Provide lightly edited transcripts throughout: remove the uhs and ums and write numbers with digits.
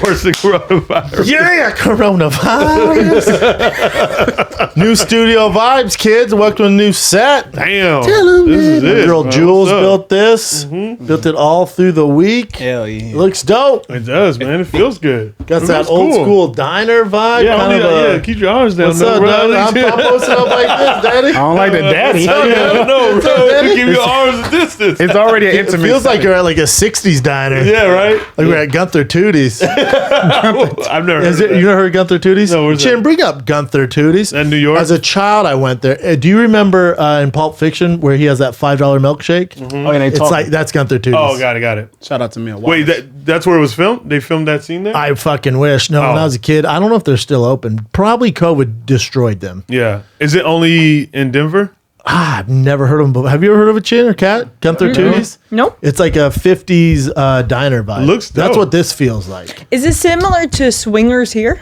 Worse than coronavirus. Yeah, coronavirus. New studio vibes, kids. Welcome to a new set. Damn. This is it, girl bro. Jules What's up? built this. Built it all through the week. Hell yeah. Looks dope. It does, man. It feels good. Got It that looks old cool. school diner vibe. Yeah, kind of a, keep your arms down. what's no, up, bro. Daddy? I'm posting up like this, Daddy. I don't like the daddy. I don't know, What's up, bro. Daddy? Keep your arms a distance. It's already an It intimate. feels like you're at like a 60s diner. Yeah, right? Like we're at Gunther Tootie's. I've never heard of that. You never heard of Gunther Tootie's? No, where's Chin, that? bring up Gunther Tootie's. In New York? As a child, I went there. Do you remember in Pulp Fiction where he has that $5 milkshake? Oh, yeah, they It's talk. like, that's Gunther Tootie's. Oh, got it. Shout out to me. Wait, that's where it was filmed? They filmed that scene there? I fucking wish. No, when Oh. I was a kid, I don't know if they're still open. Probably COVID destroyed them. Yeah. Is it only in Denver? I've never heard of them. But have you ever heard of a Chin or Cat? Gunther Tootie's? Nope. It's like a 50s diner vibe. Looks That's dope. what this feels like. Is it similar to Swingers here?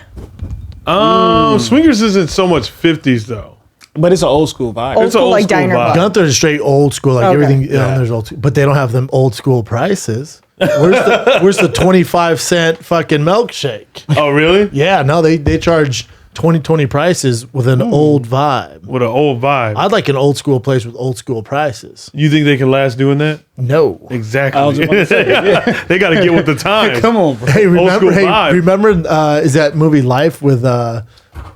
Swingers isn't so much 50s, though. But it's an old school vibe. Old It's an school, old like school diner vibe. vibe. Gunther's straight old school, like Okay. everything. You know, there's old, but they don't have them old school prices. Where's the 25-cent fucking milkshake? Oh, really? Yeah, no, they charge 2020 prices with an old vibe. With an old vibe. I'd like an old school place with old school prices. You think they can last doing that? No. Exactly. I was about to say, They got to get with the times. Come on, bro. Hey, remember? school Hey, vibe. remember? Is that movie Life with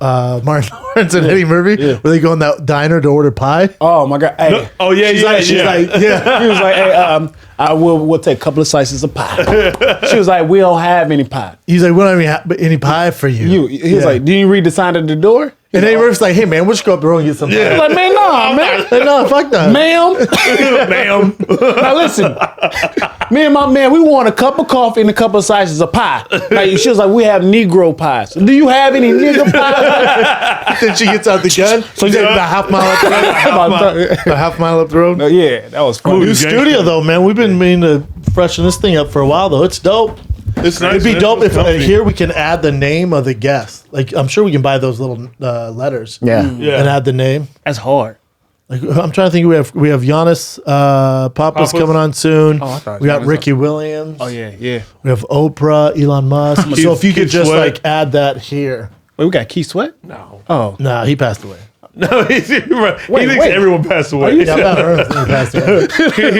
Martin Lawrence and Eddie Murphy, where they go in that diner to order pie? Oh my god. Hey. Oh, yeah, She's like, yeah. He was like, hey, we'll take a couple of slices of pie. She was like, we don't have any pie. He's like, we don't even have any pie for you. He was like, do you read the sign at the door? And Eddie Murphy's like, hey man, we'll just go up the road and get some. I pie. was like, man, nah, man. Like, no, fuck that. Ma'am. Ma'am. Now listen, me and my man, we want a cup of coffee and a couple of slices of pie. Like, she was like, we have Negro pies. Do you have any nigger pies? Then she gets out the gun. So he's like about half mile up the road. About half mile up the road. Yeah, that was funny. New gangster. studio though, man. We've been meaning to freshen this thing up for a while though. It's dope. It's nice. It'd be man. dope It's if comfy. here we can add the name of the guest. Like I'm sure we can buy those little letters. Yeah. Yeah. And add the name. That's hard. Like I'm trying to think. We have Giannis Papas coming on soon. Oh, I thought We got Giannis- Ricky Williams. Oh yeah. We have Oprah, Elon Musk. So if you could Keith just Sweat. like add that here. Wait, we got Keith Sweat? No. Oh. Nah, he passed away. No, he thinks wait. everyone passed away. Yeah, about her, he passed away.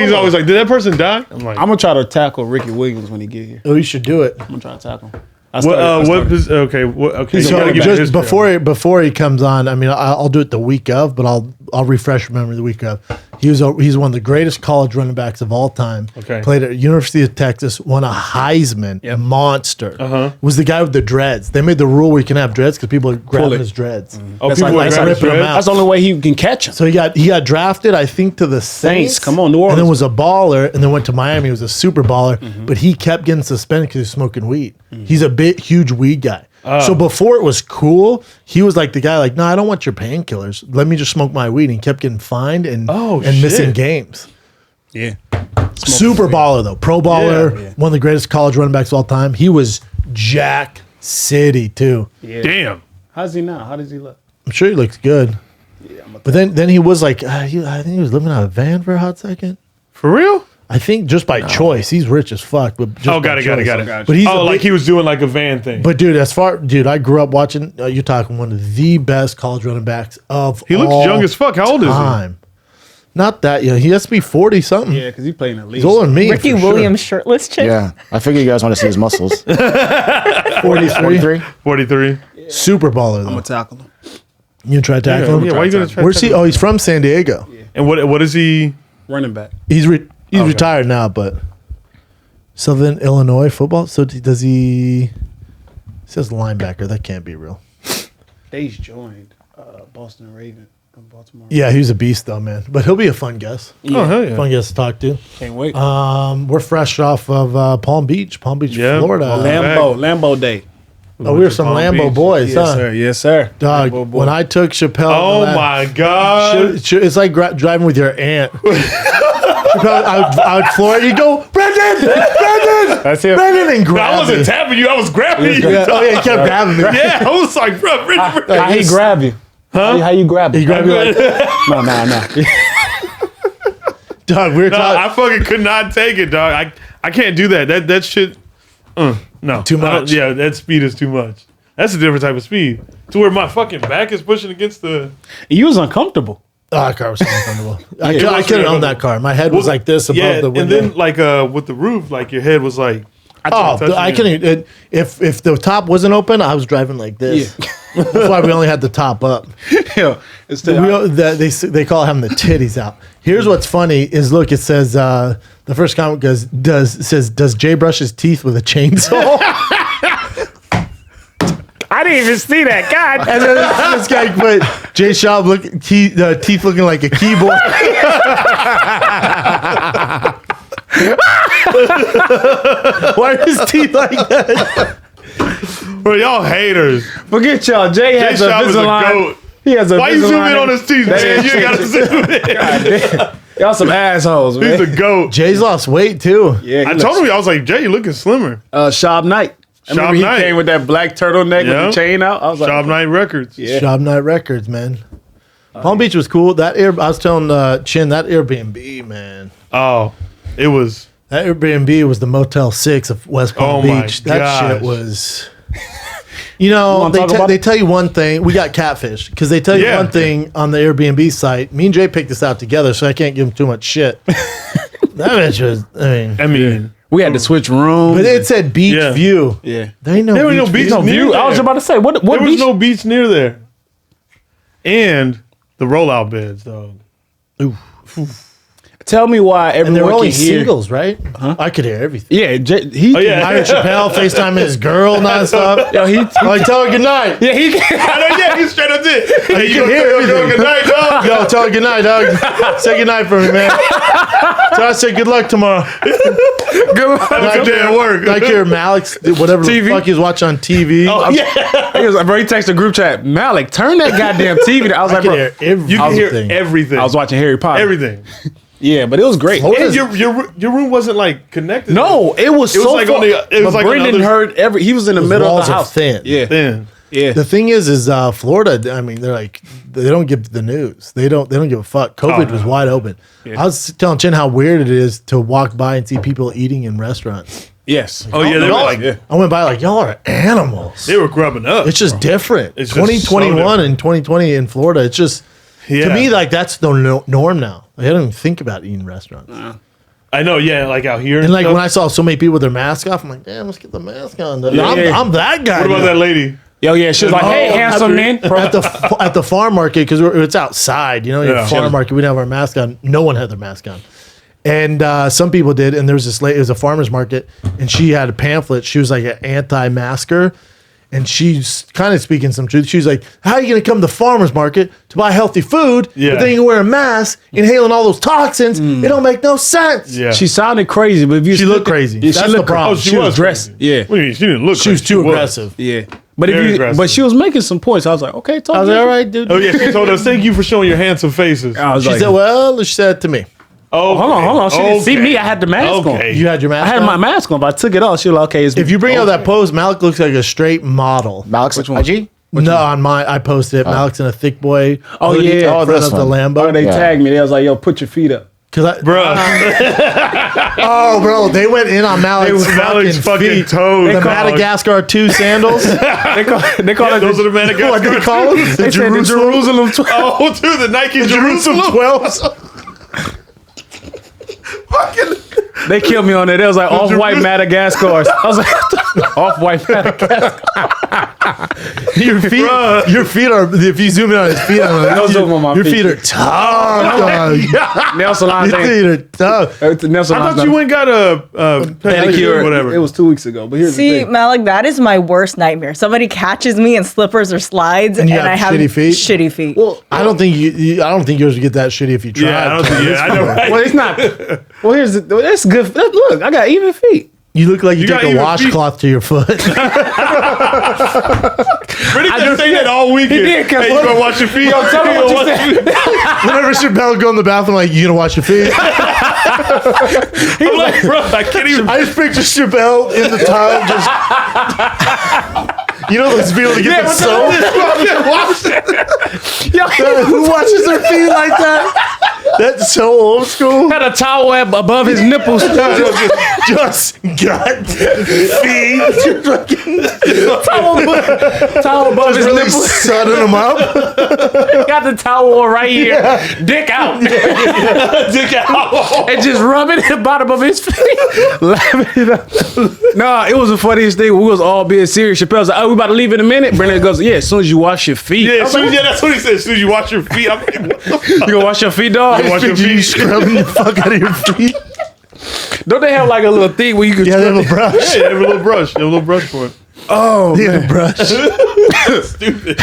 He's always like, did that person die? I'm like, I'm gonna try to tackle Ricky Williams when he get here. Oh, you should do it. I'm gonna try to tackle him. okay, okay. So you gotta give me just history. before he comes on, I mean, I'll do it the week of, but I'll refresh memory the week of. He's one of the greatest college running backs of all time. Okay. Played at University of Texas, won a Heisman, monster. Was the guy with the dreads. They made the rule where you can have dreads because people are grabbing it. his dreads. Oh, That's people like- were that's grabbing ripping him dreads? out. That's the only way he can catch him. So he got drafted, I think, to the Saints. Come on, New Orleans. And then was a baller, and then went to Miami. He was a super baller, but he kept getting suspended because he was smoking weed. He's a huge weed guy. So before it was cool, he was like the guy, like, no, I don't want your painkillers. Let me just smoke my weed. And he kept getting fined and missing shit. games. Yeah. Super baller though, pro baller, Yeah. one of the greatest college running backs of all time. He was Jack City too. Damn. How's he now? How does he look? I'm sure he looks good. But then he was like, I think he was living out of a van for a hot second. For real? I think just by choice. He's rich as fuck. But just Oh, by got it. choice. But he's like he was doing like a van thing. But dude, I grew up watching. You're talking one of the best college running backs of He looks all young as fuck. How old is he? time. Not that young. He has to be 40 something. Yeah, because he played in the league. He's older than me. Ricky for sure. Williams shirtless chick. Yeah. I figure you guys want to see his muscles. 43. 43? 43. Super baller I'm though. gonna tackle him. You try to tackle him? Yeah, why you gonna try? Where's he? Oh, he's from San Diego. And what is he? Running back. He's retired now, but Southern Illinois football. So does he? It says linebacker. That can't be real. Days joined Boston Raven from Baltimore. Yeah, he was a beast though, man. But he'll be a fun guest. Oh hell yeah. Fun guest to talk to. Can't wait. We're fresh off of Palm Beach, Yeah. Florida. Lambo Day. Oh, we were some Palm Lambo Beach. boys, Yes, huh? sir. Yes, sir. Dog, Lambo boy. when I took Shapel, Oh my god. it's like driving with your aunt. I would floor it. You go, Brendan, That's him. Brendan, and I grab wasn't me. tapping you. I was grabbing you. Yeah. Oh yeah, he kept grabbing me. Yeah, I was like, bro, How he grab you? Huh? How you grab He you? grabbed me like, No. dog. We were No, talking. I fucking could not take it, dog. I can't do that. That shit. No, Too much? Yeah, that speed is too much. That's a different type of speed. To where my fucking back is pushing against the. You was uncomfortable. Oh, that car was so uncomfortable. I it was couldn't own uncomfortable. that car. My head was like this above the window. and then like with the roof, like your head was like. Oh, I couldn't. If the top wasn't open, I was driving like this. That's why we only had the top up. Yeah, it's They call it having the titties out. Here's what's funny is look, it says the first comment does Jay brush his teeth with a chainsaw? I didn't even see that. God. And then this guy put Jay Schaub teeth looking like a keyboard. Why are his teeth like that? Bro, y'all haters. Forget y'all. Jay has Jay a Schaub is a Invisalign. goat. He has a Why you zoom Invisalign in on his teeth, That man? is- You gotta zoom in. Y'all some assholes, man. He's a goat. Jay's lost weight too. Yeah, I told him, I was like, Jay, you looking slimmer. Schaub Knight. I remember Schaub he Knight. came with that black turtleneck Yeah. with the chain out. I was like, Job Night Records. Yeah. Schaub Night Records, man. Palm Beach was cool. I was telling Chin that Airbnb, man. Oh, it was. That Airbnb was the Motel 6 of West Palm Oh my Beach. That gosh. shit was. You know, wanna talk about they it? tell you one thing. We got catfish because they tell you Yeah. one thing on the Airbnb site. Me and Jay picked this out together, so I can't give him too much shit. That bitch was. I mean, we had to switch rooms. But it said beach Yeah. view. yeah. There ain't no there was no beach beach view. near View. there. I was about to say, what There was beach? no beach near there. And the rollout beds, dog. Tell me why And they everyone were only can hear. singles, right? I could hear everything. Yeah, Oh, yeah. I heard Shapel FaceTime his girl nonstop. Yo, he Like, tell her good night. yeah, he I know, yeah, he straight up did. Hey, you can gonna hear tell your girl everything. good night, dog? Yo, tell her good night, dog. Say good night for me, man. So I said good luck tomorrow. Like day at work. Like your Malik's, whatever TV? the fuck he was watching on TV. Oh, yeah. He was, bro, he texted the group chat, Malik, turn that goddamn TV. I was I like, could bro, hear everything. You can hear everything. I was watching Harry Potter. everything. Yeah, but it was great. Florida's- And your room wasn't like connected. No, it was so like far. on the- it was but like on Brendan the other- heard he was in the middle of walls the are house. thin. Yeah, Then. yeah. The thing is Florida. I mean, they're like they don't give the news. They don't give a fuck. COVID was wide open. I was telling Chin how weird it is to walk by and see people eating in restaurants. Yes. Oh, yeah, they were like, yeah. I went by like y'all are animals. they were grubbing up. It's just different. It's just so 2021 different. and 2020 in Florida. It's just Yeah. to me like that's the norm now. Like, I don't even think about eating restaurants. I know, yeah, like out here. And like stuff. when I saw so many people with their mask off, I'm like, damn, let's get the mask on. I'm that guy. What about now. that lady? Yo, yeah, she was like, hey, handsome man. at the farm market because it's outside. You know, Yeah. farm market. We didn't have our mask on. No one had their mask on, and some people did. And there was this lady. It was a farmer's market, and she had a pamphlet. She was like an anti-masker, and she's kind of speaking some truth. She was like, "How are you going to come to the farmer's market to buy healthy food, Yeah. but then you wear a mask, inhaling all those toxins? It don't make no sense." Yeah. She sounded crazy, but if you She looked crazy. Yeah, That's she the looked problem. Oh, She was dressed. crazy. Yeah, What do you mean? She didn't look She was crazy. too aggressive. yeah. But Very if you, aggressive. but she was making some points. I was like, okay, talk. I was like, all right, dude. Oh, yeah, she told us, thank you for showing your handsome faces. I was She like, said, "Well," she said to me, Oh, hold on. She didn't see me. I had the mask on. "You had your mask. I had on? my mask on, but I took it off. She was like, okay, it's If you bring out that post, Malik looks like a straight model. Malik's Which one? IG? No, on my I posted it. Malik's in a thick boy. Oh, hoodie yeah. in Oh, front this of the one. Oh, Lambo. they Yeah. tagged me. They was like, yo, put your feet up. Bruh. Oh, bro, they went in on Malik's Malik's fucking feet. toes. The dog. Madagascar 2 sandals. They call Yeah, it those are the What do Madagascar. they call them? They said the Jerusalem 12. Oh, dude, the Nike Jerusalem. 12s. They killed me on it. They was like off-white Madagascars. I was like, off-white Madagascar. Your feet are. If you zoom in on his feet, I'm like, Don't zoom on my your feet. feet are tough. dog. Nail salon Your thing. feet are tough. Nail I salon thought you went and got a pedicure or whatever. It was 2 weeks ago. But here's the See, thing. Malik, that is my worst nightmare. Somebody catches me in slippers or slides, and, you have I have shitty feet? Shitty feet. Well, I don't think I don't think yours would get that shitty if you tried. Yeah, I don't think. Yeah, I know. Right? Well, it's not. Well, here's the. That's good. Look, I got even feet. You look like you got take a even washcloth to your foot. Brittany been saying that all weekend. did, 'cause Hey, you what- gonna wash your feet? Yo, tell me You what gonna you wash said. your feet? Whenever Shapel go in the bathroom, like, you gonna wash your feet? I'm like, bro, I can't even. I just picture Shapel in the tub, just. You know those people to get the soap? Who washes their feet like that? That's so old school. Had a towel above his nipples. just gut, feet, towel above his really nipples. sunning them up. Got the towel right here. Dick out. Dick out. And just rubbing the bottom of his feet. Laughing it up. Nah, it was the funniest thing. We was all being serious. Chappelle's like, oh, we about to leave in a minute. Brendan goes, yeah, as soon as you wash your feet. Yeah, that's what he said. As soon as you wash your feet, I'm like, what the fuck? You gonna wash your feet, dog? Wash your You feet. scrubbing the fuck out of your feet. Don't they have like a little thing where you can Yeah, they have a brush. Yeah, they have a little brush. They have a little brush for it. Oh, They have a brush. Stupid.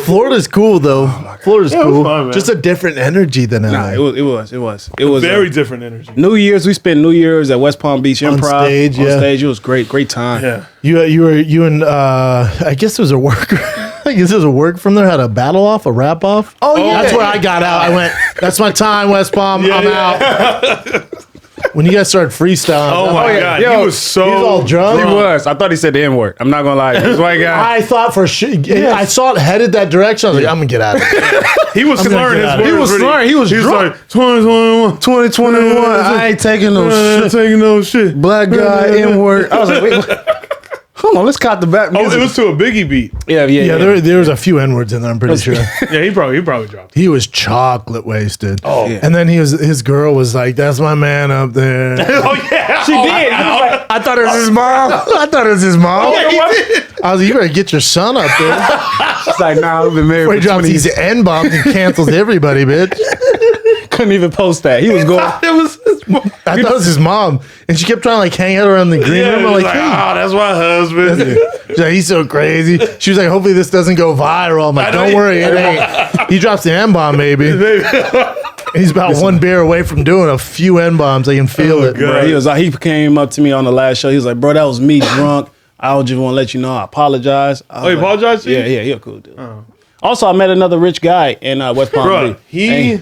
Florida's cool though. Florida's it was cool. fun, man. Just a different energy than LA. Nah, it was Very different energy. New Year's. We spent New Year's at West Palm Beach On Improv. stage, yeah. On stage, it was great time. Yeah. You and I guess it was a worker. I guess it was a work from there. Had a battle off, a rap off. Oh, yeah. That's where I got out. I went. That's my time, West Palm. I'm out. When you guys started freestyling, Oh my yeah. God. Yo, he was so he was all drunk. He was. I thought he said the N word. I'm not gonna lie. This white guy. I thought for sure. I saw it headed that direction. I was like, I'm gonna get out of here. He was I'm gonna slurring get his out of words. here. He was really. slurring. He was drunk. like 2021. 2021. I ain't taking no shit. Taking no shit. Black guy N word. I was like, wait. Hold on. Let's cut the back. Oh, it was to a Biggie beat. Yeah. Yeah, there was a few N words in there. I'm pretty sure. Yeah, he probably dropped. He was chocolate wasted. Oh. Yeah. And then his girl was like, "That's my man up there." Oh yeah, She did. He was like, I thought it was his mom. I thought it was his mom. Yeah, he did. I was like, "You better get your son up there." it's like, nah, we've been married Where he for drops 20 these years. N bombs and cancels everybody, bitch. Couldn't even post that. He was going. It was his mom. I thought it was his mom, and she kept trying to like hang out around the green Yeah, room. he I'm was like, like, "Hey." oh, that's my husband. She's like, he's so crazy. She was like, hopefully this doesn't go viral. I'm like, I know don't you- worry, it ain't. He drops the N bomb, maybe. He's about one beer away from doing a few N bombs. I can feel it. God. Bro, he came up to me on the last show. He was like, bro, that was me drunk. I just want to let you know I apologize. Oh, he apologized to you? Yeah, he's a cool dude. Also, I met another rich guy in West Palm Bro, Beach. he.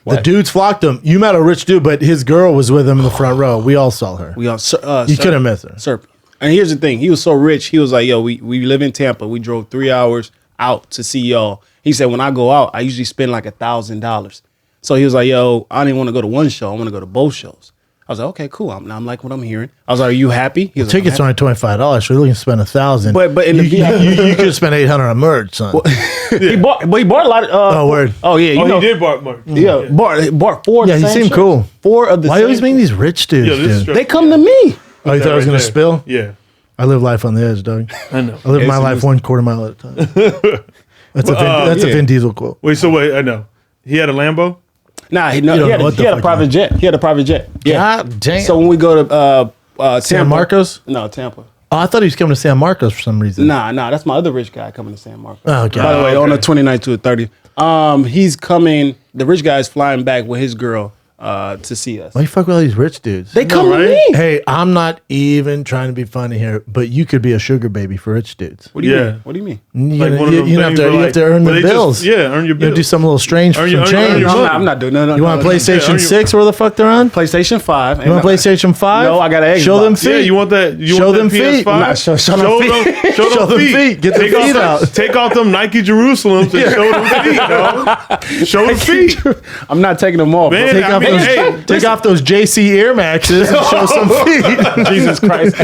The dudes flocked him. You met a rich dude, but his girl was with him in the front row. We all saw her. We all, You couldn't miss her. Serp. And here's the thing. He was so rich. He was like, yo, we live in Tampa. We drove 3 hours out to see y'all. He said, when I go out, I usually spend like $1,000. So he was like, yo, I didn't want to go to one show. I want to go to both shows. I was like, okay, cool. I'm like what I'm hearing. I was like, are you happy? He was like, Tickets are only $25, so you're looking to spend $1,000. But in the you could spend $800 on merch, son. he bought a lot of. Oh, word. Oh yeah, Oh, you know, he did bark Mark. Yeah, bought 4. Of Yeah, the he same seemed shows. cool. 4 of the. Why same always meeting these rich dudes, Yeah, this is dude? true. They come to me. Oh, you thought I was Right going to there. spill? Yeah, I live life on the edge, dog. I know. I live my Yes, life yes. 1/4 mile at a time. That's a yeah. Vin Diesel quote. Wait, I know. He had a Lambo. Nah, he don't had know what the a fuck private you jet. He had a private jet. Yeah. God damn. So when we go to Tampa, San Marcos? No, Tampa. Oh, I thought he was coming to San Marcos for some reason. Nah, that's my other rich guy coming to San Marcos. Oh, okay. By the way, okay. on the 29th to the 30th. He's coming. The rich guy is flying back with his girl to see us. Why you fuck with all these rich dudes? They come right? to me. Hey, I'm not even trying to be funny here, but you could be a sugar baby for rich dudes. What do you Yeah. mean? What do you mean? You, Like one of them you have things to, where, you like, have to earn where the they just- bills. yeah, earn your You gotta do bills. something a little strange for Earn some your- earn change. your No, money. I'm not doing no. You want Yeah, PlayStation earn your- 6 where the fuck they're on? PlayStation 5. You want PlayStation 5? No, I got an Xbox. Show them feet. Yeah, you want that? You Show want them that feet. PS5? Nah, show them feet. Show them feet. Get the Take feet off, out. Take off them Nike Jerusalems and show them feet, dog. Show them feet, I'm not taking them off. man. bro. Take I off mean, those, hey, take off those JC Air Maxes and show some feet. Jesus Christ.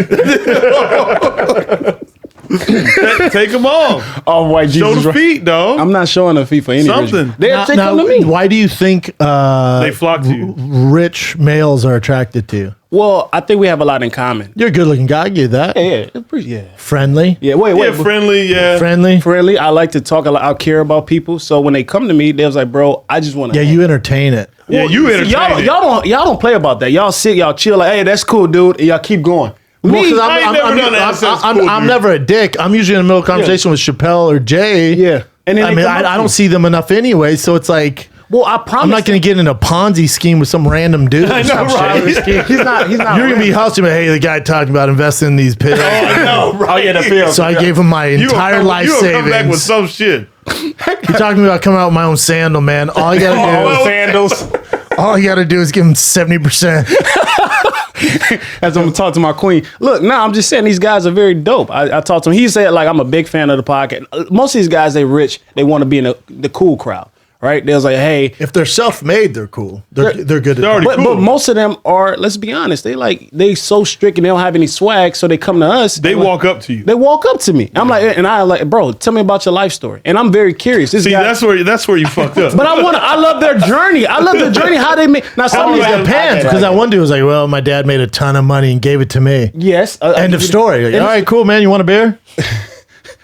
take them off. Oh, white Show Jesus. the feet, dog. I'm not showing the feet for any Something. reason. They Now, come to me. why do you think They flock to you. rich males are attracted to you? Well, I think we have a lot in common. You're a good looking guy, I get that. Yeah. Friendly. Yeah, wait. Yeah, friendly. Yeah. Friendly. Friendly. I like to talk a lot. I care about people. So when they come to me, they was like, bro, I just want to. Yeah, you entertain it. Yeah, you entertain it. y'all don't play about that. Y'all sit, y'all chill, like, hey, that's cool, dude. And y'all keep going. Well, Me, 'cause I ain't never done that. That's cool, I'm dude. never a dick. I'm usually in the middle of a conversation with Chappelle or Jay. Yeah. And then I they mean, come up I to don't you. see them enough anyway, so it's like Well, I promise. I'm not going to get in a Ponzi scheme with some random dude. I or know, some right? shit. He's not. You're going to be hustling, but hey, the guy talking about investing in these pills. No, right. Oh yeah, the film. So I gave him my entire life you gonna come back with savings. some shit. You're talking about coming out with my own sandal, man. All you got to sandals. do, all you got to do is give him 70%. As I'm talking to my queen. Look, I'm just saying these guys are very dope. I talked to him. He said like I'm a big fan of the podcast. Most of these guys, they rich. They want to be in the cool crowd, right? They was like, hey, If they're self-made, they're cool. They're good. they're already at but, cool. but most of them are. Let's be honest. They so strict and they don't have any swag, so they come to us. They and walk up to you. They walk up to me. I'm like, and I like, bro, tell me about your life story. And I'm very curious. This See, guy, that's where you fucked up. but I love their journey. I love their journey. How they make. Now some of these Alright, Depends, because that one dude was like, "Well, my dad made a ton of money and gave it to me." yes. End of story. Like, all right, cool, man. You want a beer?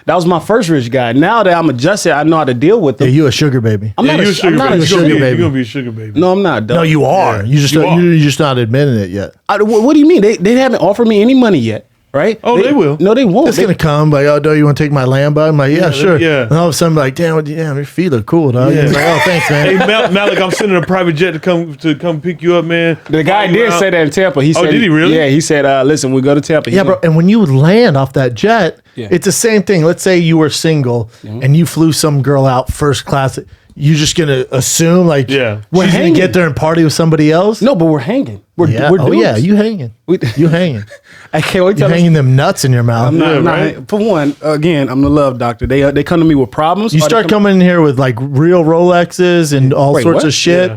That was my first rich guy. Now that I'm adjusted, I know how to deal with Yeah, them. you a sugar baby. I'm Yeah, not you a, a sugar I'm not baby. a You're sugar gonna baby. be- You're gonna be a sugar baby. No, I'm not. No, you are. Yeah, You just you are. you're just not admitting it yet. What do you mean? They haven't offered me any money yet, right? Oh, they will. No, they won't. It's They- gonna come like, "Oh, do you want to take my Lambo?" I'm like, "Yeah, sure." yeah. And all of a sudden, I'm like, "Damn, your feet look cool, dog." Yeah. He's like, "Oh, thanks, Hey, man." Malik, I'm sending a private jet to come pick you up, man. The guy Fly you did out. say that in Tampa. He said, did he really? Yeah, he said, listen, we go to Tampa. Yeah, bro. And when you land off that jet, Yeah. it's the same thing. Let's say you were single and you flew some girl out first class. You just gonna assume like, Yeah. she's gonna hanging. get there and party with somebody else? No, but we're hanging. We're Yeah. we're Oh dudes. yeah, you hanging. You hanging. I can't wait You till hanging them nuts in your mouth. I'm not, Yeah, I'm not- right? For one, again, I'm the love doctor. They come to me with problems. You or they start come- coming in here with like real Rolexes and all Wait, sorts what? of shit.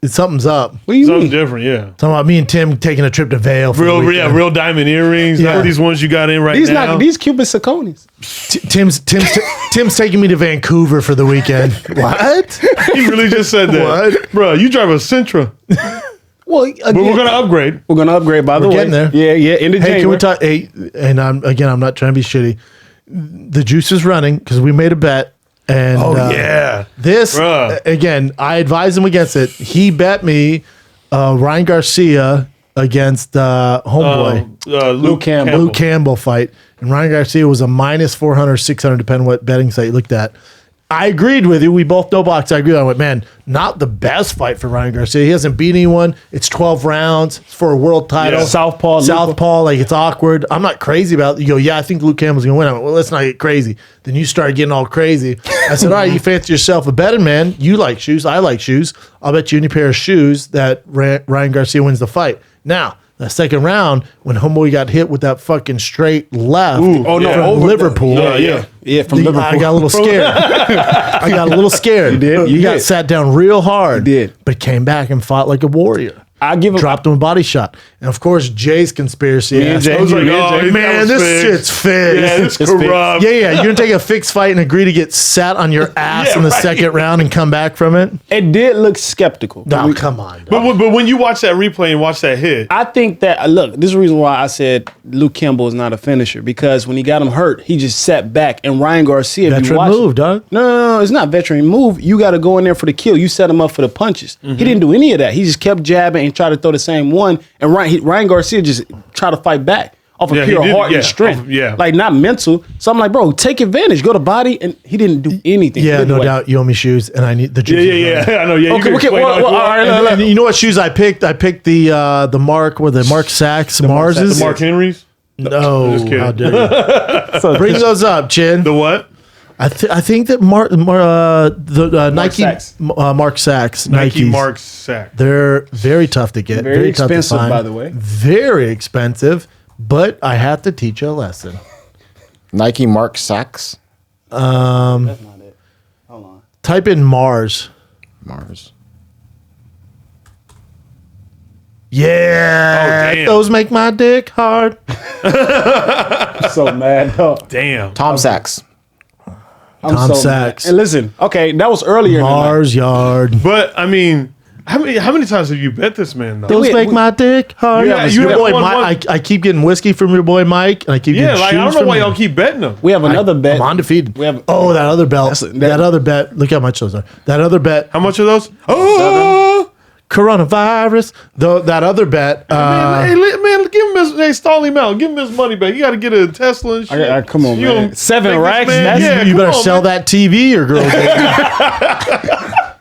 Something's up. What do you Something mean? different, yeah. Talking about me and Tim taking a trip to Vail. For the Real, weekend. real diamond earrings. Yeah. Not these ones you got in right These now. not these Cuban zirconias. Tim's taking me to Vancouver for the weekend. What? He really just said that. What? Bro, you drive a Sentra. Well, again, But we're gonna upgrade. we're gonna upgrade. By the way, getting there. Yeah, in the Hey, can we January. talk? Hey, and I'm not trying to be shitty. The juice is running because we made a bet. And Yeah. this Bruh. again, I advised him against it. He bet me Ryan Garcia against homeboy Luke Campbell. Luke Campbell fight, and Ryan Garcia was a minus 400, 600, depending what betting site you looked at. I agreed with you. We both know box. I agreed. I went, man, not the best fight for Ryan Garcia. He hasn't beat anyone. It's 12 rounds for a world title. Yeah. Southpaw, like it's awkward. I'm not crazy about it. You go, yeah, I think Luke Campbell's gonna win. I went, well, let's not get crazy. Then you started getting all crazy. I said, all right, you fancy yourself a betting man. You like shoes. I like shoes. I'll bet you any pair of shoes that Ryan Garcia wins the fight. Now, the second round, when homeboy got hit with that fucking straight left Oh no, from over Liverpool. yeah, from Liverpool. I got a little scared. I got a little scared. You did? You got did. sat down real hard. You did. But came back and fought like a warrior. I give him. Dropped him a body shot. And of course, Jay's conspiracy. Me and ass. Jay- I was like, Yeah, oh, Jay- Man, this shit's fixed. Yeah, this It's corrupt. Yeah, you're gonna take a fixed fight and agree to get sat on your ass Yeah, in the right. second round and come back from it. It did look skeptical. No, come on. But when you watch that replay and watch that hit, I think that look, this is the reason why I said Luke Campbell is not a finisher, because when he got him hurt, he just sat back, and Ryan Garcia, if you Veteran watch- move, dog. No, it's not veteran move. You got to go in there for the kill. You set him up for the punches. He didn't do any of that. He just kept jabbing and tried to throw the same one. And Ryan Garcia just tried to fight back off of Yeah, he pure did, heart yeah, and strength. off- yeah. Like not mental. So I'm like, bro, take advantage. Go to body. And he didn't do anything. Yeah, Either no way. doubt. You owe me shoes, and I need the juice. yeah. I know. Yeah, you Okay, can okay. explain Well, all you all want. right, And you know what shoes I picked? I picked the Mark Sachs Marses. The Mark Henrys. No, Just kidding. how dare you? Bring those up, Chin. The what? I think that Nike Sachs. Mark Sachs Nike Nikes, Mark Sack. They're very tough to get, Very tough to expensive, find. by the way. Very expensive, but I have to teach you a lesson. Nike Mark Sachs. That's not it. Hold on. Type in Mars. Mars. Yeah, Oh, damn. those make my dick hard. I'm so mad. dog. Damn. Tom Sachs. I'm Tom so Sachs. mad. And listen, okay, that was earlier. in the night. Mars Yard. But I mean, how many times have you bet this man though? Those we- make my dick hard. Yeah, your you have boy one- Mike. I keep getting whiskey from your boy Mike, and I keep Yeah, getting like I shoes don't know from why him. y'all keep betting them. We have another bet. I'm undefeated. We have- that other bet. That's- That other bet. Look how much those are. That other bet. How much are those? Oh, Coronavirus. Though that other bet. man, give him his. Hey, stall him out. Give him his money back. You got to get a Tesla and shit. Come on, You man. gonna 7 make this racks? man- That's- yeah, you come better on, sell man. that TV, or girl.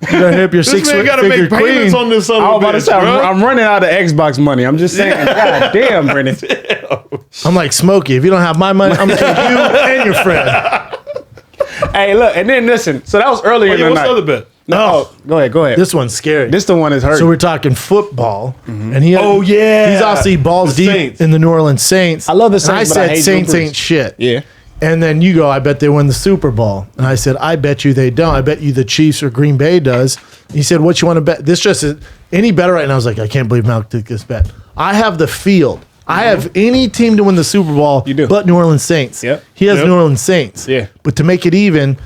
You better hit up your This six man got to figure make payments queen. on this son I was of a about to bitch, say, bro. I'm running out of Xbox money. I'm just saying, God damn, Brendan. I'm like Smokey. If you don't have my money, I'm gonna take you and your friend. Hey, look, and then listen. So that was earlier Oh, in yeah, the what's night. the other bet? No, go ahead. This one's scary. This the one is hurt. So we're talking football, and he. Oh, yeah. he's obviously balls The deep Saints. in the New Orleans Saints. I love the And Saints, but I I said hate Saints Drew Brees. ain't shit. Yeah. And then you go, I bet they win the Super Bowl. And I said, I bet you they don't. I bet you the Chiefs or Green Bay does. He said, what you want to bet? This just is any better right now. I was like, I can't believe Malik took this bet. I have the field. I have any team to win the Super Bowl but New Orleans Saints. Yep. He has New Orleans Saints. Yeah. But to make it even,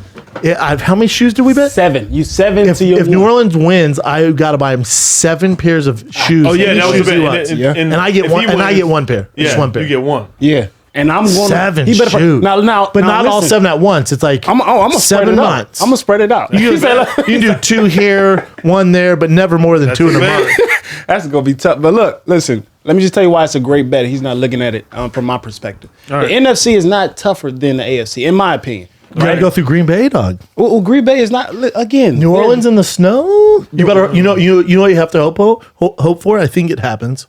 how many shoes did we bet? 7. You 7 If, to your if New Orleans wins, I got to buy him 7 pairs of shoes. Oh yeah, that was a Shoes he wants. bet. And I get one. And I get one pair. Yeah, Just one pair. you get one. Yeah. And I'm going 7 he better shoes. now, but not all 7 at once. It's like I'm gonna spread 7 it out. months. I'm gonna spread it out. You can do 2 here, 1 there, but never more than 2 in a month. That's gonna be tough. But look, listen. Let me just tell you why it's a great bet. He's not looking at it from my perspective. All right. The NFC is not tougher than the AFC, in my opinion. You gotta go through Green Bay, dog. Well, Green Bay is not again. New Orleans in the snow. You better. You know what you have to hope for. I think it happens.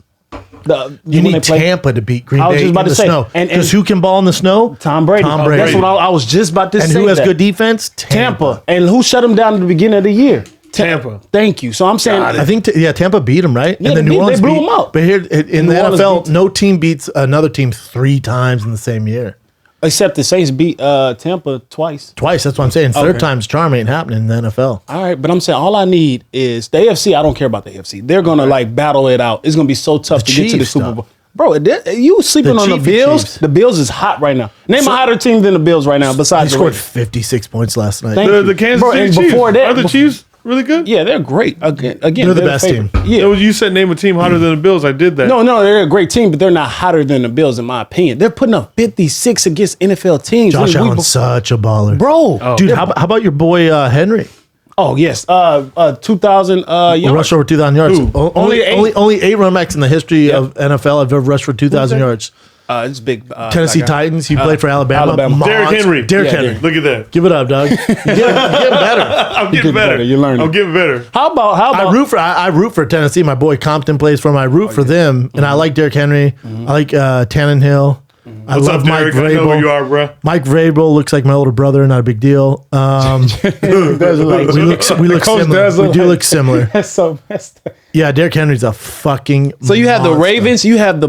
You need Tampa to beat Green I was Bay just about in to the say, snow. and Because who can ball in the snow? Tom Brady. Tom Brady. That's what I was just about to say. And who has that. good defense? Tampa. And who shut him down at the beginning of the year? Tampa. Thank you. So I'm saying, I think Tampa beat them, right? Yeah, and then they New Orleans blew them out. But here in the New Orleans NFL, beats- no team beats another team 3 times in the same year. except the Saints beat Tampa twice. Twice. That's what I'm saying. Third time's charm ain't happening in the NFL. All right, but I'm saying all I need is the AFC. I don't care about the AFC. They're gonna like battle it out. It's gonna be so tough to get to the Chiefs, Super though. Bowl. Bro, you sleeping on the Chiefs. Bills? The Bills is hot right now. Name a hotter team than the Bills right now He besides the scored Ravens. 56 points last night. Thank The, you. the Kansas Bro, City and Chiefs. before that- Are the Chiefs really good? Yeah, they're great. Again, They're the best favorite. team. Yeah. You said name a team hotter than the Bills. I did that. No, they're a great team, but they're not hotter than the Bills, in my opinion. They're putting up 56 against NFL teams. Josh When we- Allen's such a baller. Bro. Dude, how about your boy Henry? Oh, yes. 2,000 yards. Rushed over 2,000 yards. Who? Only 8 run backs in the history of NFL have ever rushed for 2,000 yards. It's big. Tennessee black guy. Titans. He played for Alabama. Alabama. Derrick Henry. Derrick Yeah, Henry. Look at that. Give it up, dog. You're getting better. I'm getting getting better. better. You're learning. I'm getting better. How about I root for Tennessee. My boy Compton plays for him. I root for them, and I like Derrick Henry. I like Tannenhill. I What's love up, Mike Derek? I know who you Vrabel. are, bro. Mike Vrabel looks like my older brother. Not a big deal. We look similar. We do look similar. That's so messed up. Yeah, Derrick Henry's a fucking. So you have the monster. Ravens, you have the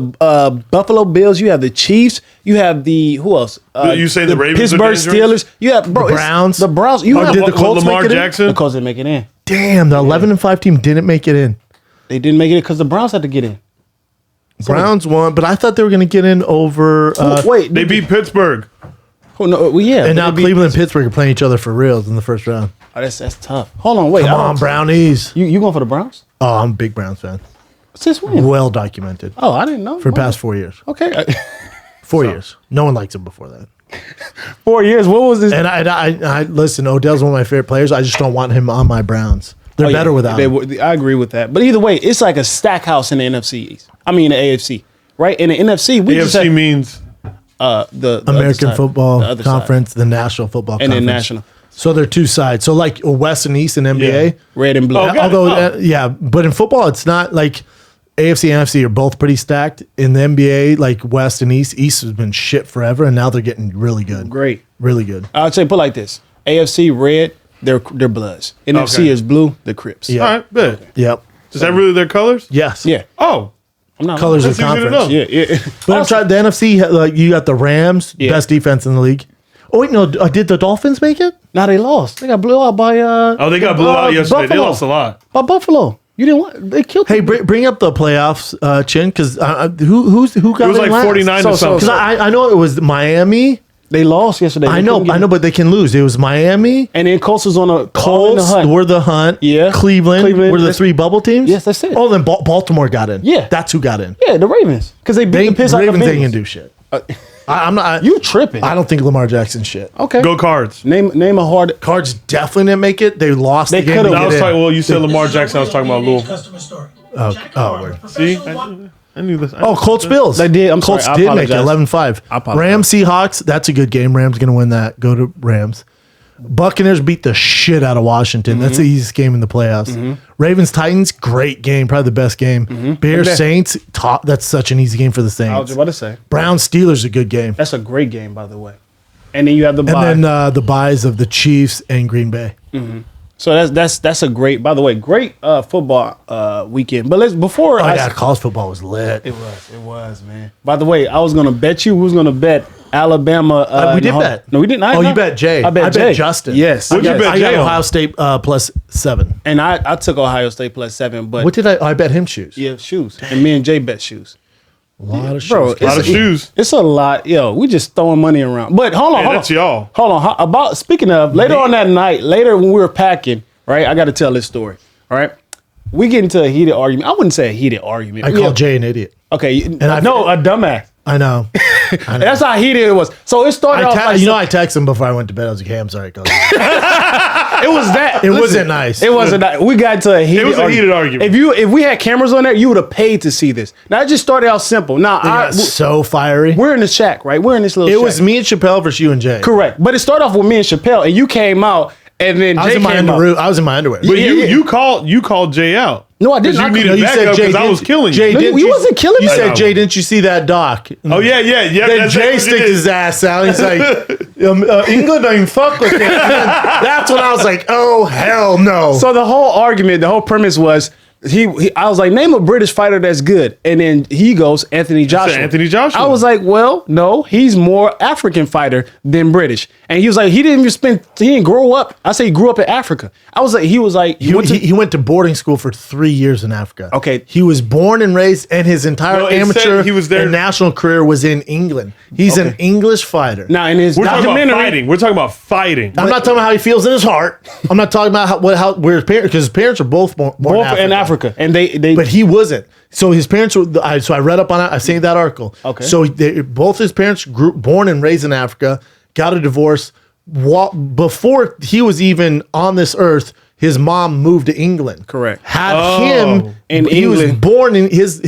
Buffalo Bills, you have the Chiefs, you have the who else? You say the Ravens are Pittsburgh dangerous? Steelers. You have bro, The it's- Browns. The Browns. You have did the Colts Lamar make it in? Jackson? the Colts didn't make it in. Damn, the 11-5 team didn't make it in. They didn't make it because the Browns had to get in. Browns won, but I thought they were going to get in over. Wait, They beat Pittsburgh. Oh, no, well, yeah. and now they beat- Cleveland and Pittsburgh are playing each other for reals in the first round. Oh, that's tough. Hold on, wait. Come I on, don't- Brownies. You going for the Browns? Oh, I'm a big Browns fan. Since when? Well documented Oh, I didn't know. for the past 4 years. Okay. 4 years. No one likes them before that. 4 years. What was this? And I listen. Odell's one of my favorite players. I just don't want him on my Browns. They're Oh, yeah. better without him. I agree with that. But either way, it's like a stack house in the NFC East. I mean, the AFC, right? In the NFC, we just AFC had, means the other American side, Football the other side. Conference, the National Football And then Conference. National. So they're two sides. So like West and East in NBA. Yeah. Red and blue. Oh, okay. Although, yeah, but in football, it's not like AFC and NFC are both pretty stacked. In the NBA, like West and East has been shit forever, and now they're getting really good. Great. Really good. I'd say put it like this: AFC red, they're Bloods. NFC Okay. is blue, the Crips. Yeah. all right. Bet. Yep. Is that really their colors? Yes. Yeah. Oh, I'm not Colors of That's easy to conference. know. Yeah. But I'm trying, the NFC, like you got the Rams, Yeah. best defense in the league. Oh wait, no, did the Dolphins make it? Now they lost. They got blew out by Oh, they got blew out yesterday. They Buffalo. lost a lot. By Buffalo. You didn't want. They killed. Hey, them. bring up the playoffs, Chin, because who got It was like 49 to something. Because I know it was Miami. They lost yesterday. I They know, couldn't get- but they can lose. It was Miami. And then Colts was on a all in the Colts hunt. were the hunt. Yeah. Cleveland were the That's- 3 bubble teams. Yes, that's it. Oh, then Baltimore got in. Yeah. That's who got in. Yeah, the Ravens because they beat the piss out of the Ravens ain't Bengals. gonna do shit. I'm not. You tripping? I don't think Lamar Jackson shit. Okay. Go Cards. Name a hard. Cards definitely didn't make it. They lost They the game. could've. to I get was in. talking. Well, you said Lamar Jackson. I was talking about Louisville. Customer story. word. See, I knew this. Oh, Colts Bills. They did. I'm Colts sorry. I did make it apologize. 11-5. I apologize. Rams Seahawks. That's a good game. Rams gonna win that. Go to Rams. Buccaneers beat the shit out of Washington. That's Mm-hmm. the easiest game in the playoffs. Ravens Titans, great game, probably the best game. Bears Okay. Saints, that's such an easy game for the I was Saints. about to say Browns Steelers, a good game. that's a great game, by the way. And then you have the bye. And then the buys of the Chiefs and Green Bay. So that's a great. By the way, great football weekend. But let's before Oh I yeah, college football was lit. it was man. By the way, I was gonna bet you who's gonna bet Alabama. We did bet. No, we didn't. Oh, you bet Jay. I bet Jay. Justin. Yes. What'd you yes. bet I got Jay on? Ohio State +7. And I took Ohio State +7, but What did I bet him shoes? yeah, shoes. And me and Jay bet shoes. A lot of shoes. Bro, A lot of shoes. It's a lot. Yo, we just throwing money around. But hold on, Hey, that's y'all. Hold on. About speaking of, later on that night, later when we were packing, right? I got to tell this story. All right. We get into a heated argument. I wouldn't say a heated argument. I called Jay an idiot. Okay. I- No, a dumbass. I know. That's how heated it was. So it started off like I texted him before I went to bed. I was like, hey, I'm sorry. Cuz. it was that. It wasn't nice. It wasn't nice. We got into a heated was a heated argument. If we had cameras on there, you would have paid to see this. Now it just started out simple. Now Got so fiery. we're in the shack, right? We're in this little It shack. was me and Shapel versus you and Jay. Correct. But it started off with me and Chappelle, and you came out, and then I was Jay in my came out. underwear. I was in my underwear. But Yeah, yeah. you called Jay out. No, I didn't. You I needed couldn't- you back said up Jay because I was didn't- killing Jay you. No, didn't you wasn't killing You me. said, Jay, didn't you see that doc? Oh yeah. Then that's Jay what sticks it is. his ass out. He's like, England don't fuck with it. And then that's when I was like, oh, hell no. So the whole argument, the whole premise was I was like, name a British fighter that's good, and then he goes Anthony Joshua. Anthony Joshua. I was like, well, no, he's more African fighter than British, and he was like, he didn't grow up. I say he grew up in Africa. He went to boarding school for 3 years in Africa. Okay. He was born and raised, and his entire No, it said amateur he was there- and national career was in England. He's an English fighter. now in his We're talking about documentary. fighting. We're talking about fighting. I'm not talking about how he feels in his heart. I'm not talking about where his parents, because his parents are both born Both in Africa, and they But he wasn't. So his parents were. So I read up on it. I've seen that article. Okay. So both his parents born and raised in Africa, got a divorce. Before he was even on this earth, his mom moved to England. Correct. Had him In he was England. born in his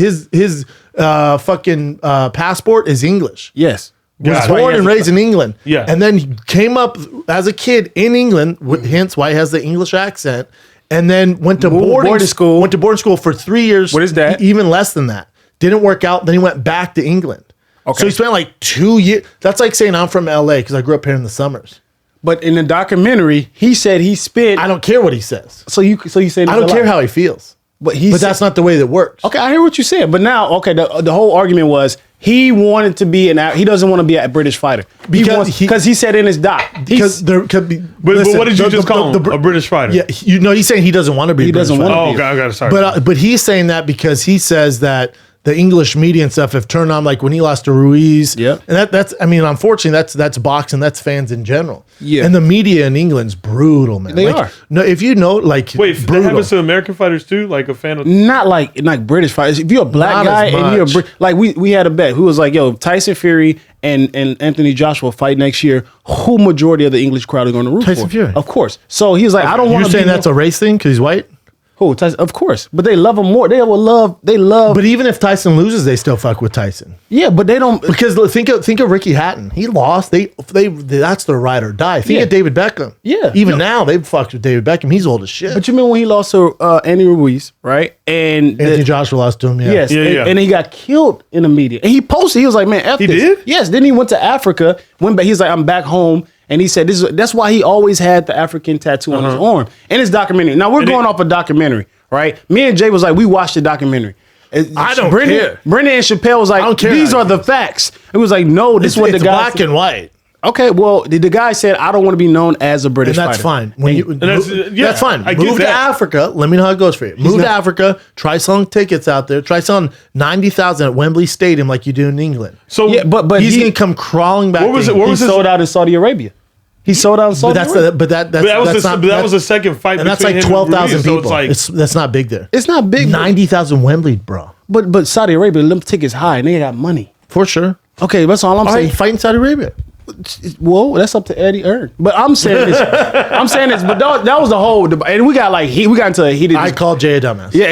fucking passport is English. yes. Was Got it. born and raised in England. Yeah. And then he came up as a kid in England, hence why he has the English accent. And then went to boarding school. Went to boarding school for 3 years. With his dad? Even less than that. Didn't work out. Then he went back to England. Okay. So he spent like 2 years. That's like saying I'm from LA because I grew up here in the summers. But in the documentary, he said he spent. I don't care what he says. So you saying I don't care how he feels. But that's not the way that works. Okay, I hear what you said, but now, okay, the whole argument was he wanted to be he doesn't want to be a British fighter because he said in his doc Because there could be. But what did you just call him? A British fighter? Yeah, he's saying he doesn't want to be. He a British doesn't fighter. want to Oh, be. okay, sorry. But he's saying that because he says that the English media and stuff have turned on, like when he lost to Ruiz. Yep. And that's I mean, unfortunately, that's boxing, that's fans in general. Yeah. And the media in England's brutal, man. They Like, are. No, if you know, like, Wait, that brutal. happens to American fighters too? Like a fan of. Not like British fighters. If you're a black Not guy as and you're much. like we had a bet. Who was like, yo, Tyson Fury and Anthony Joshua fight next year. Who majority of the English crowd are going to root Tyson for? Fury. Of course. So he was like, I don't want You're to. saying that's a race thing because he's white? who Tyson? Of course, but they love him more. They love. But even if Tyson loses, they still fuck with Tyson. Yeah, but they don't. Because think of Ricky Hatton. He lost. They that's their ride or die. Think Yeah. of David Beckham. Yeah. Even now they've fucked with David Beckham. He's old as shit. But you remember when he lost to Andy Ruiz, right? And Anthony Joshua lost to him. Yeah. Yes, Yeah. and he got killed in the media. And he posted, he was like, "Man, F He this." did? Yes. Then he went to Africa, went back. He's like, "I'm back home," and he said, "That's why he always had the African tattoo on his arm." In his documentary. Now we're going off a documentary, right? Me and Jay was like, we watched the documentary. I don't Brendan, care. Brendan and Shapel was like, I don't care "These how are he the feels. facts." It was like, "No, this It's, is what the it's guy black and white. Okay, well, the guy said, "I don't want to be known as a British And that's fighter." fine. When you, that's- yeah, that's fine. I get Move to that. Africa. Let me know how it goes for you. Move to Africa. Try selling tickets out there. Try selling 90,000 at Wembley Stadium like you do in England. So Yeah, but He's he, gonna come crawling back. What was to it- what he was his- sold out in Saudi Arabia. He sold out in Saudi But Arabia. that was the second fight, and that's between like him and 12,000 Ruiz, so people. it's like That's not big there. It's not big, 90,000 Wembley, bro, but Saudi Arabia, them tickets high, and they got money. for sure. Okay, that's all I'm All saying. right, fight in Saudi Arabia. Well, that's up to Eddie Earn. But I'm saying this. But that was the whole debate. And we got into a heated. I called Jay a dumbass. yeah.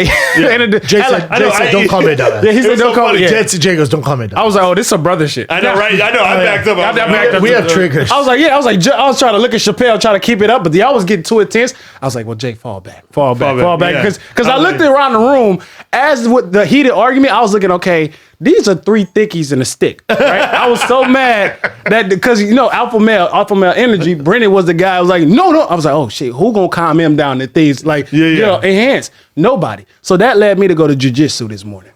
And Jay said, I know, "Don't call me a dumbass." Yeah, he It said, was "Don't so call funny. me." Yeah. Jay goes, "Don't call me a dumbass." I was like, "Oh, this is some brother shit." I know, right? I know. I backed up. I backed up. we have triggers. I was like, I was trying to look at Chappelle, trying to keep it up, but y'all was getting too intense. I was like, well, Jake, fall back, back, yeah. because I looked around the room as with the heated argument. I was looking, okay, these are three thickies and a stick. Right? I was so mad that because alpha male energy. Brendan was the guy. I was like, no. I was like, oh shit, who gonna calm him down? And things like Yeah. enhance nobody. So that led me to go to jiu-jitsu this morning.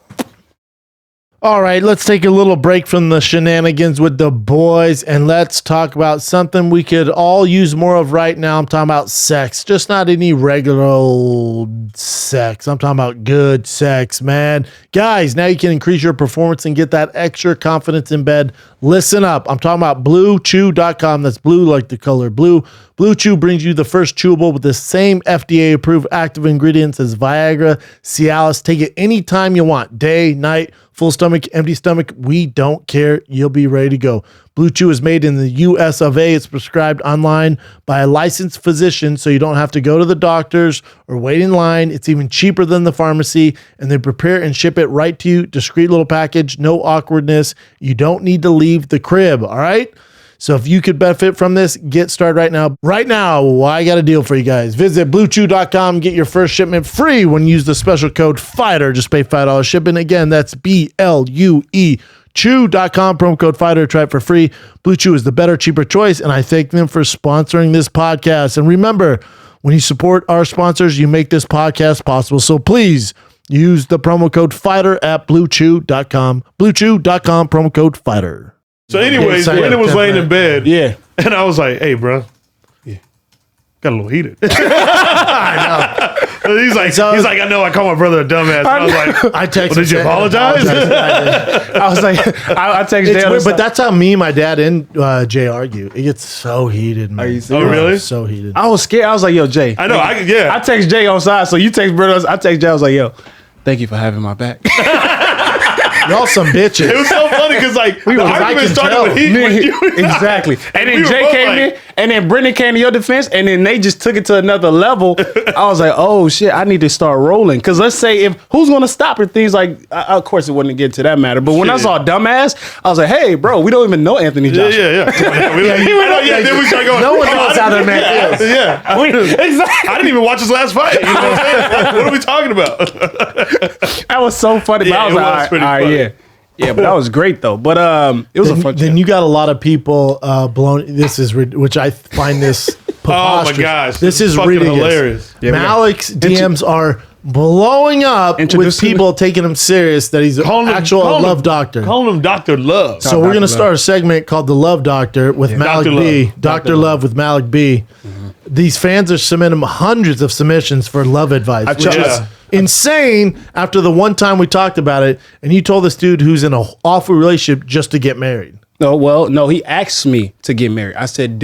All right, let's take a little break from the shenanigans with the boys and let's talk about something we could all use more of right now. I'm talking about sex, just not any regular old sex. I'm talking about good sex, man. Guys, now you can increase your performance and get that extra confidence in bed. Listen up. I'm talking about BlueChew.com. That's blue like the color blue. Blue Chew brings you the first chewable with the same FDA-approved active ingredients as Viagra, Cialis. Take it anytime you want, day, night, full stomach, empty stomach. We don't care. You'll be ready to go. Blue Chew is made in the US of A. It's prescribed online by a licensed physician, so you don't have to go to the doctors or wait in line. It's even cheaper than the pharmacy, and they prepare and ship it right to you. Discreet little package, no awkwardness. You don't need to leave the crib, all right? So if you could benefit from this, get started right now. Right now, I got a deal for you guys. Visit BlueChew.com, get your first shipment free when you use the special code FIGHTER. Just pay $5 shipping. Again, that's BLUE. Chew.com, promo code FIGHTER. Try it for free. Blue Chew is the better, cheaper choice, and I thank them for sponsoring this podcast. And remember, when you support our sponsors, you make this podcast possible. So please use the promo code FIGHTER at BlueChew.com. BlueChew.com, promo code FIGHTER. So anyways, Brendan was laying in bed. Yeah. And I was like, hey, bro. Yeah. Got a little heated. I He's like, I know I called my brother a dumbass. And I was like, I texted. well, did you apologize? I was like, I texted It's Jay. weird, but that's how me, my dad, and Jay argue. It gets so heated, man. Are you Oh, serious? really? So heated. I was scared. I was like, yo, Jay. I know. I text Jay on side, so you text Brendan. I text Jay. I was like, yo, thank you for having my back. Y'all some bitches. It was so funny because like the argument started with Exactly. And then We were Jay both came like- in, and then Brendan came to your defense, and then they just took it to another level. I was like, oh shit, I need to start rolling. Because let's say who's gonna stop it? Things like, of course, it wouldn't get to that matter. But when I Shit. saw dumbass, I was like, hey, bro, we don't even know Anthony Yeah, Joshua. yeah. Then we started going. No one knows how that man feels. Yeah. Exactly. I didn't even watch his last fight. You know what I'm saying? What are we talking about? That was so funny. Yeah, but I was it like, was all right, pretty all right, funny. yeah. Yeah, but that was great though. But it was a fun Then chat. you got a lot of people blown. This is which I find this preposterous. gosh, this this is is fucking ridiculous. hilarious. Yeah, we got- Malik's DMs are blowing up with Introduce him. people taking him serious that he's an actual love doctor. Calling him Dr. Love. So we're Dr. gonna Love. start a segment called the Love Doctor with Malik Dr. B. Love. Dr. Love with Malik B. These fans are submitting hundreds of submissions for love advice, which tried- is insane. After the one time we talked about it, and you told this dude who's in an awful relationship just to get married. No, he asked me to get married. I said,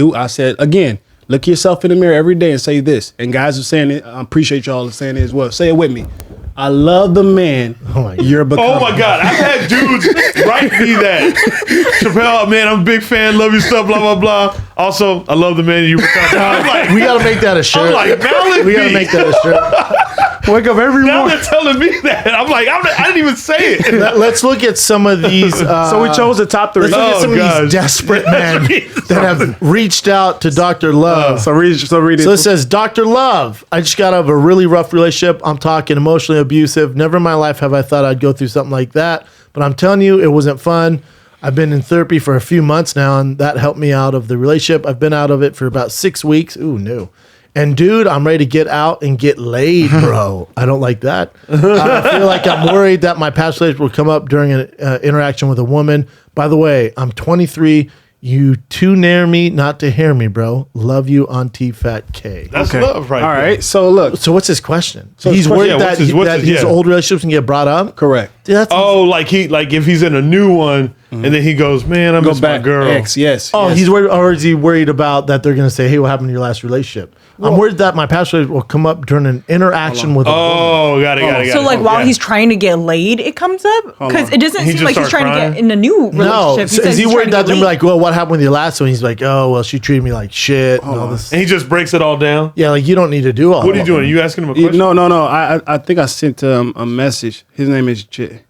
again, look yourself in the mirror every day and say this. And guys are saying it. I appreciate y'all saying it as well. Say it with me. I love the man my God. you're becoming. Oh my God. I've had dudes write me that. Shapel, man, I'm a big fan. Love your stuff, blah, blah, blah. Also, I love the man you become. I'm like, We gotta make that a shirt. I'm like, Malik we gotta B. make that a shirt. Wake up every Now morning. they're telling me that. I'm like, I didn't even say it. Let's look at some of these. So we chose the top three. Let's look at some of gosh. these desperate men that have reached out to Dr. Love. So read it. So it says, Dr. Love, I just got out of a really rough relationship. I'm talking emotionally abusive. Never in my life have I thought I'd go through something like that. But I'm telling you, it wasn't fun. I've been in therapy for a few months now, and that helped me out of the relationship. I've been out of it for about 6 weeks. Ooh, no. And dude, I'm ready to get out and get laid, bro. I don't like that. I feel like I'm worried that my past relationship will come up during an interaction with a woman. By the way, I'm 23. You too near me not to hear me, bro. Love you, Auntie Fat K. That's love right All there. right. So look. So what's his question? So He's his question- worried yeah, that, what's his- his yeah. old relationships can get brought up. Correct. Dude, that's Oh, like if he's in a new one and then he goes, man, I miss my girl. Ex, yes. Oh, yes. he's worried, or is he worried about that they're going to say, "Hey, what happened to your last relationship?" I'm worried that my past relationship will come up during an interaction with a woman. Oh, got it. So like while Yeah. he's trying to get laid, it comes up because it doesn't He seem just like he's start trying to crying? get in a new relationship. No, He so says is he he's worried trying that to they're get like, "Well, what happened with your last one?" He's like, "Oh, well, she treated me like shit." And all this. And he just breaks it all down. Yeah, like you don't need to do all. What are you doing? Are you asking him a question? No. I think I sent a message. His name is Jay.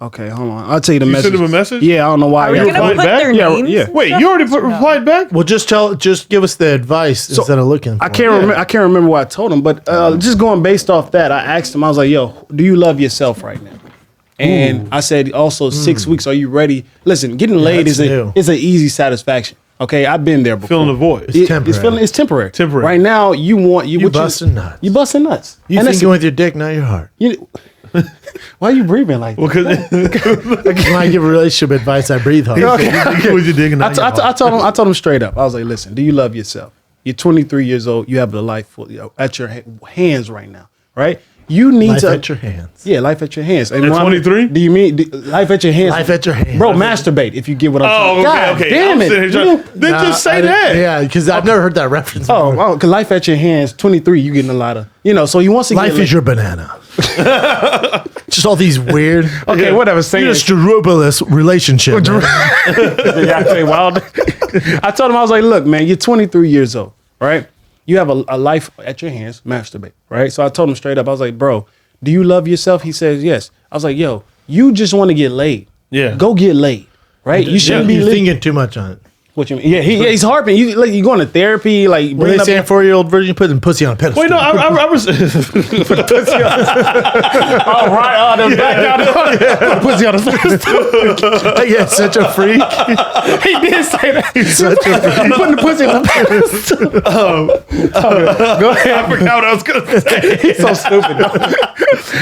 Okay, hold on. I'll tell you the message. sent him a message? Yeah, I don't know why. Are we I got gonna it. put back? their Yeah, names? yeah. and Wait, stuff? you already No. replied back? Well, just give us the advice instead of looking. For I can't remember. I can't remember what I told him, but just going based off that, I asked him. I was like, "Yo, do you love yourself right now?" And I said, "Also, 6 weeks. Are you ready?" Listen, getting laid that's new. is an easy satisfaction. Okay, I've been there before. Filling the void. It's temporary. It's temporary. Temporary. Right now, you You busting nuts. You busting nuts. You And thinking with your dick, not your heart. Why are you breathing like that? Because When I give relationship advice, I breathe hard. was you digging? I told him straight up. I was like, listen, do you love yourself? You're 23 years old. You have the life at your hands right now, right? You need Life to at your hands. Yeah, life at your hands. And At when 23? Do you mean life at your hands? Life at your hands. Bro, masturbate if you get what I'm Oh, saying. okay, God okay. damn I'm it. sitting here trying- Then just say I didn't- that. Yeah, because I've never heard that reference. Oh, before. because life at your hands, 23, you getting a lot of, so he wants to Life get is your banana. Just all these weird. Okay, whatever. Say You're a it. scrupulous relationship. man. Yeah, I say wild. I told him, I was like, look, man, you're 23 years old, right? You have a life at your hands, masturbate, right? So I told him straight up, I was like, bro, do you love yourself? He says, yes. I was like, yo, you just want to get laid. Yeah. Go get laid, right? You shouldn't be You're living. thinking too much on it. What you mean? Yeah, he's harping. You going to therapy, like What bringing they up saying? 4-year-old virgin putting pussy on a pedestal. Wait, no, I was. All right, the black guy pussy on his face. Yeah, such a freak. He did say that. Such a freak. He putting the pussy on the pedestal. Go ahead. I forgot what I was gonna say. He's so stupid.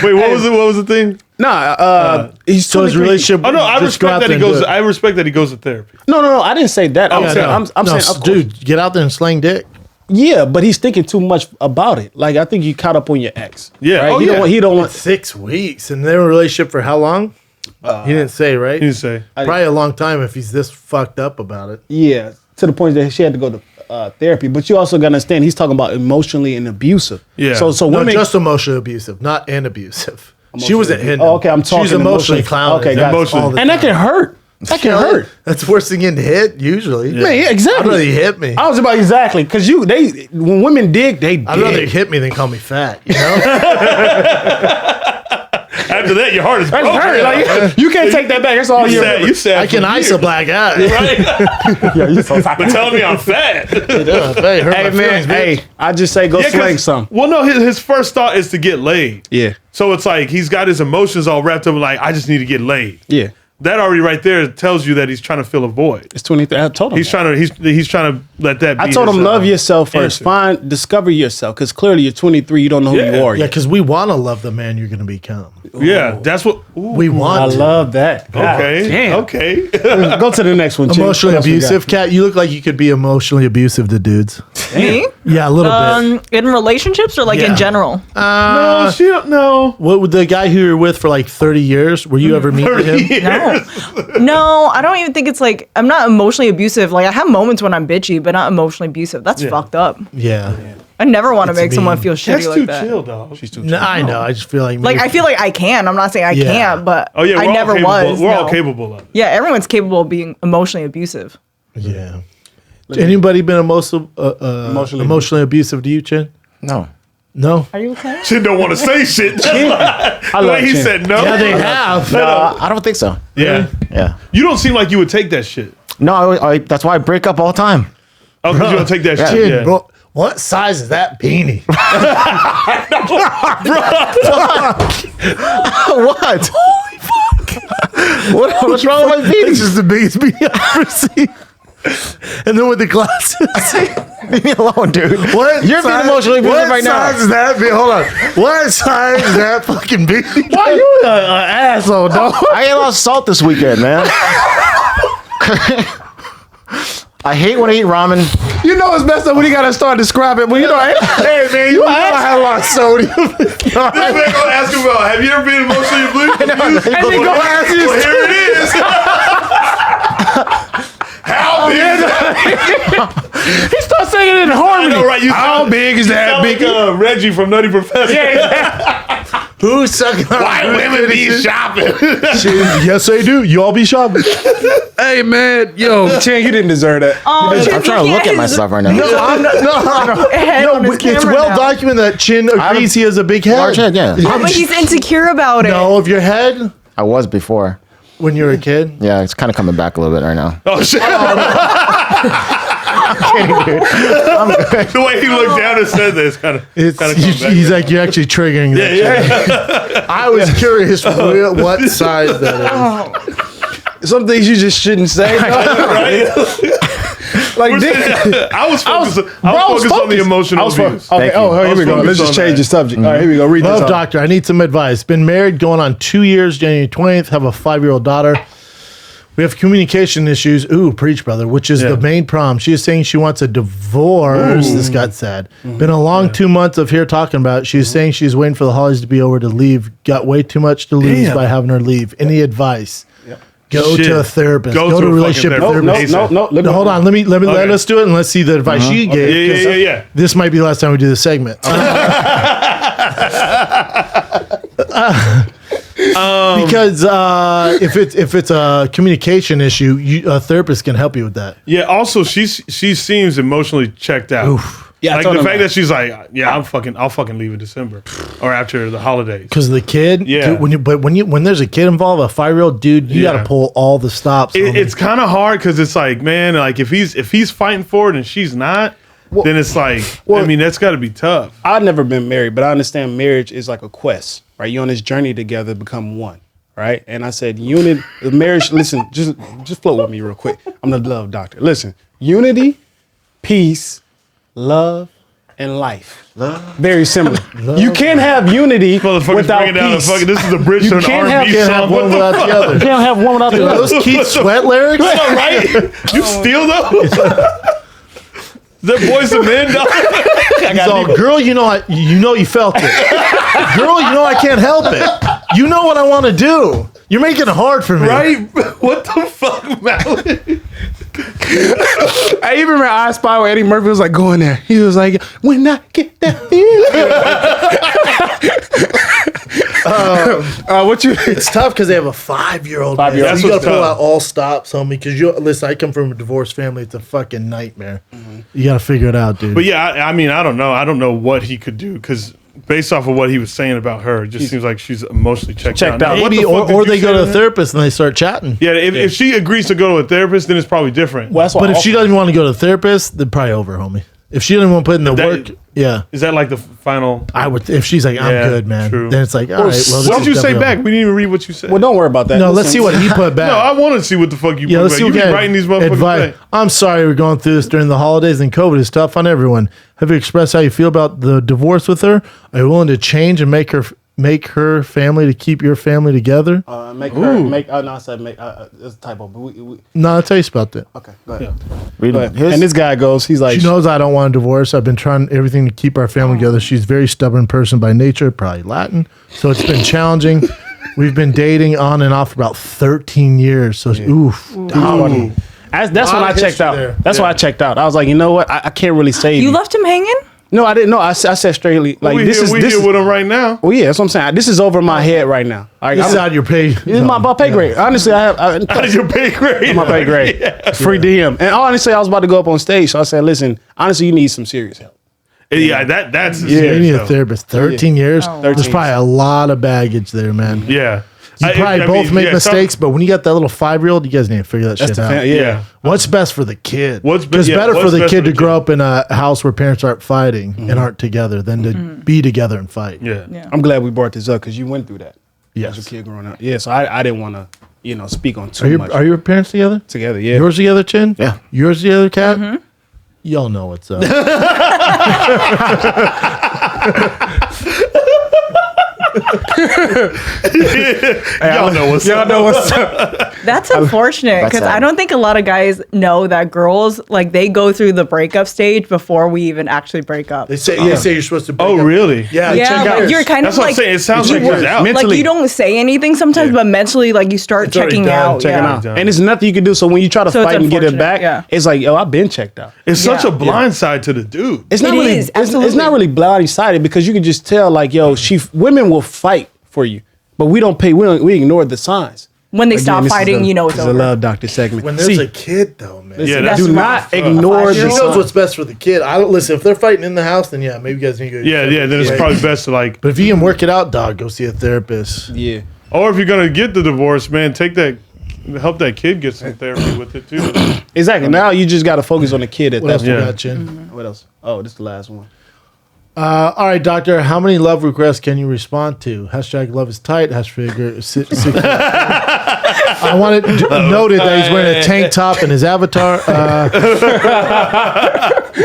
Wait, what was it? What was the thing? Nah, he's So his 23. relationship. Oh no, I just go respect out that there he and goes. do it. I respect that he goes to therapy. No, I didn't say that. I'm Yeah, saying, no. I'm No, saying, of course. dude, get out there and slang dick. Yeah, but he's thinking too much about it. Like I think you caught up on your ex. Yeah. right? Oh, he yeah. don't want. He don't want. 6 weeks, and they were in a relationship for how long? He didn't say, right? He didn't say. Probably a long time if he's this fucked up about it. Yeah, to the point that she had to go to therapy. But you also gotta understand he's talking about emotionally and abusive. Yeah. So No, women. just emotionally abusive, not and abusive. She wasn't hitting. Oh, okay, I'm talking She's emotionally emotionally. clowning. Okay, him gotcha. Emotionally. all the and that time. can hurt. That can hurt. That's the worst thing in to hit usually. Man, yeah, exactly. I'd rather you hit me. I was about exactly because when women dig, they dig. I'd rather you hit me than call me fat. You know? After that, your heart is That's broken. hurt. Like, you can't take that back. That's all you. You said I can ice a black eye. right? Yeah, you so But telling me I'm fat. Hey, hurt Hey my man, feelings, bitch. hey, I just say go Yeah, 'cause- slang some. Well, no, his first thought is to get laid. Yeah, So it's like he's got his emotions all wrapped up. Like I just need to get laid. yeah. That already right there tells you that he's trying to fill a void. It's 23. I told him. He's that. trying to he's trying to let that. Be I told his, him love yourself first. answer. Discover yourself because clearly you're 23. You don't know who Yeah. you are Yeah, yet. because we want to love the man you're going to become. Yeah, that's what. Ooh, We want I to. love that. God okay. damn. Okay. Go to the next one. Chin. Emotionally What else we got? abusive, Kat. You look like you could be emotionally abusive to dudes. Me? Yeah, a little bit. In relationships or like Yeah. in general? No, she don't know. What would the guy who you were with for like 30 years? Were you ever meeting him? No. No, I don't even think it's like, I'm not emotionally abusive. Like I have moments when I'm bitchy, but not emotionally abusive. That's fucked up. Yeah. I never want to It's make someone mean. feel shitty That's like too that. chill, dog. She's too. No, I know. I just feel like Like I feel like I can. I'm not saying I Yeah. can't, but Oh yeah, I we're never all capable. was. We're all no. capable of it. Yeah, everyone's capable of being emotionally abusive. Yeah. Anybody been emotionally abusive to you, Chin? No. No. Are you okay? She don't want to say shit. I The love way he Chin. said no. Yeah, they have. I don't think so. Yeah. Yeah. You don't seem like you would take that shit. No, that's why I break up all the time. Oh, because you don't take that shit. Chin, Yeah. bro, what size is that beanie? What? Holy fuck. What's wrong with my It's beanie? just the biggest beanie I've ever seen. And then with the glasses. Leave me alone, dude. What You're being size- emotionally abusive what right now. size is that beanie? Hold on. What size is that fucking beanie? Why you an asshole, dog? I ate a lot of salt this weekend, man. I hate when I eat ramen. You know it's messed up when you gotta start describing. When you know, Hey, man, you know I had a lot of sodium. This man gonna ask him about, have you ever been emotionally abused? and then go ask you. Well, here it is. How big is that? He starts saying it in I harmony. know, right? You How sound- big is you that sound big? like, Reggie from Nutty Professor. Who's sucking on White women be shopping. Yes, they do. You all be shopping. Hey man, yo, Chan, you didn't deserve that. Oh, I'm trying to look at myself right now. I'm not, Head on his it's camera well now. documented that Chin agrees he has a big head. Large head, yeah. But he's insecure about it. No, of your head I was before. when you were a kid. Yeah, it's kind of coming back a little bit right now. Oh, shit. The way he looked down and said this kind of He's like, you're actually triggering that. yeah. I was curious what size that is. Some things you just shouldn't say. Right? Like, dick. I was focused on the focused. emotional abuse. Okay. Oh, here we go. focused Let's just on change that. the subject. All right, here we go. Read this. Love off. doctor, I need some advice. Been married going on 2 years, January 20th, have a 5-year-old daughter. We have communication issues. Ooh, preach, brother, which is Yeah. the main problem. She is saying she wants a divorce. This got sad. Been a long 2 months of here talking about it. She's saying she's waiting for the holidays to be over to leave. Got way too much to lose Damn. by having her leave. Any advice? Go Shit. to a therapist. Go Go to to a a relationship fucking therapist. therapist. No. No, hold on. Let me let Okay. us do it and let's see the advice she gave. Yeah. This might be the last time we do this segment. Because if it's a communication issue, a therapist can help you with that. Yeah. Also, she seems emotionally checked out. Yeah, I like told the him fact that. that she's like, yeah, I'll fucking leave in December or after the holidays. Because the kid, Yeah. dude, when there's a kid involved, a 5-year-old dude, you got Yeah. to pull all the stops. on It's kind of hard because it's like, man, like if he's fighting for it and she's not, then it's like, I mean, that's got to be tough. I've never been married, but I understand marriage is like a quest, right? You're on this journey together to become one, right? And I said, marriage, listen, just float with me real quick. I'm the love doctor. Listen, unity, peace, love, and life. Very similar. You can't have unity Motherfuckers without bringing down the peace. fucking. This is a bridge You to an can't R&B have song. one What the without the You other. can't have one without the other. Those Keith Sweat lyrics? All right, you steal those? They're boys and men, dog. So, girl, you know you felt it. Girl, you know I can't help it. You know what I want to do. You're making it hard for me. Right? What the fuck, Malik? I even remember I Spy where Eddie Murphy was like going there. He was like, when I get that feeling. What you? It's tough because they have a 5-year-old. 5-year-old. Man. That's You got what's to pull tough. out all stops, homie. Because listen, I come from a divorced family. It's a fucking nightmare. You got to figure it out, dude. But yeah, I mean, I don't know. I don't know what he could do because based off of what he was saying about her, it just seems like she's emotionally checked Checked out. out. What Maybe, the fuck did or you they go say to a that? therapist and they start chatting. Yeah, if she agrees to go to a therapist, then it's probably different. Well, that's what But if all- she doesn't want to go to a therapist, then probably over, homie. If she doesn't want to put in the That- work, yeah. Is that like the final? I would. If she's like, I'm Yeah, good, man. true. Then it's like, all right. Well, this What is did you say definitely back? over. We didn't even read what you said. well, don't worry about that. No, Listen, let's see what he put back. No, I want to see what the fuck you Yeah, put let's back. see You what be kind writing these motherfuckers advice. back. I'm sorry we're going through this during the holidays and COVID is tough on everyone. Have you expressed how you feel about the divorce with her? Are you willing to change and make her family to keep your family together? make her make. No, I said make. It's a typo. But we No, I'll tell you about that. okay. Go ahead. Read Go it. ahead. And this guy goes. He's like, She knows I don't want a divorce. I've been trying everything to keep our family together. She's a very stubborn person by nature, probably Latin. So it's been challenging. We've been dating on and off for about 13 years. So, oof. funny. That's when I Lot of checked history out. there. That's why I checked out. I was like, you know what? I can't really save You left him hanging? No, I didn't know. I said straightly, like we this here is. with him right now. Well, yeah, that's what I'm saying. This is over my head right now. All right, This is out your pay. This is my pay grade. Honestly, I have How did your pay grade? my pay grade. Free DM. And honestly, I was about to go up on stage, so I said, "Listen, honestly, you need some serious help." Yeah, that's You need a help. therapist. 13 years. There's 13. probably a lot of baggage there, man. Yeah. You probably both mean, make yeah, mistakes, but when you got that little 5-year-old, you guys need to figure that shit out. Yeah. What's best for the kid? What's be- Because yeah, better for what's the best kid for to the grow kid? up in a house where parents aren't fighting and aren't together than to be together and fight. Yeah. I'm glad we brought this up because you went through that Yes. as a kid growing up. Yeah, so I didn't want to, speak on too much. Are your parents together? Together, yeah. Yours together, Chin? Yeah. Yours together, Cat? Y'all know what's up. Y'all know what's Y'all up. know what's up. That's unfortunate because I don't think a lot of guys know that girls like they go through the breakup stage before we even actually break up. They say you're supposed to break Oh, up. really? Yeah, Yeah, check like out. you're kind That's of what I'm like saying. It sounds like you- he's out. like Mentally. you don't say anything sometimes, but mentally like you start already checking done, out. Checking yeah. out. And there's nothing you can do. So when you try to So it's fight and get it unfortunate, back, yeah. it's like, yo, I've been checked out. It's such Yeah. a blind side to the dude. It's not It really. is, It's absolutely. not really blindsided because you can just tell, like, yo, women will fight for you, but we don't pay. We ignore the signs. When they Again, stop this is fighting, you know it's this is over. a love doctor segment. When there's See, a kid, though, man. Yeah, That's do rough. not ignore She the knows signs. what's best for the kid. I don't listen. If they're fighting in the house, then yeah, maybe you guys need to go. Yeah, then it's probably best to like, But if you can work it out, dog, go see a therapist. Yeah. or if you're gonna get the divorce, man, help that kid get some therapy with it too. Exactly. Now you just got to focus on the kid at What that else point. we Yeah. got, Chin? What else? Oh, this is the last one. All right, doctor. How many love requests can you respond to? Hashtag love is tight. Hashtag I wanted noted that he's wearing a tank top and his avatar.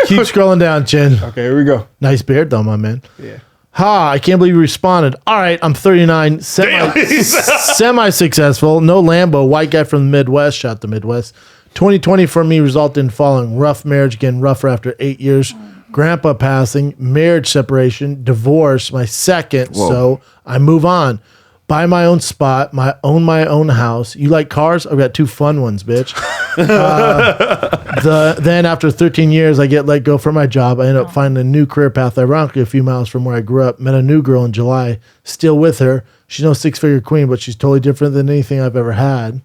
Keep scrolling down, Chin. Okay, here we go. Nice beard, though, my man. Yeah. Ha, I can't believe you responded. All right, I'm 39, semi-successful, no Lambo, white guy from the Midwest, shot the Midwest. 2020 for me resulted in following rough marriage, getting rougher after 8 years, grandpa passing, marriage separation, divorce, my second, so I move on. Buy my own spot, own my own house. You like cars? I've got 2 fun ones, bitch. Then after 13 years, I get let go from my job. I end up finding a new career path, ironically, a few miles from where I grew up. Met a new girl in July. Still with her. She's no 6-figure queen, but she's totally different than anything I've ever had.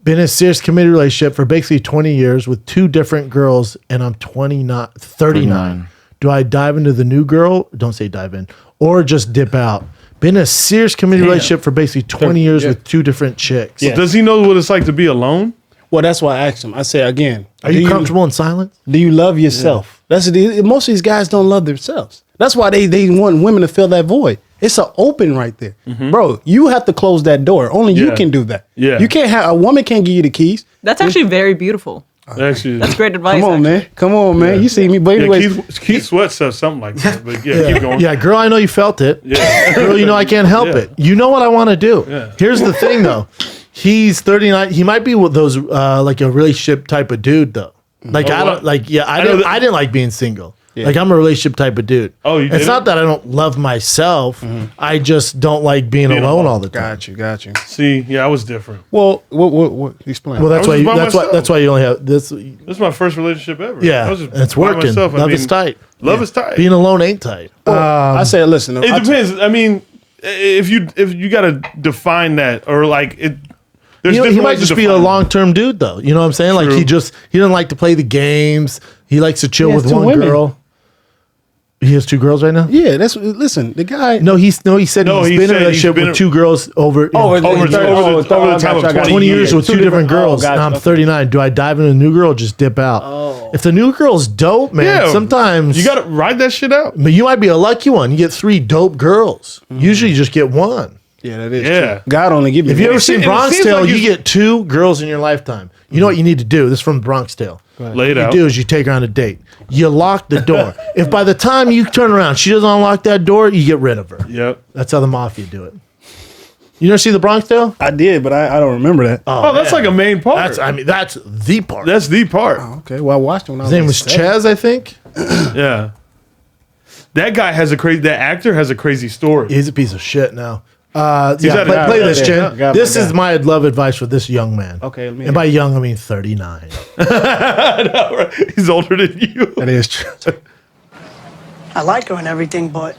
Been in a serious committed relationship for basically 20 years with 2 different girls, and I'm 39. Do I dive into the new girl? Don't say dive in. Or just dip out. Been in a serious committed relationship for basically 20 years with 2 different chicks. Yeah. Does he know what it's like to be alone? Well, that's why I asked him. I said again, Are you comfortable in silence? Do you love yourself? That's most of these guys don't love themselves. That's why they want women to fill that void. It's an open right there, bro. You have to close that door. Only you can do that. Yeah, you can't have a woman can't give you the keys. That's actually very beautiful. Actually, That's great advice. Come on, man. Come on, man. You see me, but anyway, Keith Sweat says something like that. But keep going. Yeah, girl, I know you felt it. Yeah. Girl, you know I can't help it. You know what I want to do. Yeah. Here's the thing, though. He's 39. He might be with those like a relationship type of dude, though. Like I don't like. Yeah, I didn't like being single. Yeah. Like I'm a relationship type of dude. Oh, you did? It's not that I don't love myself. I just don't like being alone all the time. Got you. See, yeah, I was different. Well, what? Explain. Well, that's I was why. just by myself. That's why you only have this. This is my first relationship ever. Yeah, I was just and it's by working. myself. Love is tight. Love is tight. Being alone ain't tight. I said, listen. It depends. I mean, if you got to define that or like it. He might just be a long-term dude, though. You know what I'm saying? True. Like he doesn't like to play the games. He likes to chill with 2 one women. girl. He has 2 girls right now. Yeah, listen. The guy. No, he said he's been in a relationship with 2 girls over over the time of 20 years with 2 different girls. gotcha. Now I'm 39. Do I dive into a new girl or just dip out? If the new girl's dope, man, sometimes you got to ride that shit out. But you might be a lucky one. You get 3 dope girls. Usually you just get 1. Yeah, that is Yeah. true. God only give you. If you one. ever seen it Bronx seems Tale, like you you- get 2 girls in your lifetime. You know what you need to do? This is from Bronx Tale. Lay it What out. you do is you take her on a date. You lock the door. If by the time you turn around, she doesn't unlock that door, you get rid of her. Yep. That's how the mafia do it. You never see the Bronx Tale? I did, but I don't remember that. Oh, that's like a main part. That's the part. That's the part. Okay, well I watched it when I was. His name was Chaz, I think. Yeah. That guy has that actor has a crazy story. He's a piece of shit now. had Play a- this, yeah, Jen. This is my love advice for this young man. Okay, let me And by young, I mean 39. He's older than you. That is true. I like her and everything, but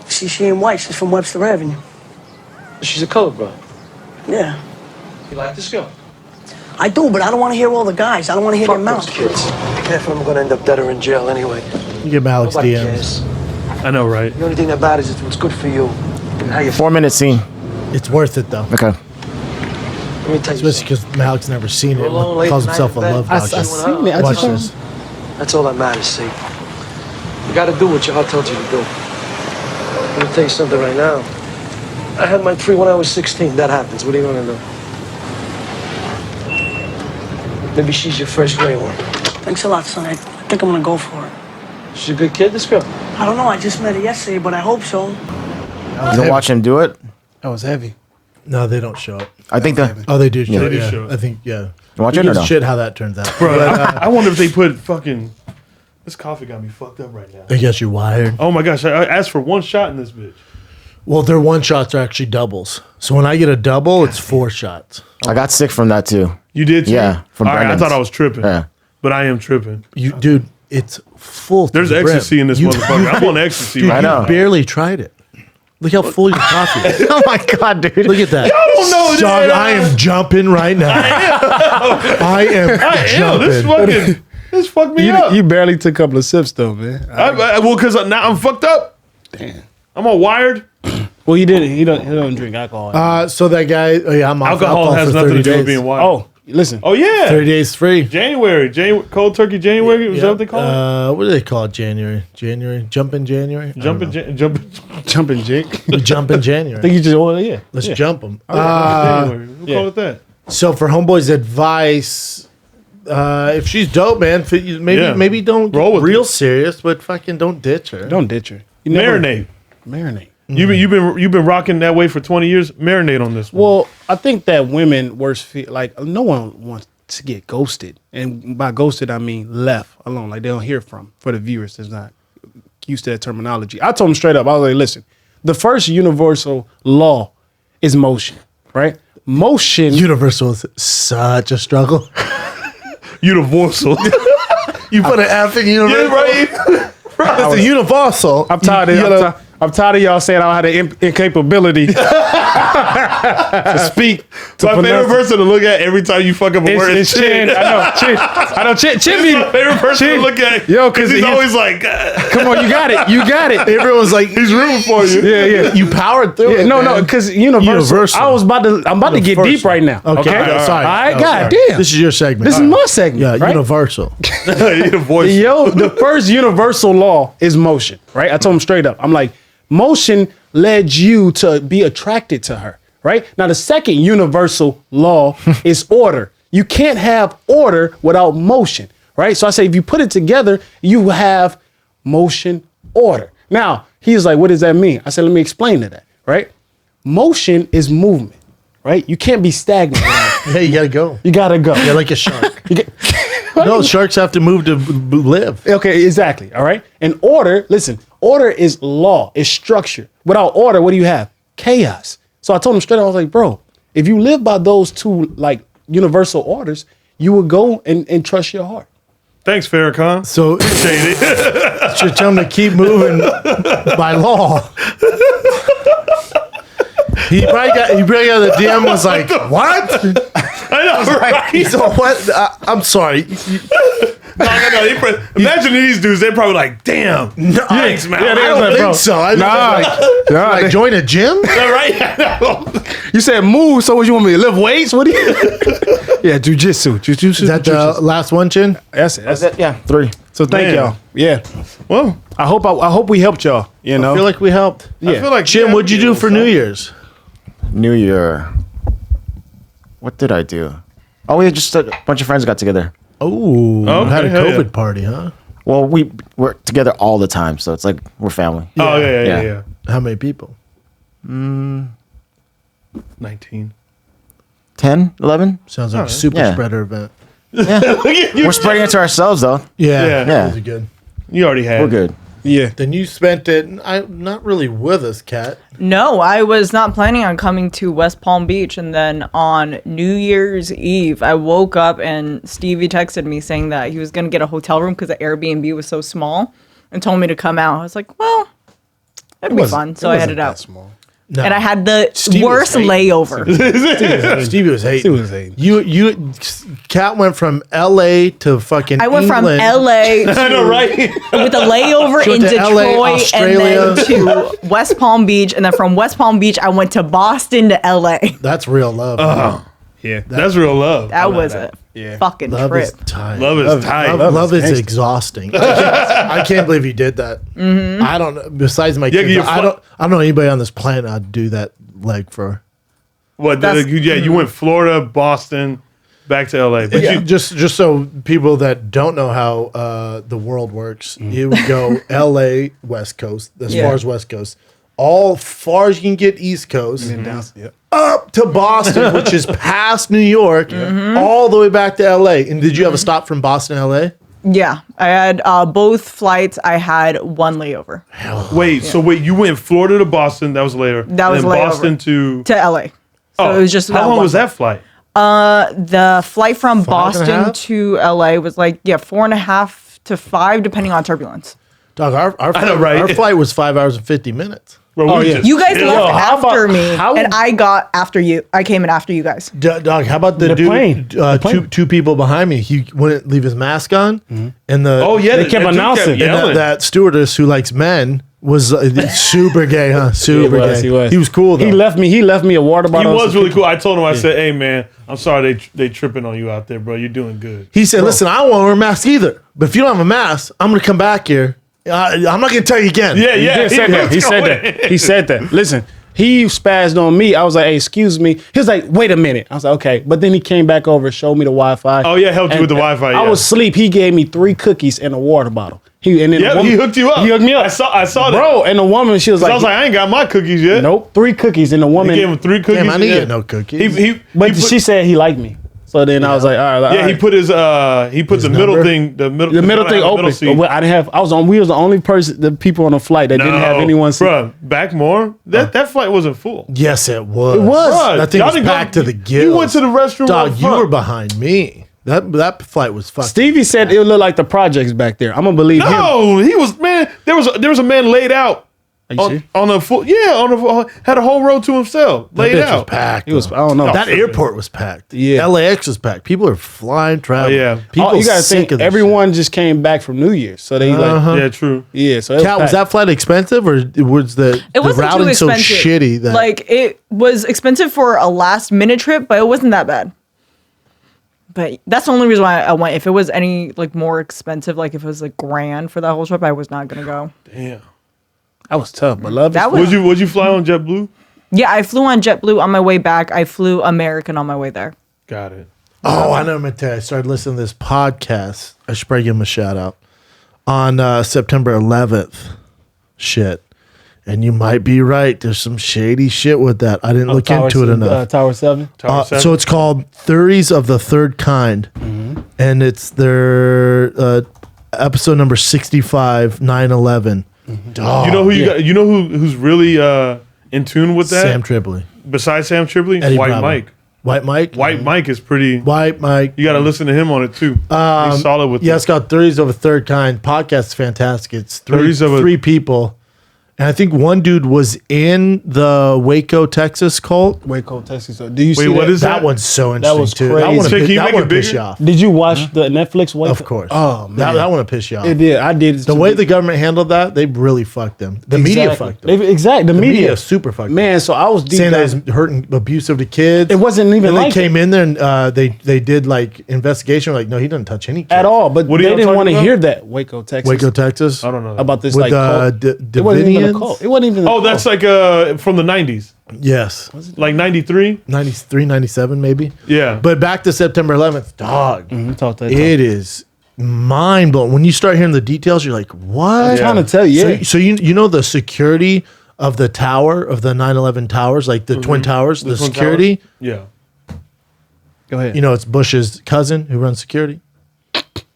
see, she ain't white. She's from Webster Avenue. She's a color girl. Yeah, You like this girl? I do, but I don't want to hear all the guys. I don't want to hear their Fuck mouths. those kids. Be careful, I'm gonna end up dead or in jail anyway. You get Malik's Nobody DMs. cares. I know, right? The only thing that matters is what's good for you and how you. 4-minute scene. It's worth it, though. Okay. Let me tell you Especially something. because Malik's never seen it. Alone late Calls night himself a in bed. love I doctor. seen it. I Watch just this. That's all that matters, see. You gotta do what your heart tells you to do. Let me tell you something right now. I had mine free when I was 16. That happens. What are you gonna do? Maybe she's your first gray one. Thanks a lot, son. I think I'm gonna go for it. She's a good kid, this girl. I don't know. I just met her yesterday, but I hope so. You don't watch him do it? That was heavy. No, they don't show it. I think that. Oh, they do show Yeah. it. They do Yeah. show it. I think, yeah. You watch Who it or gives a no? shit how that turns out. Bro, I wonder if they put fucking. This coffee got me fucked up right now. I guess you're wired. Oh my gosh! I asked for 1 shot in this bitch. Well, their one shots are actually doubles. So when I get a double, it's 4 shots. I got sick from that too. You did too? Yeah, from All right, I Brendan's. thought I was tripping. Yeah. But I am tripping. Dude, it's full. to There's the brim. ecstasy in this motherfucker. I'm on ecstasy. Dude, right I know. you barely tried it. Look how full your coffee is. Oh my god, dude. Look at that. don't know, dude. Dog, I am jumping right now. I am Damn, this jumping. fucking this fucked me up. You barely took a couple of sips though, man. Well, because now I'm fucked up. Damn. I'm all wired. Well, he didn't. He don't drink alcohol. So that guy, I'm off Alcohol has for nothing 30 to do with days. being wired. oh, listen. Oh yeah. 30 days free. January, cold turkey January. Was that what they call it? What do they call it? January? Jump in January? Jumping. Jumping jink. We jump in January. I think you just ordered. Yeah. Let's yeah. jump them. January. We'll call it that. So for homeboy's advice, if she's dope, man, maybe don't Roll get with real it. serious, but fucking don't ditch her. Don't ditch her. You never- Marinate. Marinate. You've been rocking that way for 20 years. Marinate on this one. Well, I think that women worst feel like no one wants to get ghosted, and by ghosted I mean left alone, like they don't hear from. For the viewers that's not used to that terminology, I told them straight up. I was like, listen, the first universal law is motion, right? Motion. Universal is such a struggle. Universal. You put an F in universal. right. It's a universal. I'm tired of I'm tired of y'all saying I had the incapability to speak. To My favorite pronounce- person to look at every time you fuck up a word is It's Chin. I know. Chin be My favorite person to look at. Yo, 'cause he's he- always like, Come on, you got it. Everyone's like, he's rooting for you. Yeah. you powered through it. No, man. because universal. I'm about to get deep Universal. right now. Okay, Okay. sorry. All right, Oh, God sorry. damn. This is your segment. This is my segment. Yeah, right? universal. Voice. Yo, the first universal law is motion, right? I told him straight up. I'm like, motion led you to be attracted to her, right? Now, the second universal law is order. You can't have order without motion, right? So I say, if you put it together, you have motion, order. Now, he's like, what does that mean? I said, let me explain to that, right? Motion is movement, right? You can't be stagnant. Hey, you gotta go. You gotta go. You're like a shark. No, sharks have to move to live. Okay, exactly. All right. And order, listen, order is law, it's structure. Without order, what do you have? Chaos. So I told him straight up, I was like, bro, if you live by those two like universal orders, you would go and trust your heart. Thanks, Farrakhan. So Appreciate it. should tell them to keep moving by law. He probably got the DM was like, what? I know, right? So what? I'm sorry. No. Imagine these dudes. They're probably like, damn. Thanks, man. I don't think so. I like join a gym? Right? You said move, so what you want me to lift weights? What do you? Yeah, jujitsu. Is that the last one, Chin? That's it. That's it. Yeah, 3. So thank Man. y'all. Yeah. Well, I hope we helped y'all. You know. I feel like we helped. Yeah. I feel like Jim, what'd you do for New Year's? New Year. What did I do? Oh, we just a bunch of friends got together. Oh, Okay, had a hell yeah. COVID party, huh? Well, we're together all the time, so it's like we're family. Oh yeah. Yeah. How many people? 19. 10, 11? Sounds like a super Yeah. spreader event. We're spreading it to ourselves, though. Yeah, Yeah. those are good. You already had. We're good. Yeah. Then you spent it, not really with us, Kat. No, I was not planning on coming to West Palm Beach. And then on New Year's Eve, I woke up and Stevie texted me saying that he was going to get a hotel room because the Airbnb was so small and told me to come out. I was like, well, it'd be fun. So I headed out. Small. No. And I had the Stevie worst was layover. Stevie was hating. You, Kat went from L.A. to fucking I went from England. LA I know, right? with a layover She in went to LA, Detroit and then to West Palm Beach. And then from West Palm Beach, I went to Boston to LA. That's real love. Yeah. That's real love. That was a Yeah. fucking Love trip. is tight. Love is tight. Love is gangsta. exhausting. I can't believe you did that. Mm-hmm. I don't know. Besides my Yeah, kids, you're I don't know anybody on this planet I'd do that leg for. What? That's- You went Florida, Boston, back to LA. But Yeah. you, Just so people that don't know how the world works, you would go L.A. West Coast, as Yeah. far as West Coast, all far as you can get East Coast, Yep. up to Boston, which is past New York, all the way back to L.A. And did you have a stop from Boston to L.A.? Yeah, I had both flights. I had one layover wait, you went Florida to Boston. That was later. That was and then layover. Boston to. to LA. So it was just How long was that flight? The flight from 5.5? Boston to LA was like 4.5 to 5, depending on turbulence. Dog, our I know, right? our flight was 5 hours and 50 minutes. Bro, we yeah. just You guys chilled. left how about- after me, how- and I got after you. I came in after you guys. Dog, how about the The dude? plane. The plane. Two people behind me. He wouldn't leave his mask on, and the Oh yeah, They kept that dude announcing. and yelling. that stewardess who likes men was super gay, huh? Super gay. He was. He was cool though. He left me a water He bottle. was really cool. I told him, I said, "Hey man, I'm sorry they tripping on you out there, bro. You're doing good." He said, "Listen, I don't want to wear a mask either. But if you don't have a mask, I'm gonna come back here. I'm not gonna tell you again." Yeah, He yeah. did say that. was He said going that. He said that. Listen, He spazzed on me. I was like, hey, excuse me. He was like, wait a minute. I was like, okay. But then he came back over, showed me the Wi-Fi. Oh, yeah, helped you with the Wi-Fi, I yeah. was asleep. He gave me 3 cookies and a water bottle. And then Yeah, he hooked you up. He hooked me up. I saw that. Bro, and the woman, she was I like, was like, I ain't got my cookies yet. nope, 3 cookies. And the He woman, gave him 3 cookies. Damn, I didn't yeah. get no cookies. but she said he liked me. So then I was like, all right. Yeah, he put the middle number? thing, the middle thing open. seat. But I didn't have. We was the only the people on the flight that didn't have anyone. Bruh, back more. That flight wasn't full. Yes, it was. It was. Bruh, That thing y'all was didn't go- packed to the gills. You went to the restroom. Dog, up you front. were behind me. That flight was fucking. Stevie said it looked like the projects back there. I'm gonna believe him. No, he was man. There was a man laid out Are you serious? on a full. Yeah, had a whole row to himself. That Laid bitch was out. packed. It was. though. I don't know. That airport was packed. Yeah. LAX was packed. People are flying, traveling. Oh, yeah. People you gotta sick think of this everyone just came back from New Year's, so they like Yeah, true. yeah. So it shit. Cat, was packed. that flight expensive or was the It wasn't too routing so expensive. shitty that like it was expensive for a last minute trip, but it wasn't that bad. But that's the only reason why I went. If it was any like more expensive, like if it was like grand for that whole trip, I was not gonna go. Damn. That was tough, but love. That Is, was Would you fly on JetBlue? yeah. I flew on JetBlue on my way back. I flew American on my way there. Got it. Oh, I know. I'm gonna tell you. I started listening to this podcast. I should probably give him a shout out on September 11th. Shit, and you might be right. There's some shady shit with that. I didn't look Tower into it seven- enough. Tower 7. Tower 7? So it's called Theories of the Third Kind, and it's their episode number 65, 9/11. Dog. you know who you got? You know who's really in tune with that? Sam Tripoli, Besides Sam Tripoli, Eddie White Bravo. Mike. White Mike, White Mike is pretty. White Mike. You got to listen to him on it too. He's solid with Yeah, it. it's called Theories of a Third Kind. Podcast is fantastic. It's Theories of a- three people. And I think one dude was in the Waco, Texas cult. Waco, Texas. So do you Wait, see what is That that? one's so interesting was too. crazy. That one Check, can you make it piss bigger? you off. Did you watch the Netflix Waco? Of course. Oh man, That one will piss you off. it did. I did. The way the government handled that, they really fucked them. The media fucked them. Exactly. The, The media. media super fucked them. Man, so I was deep Saying that down- it was hurting, abusive to kids. It wasn't even Then like they came in there and they did like investigation. Like, no, he didn't touch any kids. at all, but What are they y'all didn't talking want to about? hear that. Waco, Texas. Waco, Texas. I don't know. That. About this With like cult. It wasn't even a Davidians? cult. It wasn't even. A Oh, cult. that's like from the 90s. Yes. Like 93? 93, 97 maybe. Yeah. But back to September 11th, dog. Talk to It is mind blowing. When you start hearing the details, you're like, what? I'm trying to tell you. Yeah. So you know the security of the tower, of the 9/11 towers, like the Twin Towers, the Twin security. Towers? Yeah. Go ahead. You know, it's Bush's cousin who runs security.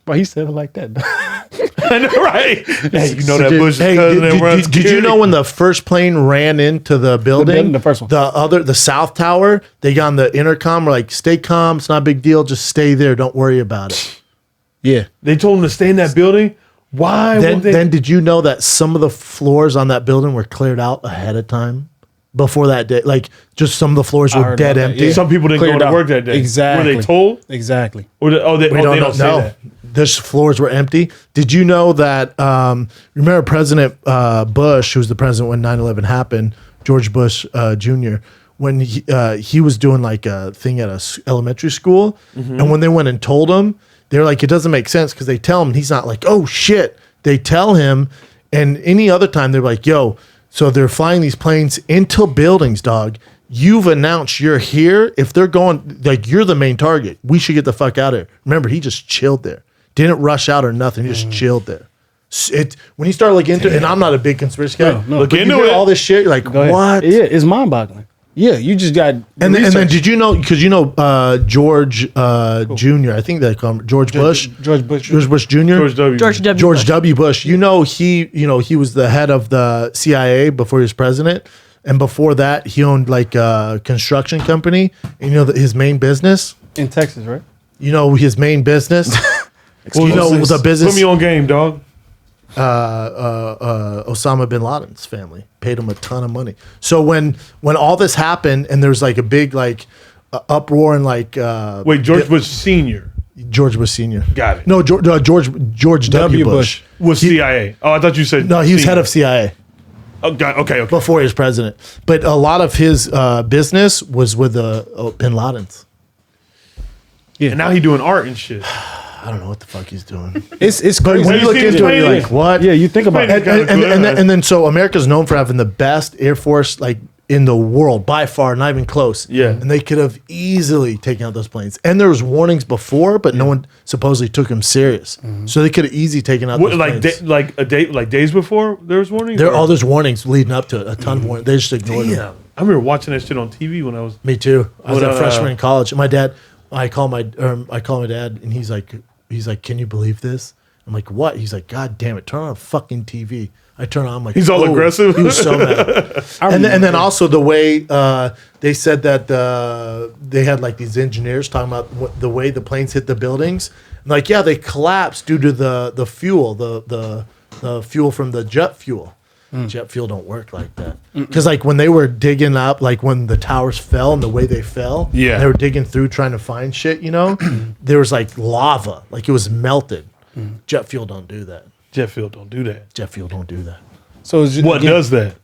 But he said it like that. I know, right? Hey, you know that Bush's Hey, cousin that runs did you security? know when the first plane ran into the building, the first one. the South Tower, they got on the intercom, were like, stay calm, it's not a big deal, just stay there, don't worry about it. Yeah. They told him to stay in that building? Why Then, would they? then did you know that some of the floors on that building were cleared out ahead of time before that day? Like, just some of the floors I were heard dead about that, empty. yeah. Some people didn't Cleared go to out. work that day. Exactly. Were they told? Exactly. Or they, oh, they, We oh, don't they know. don't say No, that. this floors were empty. Did you know that? Remember President Bush, who was the president when 9/11 happened, George Bush Jr. When he was doing like a thing at a elementary school, and when they went and told him, they're like, it doesn't make sense because they tell him and he's not like, oh shit. They tell him, and any other time they're like, yo. So they're flying these planes into buildings, dog. You've announced you're here. If they're going, like, you're the main target. We should get the fuck out of here. Remember, he just chilled there. Didn't rush out or nothing. He just chilled there. When you start looking into it, and I'm not a big conspiracy guy, No, look but you into hear it. all this shit, you're like, Go ahead. what? Yeah, it's mind boggling. Yeah, you just got. And then did you know, because you know George Jr., I think they call him George Bush. George Bush. George Bush Jr. George W. George W. George Bush. W. Bush. You know he was the head of the CIA before he was president, and before that he owned like a construction company. And you know his main business. in Texas, right? You know his main business. Well, you know the business. Put me on game, dog. Osama bin Laden's family paid him a ton of money. So when all this happened and there's like a big like uproar and like Wait, George Bush Sr. George Bush Sr. Got it. No, George W. Bush. Was CIA. Oh, I thought you said No, he was senior. head of CIA Oh, God. Okay. before he was president. But a lot of his business was with bin Laden's. And now he doing art and shit. I don't know what the fuck he's doing. It's But crazy. when you you look seen his into it, you're paintings? like, what? Yeah, you think about paintings it. kinda good. And then so America's known for having the best Air Force like in the world by far, not even close. Yeah. And they could have easily taken out those planes. And there was warnings before, but no one supposedly took them serious. So they could have easily taken out those planes. Like days before there was warnings? There's warnings leading up to it, a ton of warnings. They just ignored them. Damn. I remember watching that shit on TV when I was. Me too. I was What, a freshman in college. And my dad, I call my dad, and he's like, can you believe this? I'm like, what? He's like, God damn it, turn on a fucking TV. I turn on, I'm like, He's all aggressive? He was so mad. and then also the way they said that they had like these engineers talking about the way the planes hit the buildings. Like, yeah, they collapsed due to the fuel, the fuel from the jet fuel. Jet fuel don't work like that. Because like when they were digging up, like when the towers fell and the way they fell, Yeah. they were digging through trying to find shit, there was like lava, like it was melted. Jet fuel don't do that. Jet fuel don't do that. Jet fuel don't do that. So it's just, What does that?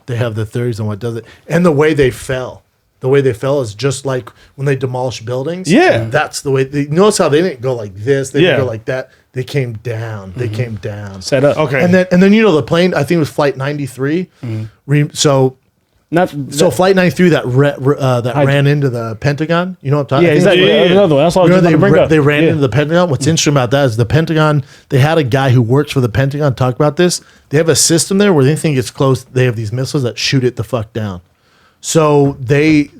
They have the theories on what does it. And the way they fell. The way they fell is just like when they demolish buildings. Yeah. That's the way. Notice how they didn't go like this. They Yeah. didn't go like that. They came down. They came down. set up? Okay. And then the plane, I think it was Flight 93. So Flight 93 that ran into the Pentagon. You know what I'm talking Yeah, about? exactly. Yeah. Another one. That's all I was You know, about to bring up. they ran Yeah. into the Pentagon. What's interesting about that is the Pentagon, they had a guy who works for the Pentagon talk about this. They have a system there where anything gets close, they have these missiles that shoot it the fuck down. So Dick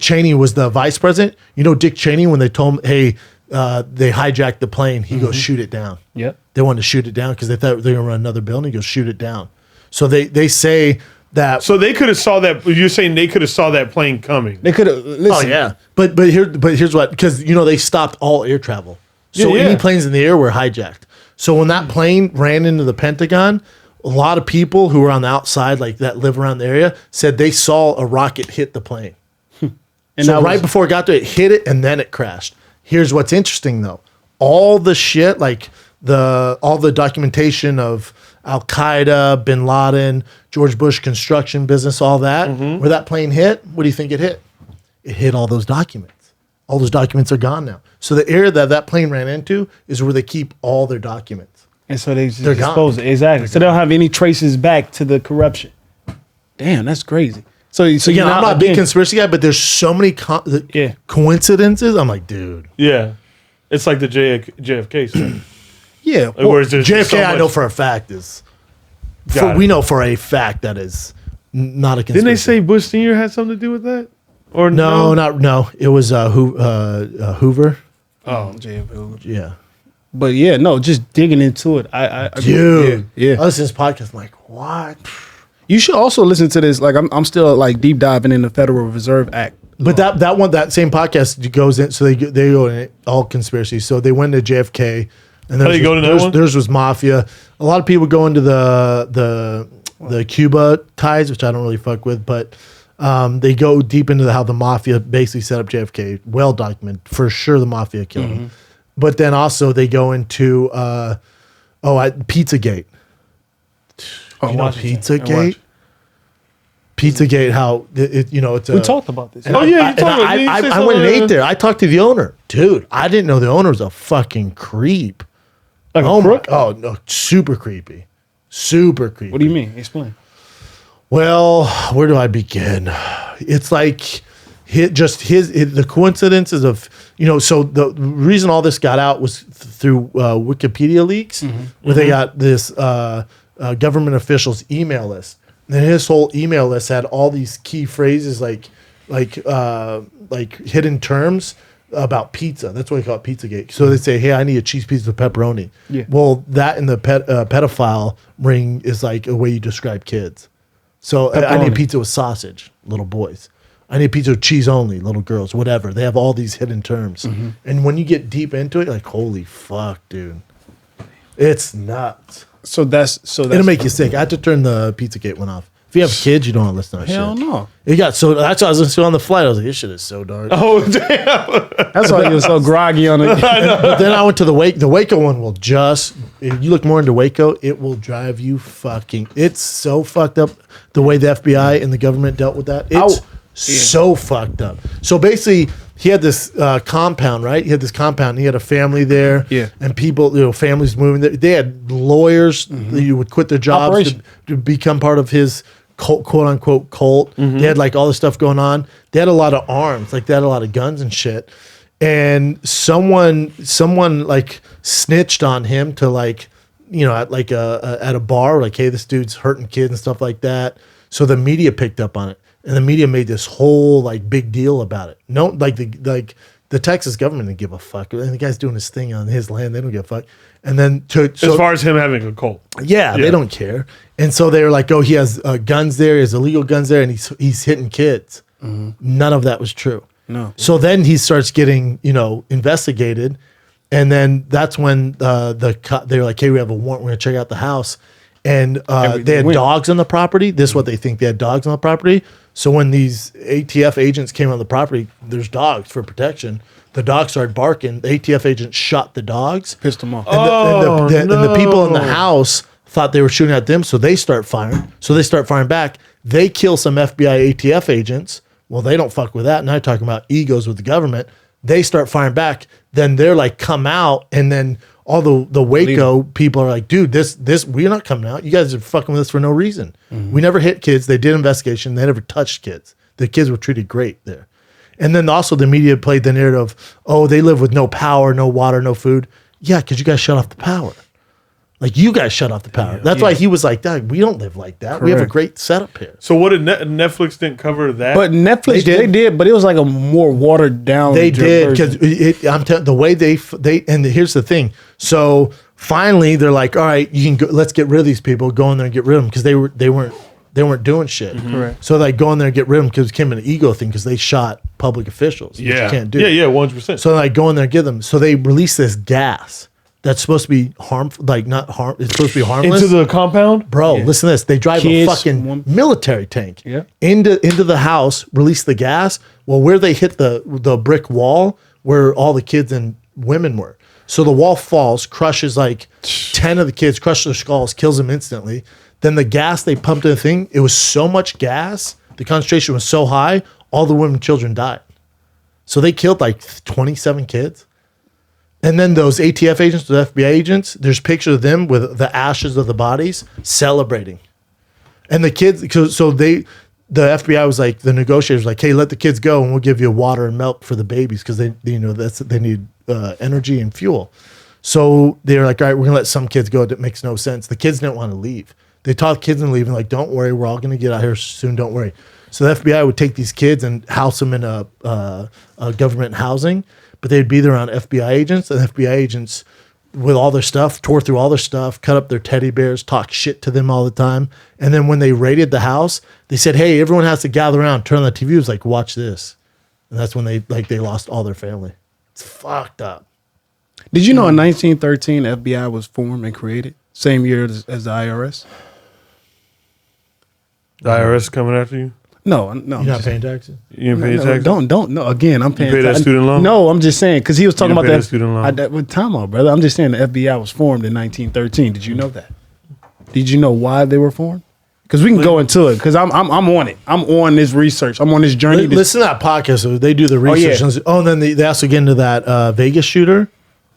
Cheney was the vice president. You know, Dick Cheney, when they told him, hey, they hijacked the plane, he goes, shoot it down. Yep. They wanted to shoot it down because they thought they were going to run another building. He goes, shoot it down. So they say that. So they could have saw that. You're saying they could have saw that plane coming. They could have. Oh Listen, yeah, but here's what, because they stopped all air travel, so Yeah, yeah. any planes in the air were hijacked. So when that plane ran into the Pentagon, a lot of people who were on the outside, like that live around the area, said they saw a rocket hit the plane. And So that right was- before it got there, it hit it and then it crashed. Here's what's interesting though: all the shit, like all the documentation of Al Qaeda, Bin Laden, George Bush construction business, all that, where that plane hit, what do you think it hit? It hit all those documents. All those documents are gone now. So the area that plane ran into is where they keep all their documents. And so they just They're gone. dispose it. Exactly. So they don't have any traces back to the corruption. Damn, that's crazy. So Again, I'm not a big conspiracy guy, but there's so many Yeah. coincidences. I'm like, dude. Yeah, it's like the JFK stuff. Yeah. Where it's just JFK, so I know much- for a fact is. Got We it. know for a fact that is not a conspiracy. Didn't they say Bush Senior had something to do with that? Or No. It was Hoover. Oh, JFK. Yeah. But yeah, no, just digging into it. I Dude. yeah. I listen to this podcast. I'm like, what? You should also listen to this. Like I'm still like deep diving in the Federal Reserve Act. But that same podcast goes in. So they go in all conspiracies. So they went to JFK, and How do you go to that one? theirs was mafia. A lot of people go into the Cuba ties, which I don't really fuck with, but they go deep into how the mafia basically set up JFK. Well documented for sure. The mafia killed him. But then also they go into Pizzagate. Oh, You know Washington. Pizzagate? Pizzagate, how it's We talked about this. Oh yeah, you and talking about? didn't you say I went and something? ate there. I talked to the owner. Dude, I didn't know the owner was a fucking creep. Like a Oh, crook? oh no, super creepy. Super creepy. What do you mean? Explain. Well, where do I begin? It's like the coincidences of, so the reason all this got out was through Wikipedia leaks, where they got this government officials email list. And his whole email list had all these key phrases like hidden terms about pizza. That's why they call it Pizzagate. So they say, hey, I need a cheese pizza with pepperoni. Yeah. Well, that in the pedophile ring is like a way you describe kids. So I need Pepperoni. pizza with sausage, little boys. I need pizza with cheese only, little girls, whatever. They have all these hidden terms. And when you get deep into it, like, holy fuck, dude. It's nuts. So that's It'll make you sick. I had to turn the Pizzagate one off. If you have kids, you don't want to listen to that hell shit. no. It got so that's why I was listening to it on the flight. I was like, this shit is so dark. Oh damn! That's why you're so groggy on it. But then I went to the Waco one will just, if you look more into Waco, it will drive you fucking, it's so fucked up the way the FBI and the government dealt with that. It's so fucked up. So basically, he had this compound, right? He had this compound. He had a family there. Yeah. And people, families moving there. They had lawyers that you would quit their jobs Operation. to become part of his cult, quote unquote cult. They had like all this stuff going on. They had a lot of arms, like they had a lot of guns and shit. And someone like snitched on him to like, you know, at like at a bar, like, hey, this dude's hurting kids and stuff like that. So the media picked up on it, and the media made this whole like big deal about it. No, like the Texas government didn't give a fuck. And the guy's doing his thing on his land. They don't give a fuck. And then as far as him having a cult, yeah, they don't care. And so they were like, oh, he has guns there, he has illegal guns there, and he's hitting kids. None of that was true. No. So then he starts getting, you know, investigated, and then that's when they were like, hey, we have a warrant. We're gonna check out the house, and they had dogs on the property. This is what they think. They had dogs on the property. So when these ATF agents came on the property, there's dogs for protection. The dogs started barking. The ATF agents shot the dogs. Pissed them off. And the people in the house thought they were shooting at them, so they start firing. So they start firing back. They kill some FBI ATF agents. Well, they don't fuck with that. Now you're talking about egos with the government. They start firing back. Then they're like, come out. And then all the Waco people are like, dude, this we're not coming out. You guys are fucking with us for no reason. We never hit kids. They did investigation. They never touched kids. The kids were treated great there. And then also the media played the narrative, oh, they live with no power, no water, no food. Yeah, because you guys shut off the power. Like, you guys shut off the power. That's why he was like, Dad, we don't live like that. Correct. We have a great setup here. So what did Netflix didn't cover that? But Netflix, they did, but it was like a more watered down. They did, because I'm telling the way they and here's the thing. So finally, they're like, all right, you can go, let's get rid of these people. Go in there and get rid of them, because they weren't doing shit. Correct. So like, go in there and get rid of them, because it became an ego thing, because they shot public officials. Which you can't do. Yeah, 100%. So like, go in there and get them. So they released this gas that's supposed to be harmful, like not harm. It's supposed to be harmless. Into the compound, bro. Yeah. Listen to this. They drive a fucking military tank into the house, release the gas. Well, where they hit the brick wall, where all the kids and women were. So the wall falls, crushes like 10 of the kids, crushes their skulls, kills them instantly. Then the gas they pumped in the thing, it was so much gas, the concentration was so high, all the women and children died. So they killed like 27 kids. And then those ATF agents, the FBI agents, there's pictures of them with the ashes of the bodies celebrating. And the kids, the FBI was like, the negotiators were like, hey, let the kids go and we'll give you water and milk for the babies, because they need energy and fuel. So they were like, all right, we're gonna let some kids go. That makes no sense. The kids didn't want to leave. They taught kids into leaving, like, don't worry, we're all gonna get out here soon. Don't worry. So the FBI would take these kids and house them in a government housing. But they'd be there around FBI agents, and FBI agents, with all their stuff, tore through all their stuff, cut up their teddy bears, talk shit to them all the time. And then when they raided the house, they said, hey, everyone has to gather around, turn on the TV. It was like, watch this. And that's when they lost all their family. It's fucked up. Did you know in 1913, FBI was formed and created? Same year as the IRS? The IRS coming after you? No. You're not paying taxes? You ain't paying taxes? Don't. No, again, I'm paying You pay that student loan? No, I'm just saying, because he was talking You about pay that. that student loan? With time out, brother. I'm just saying the FBI was formed in 1913. Did you know that? Did you know why they were formed? Because we can go into it, because I'm on it. I'm on this research. I'm on this journey. Listen to that podcast. So they do the research. Oh, and then they also get into that Vegas shooter.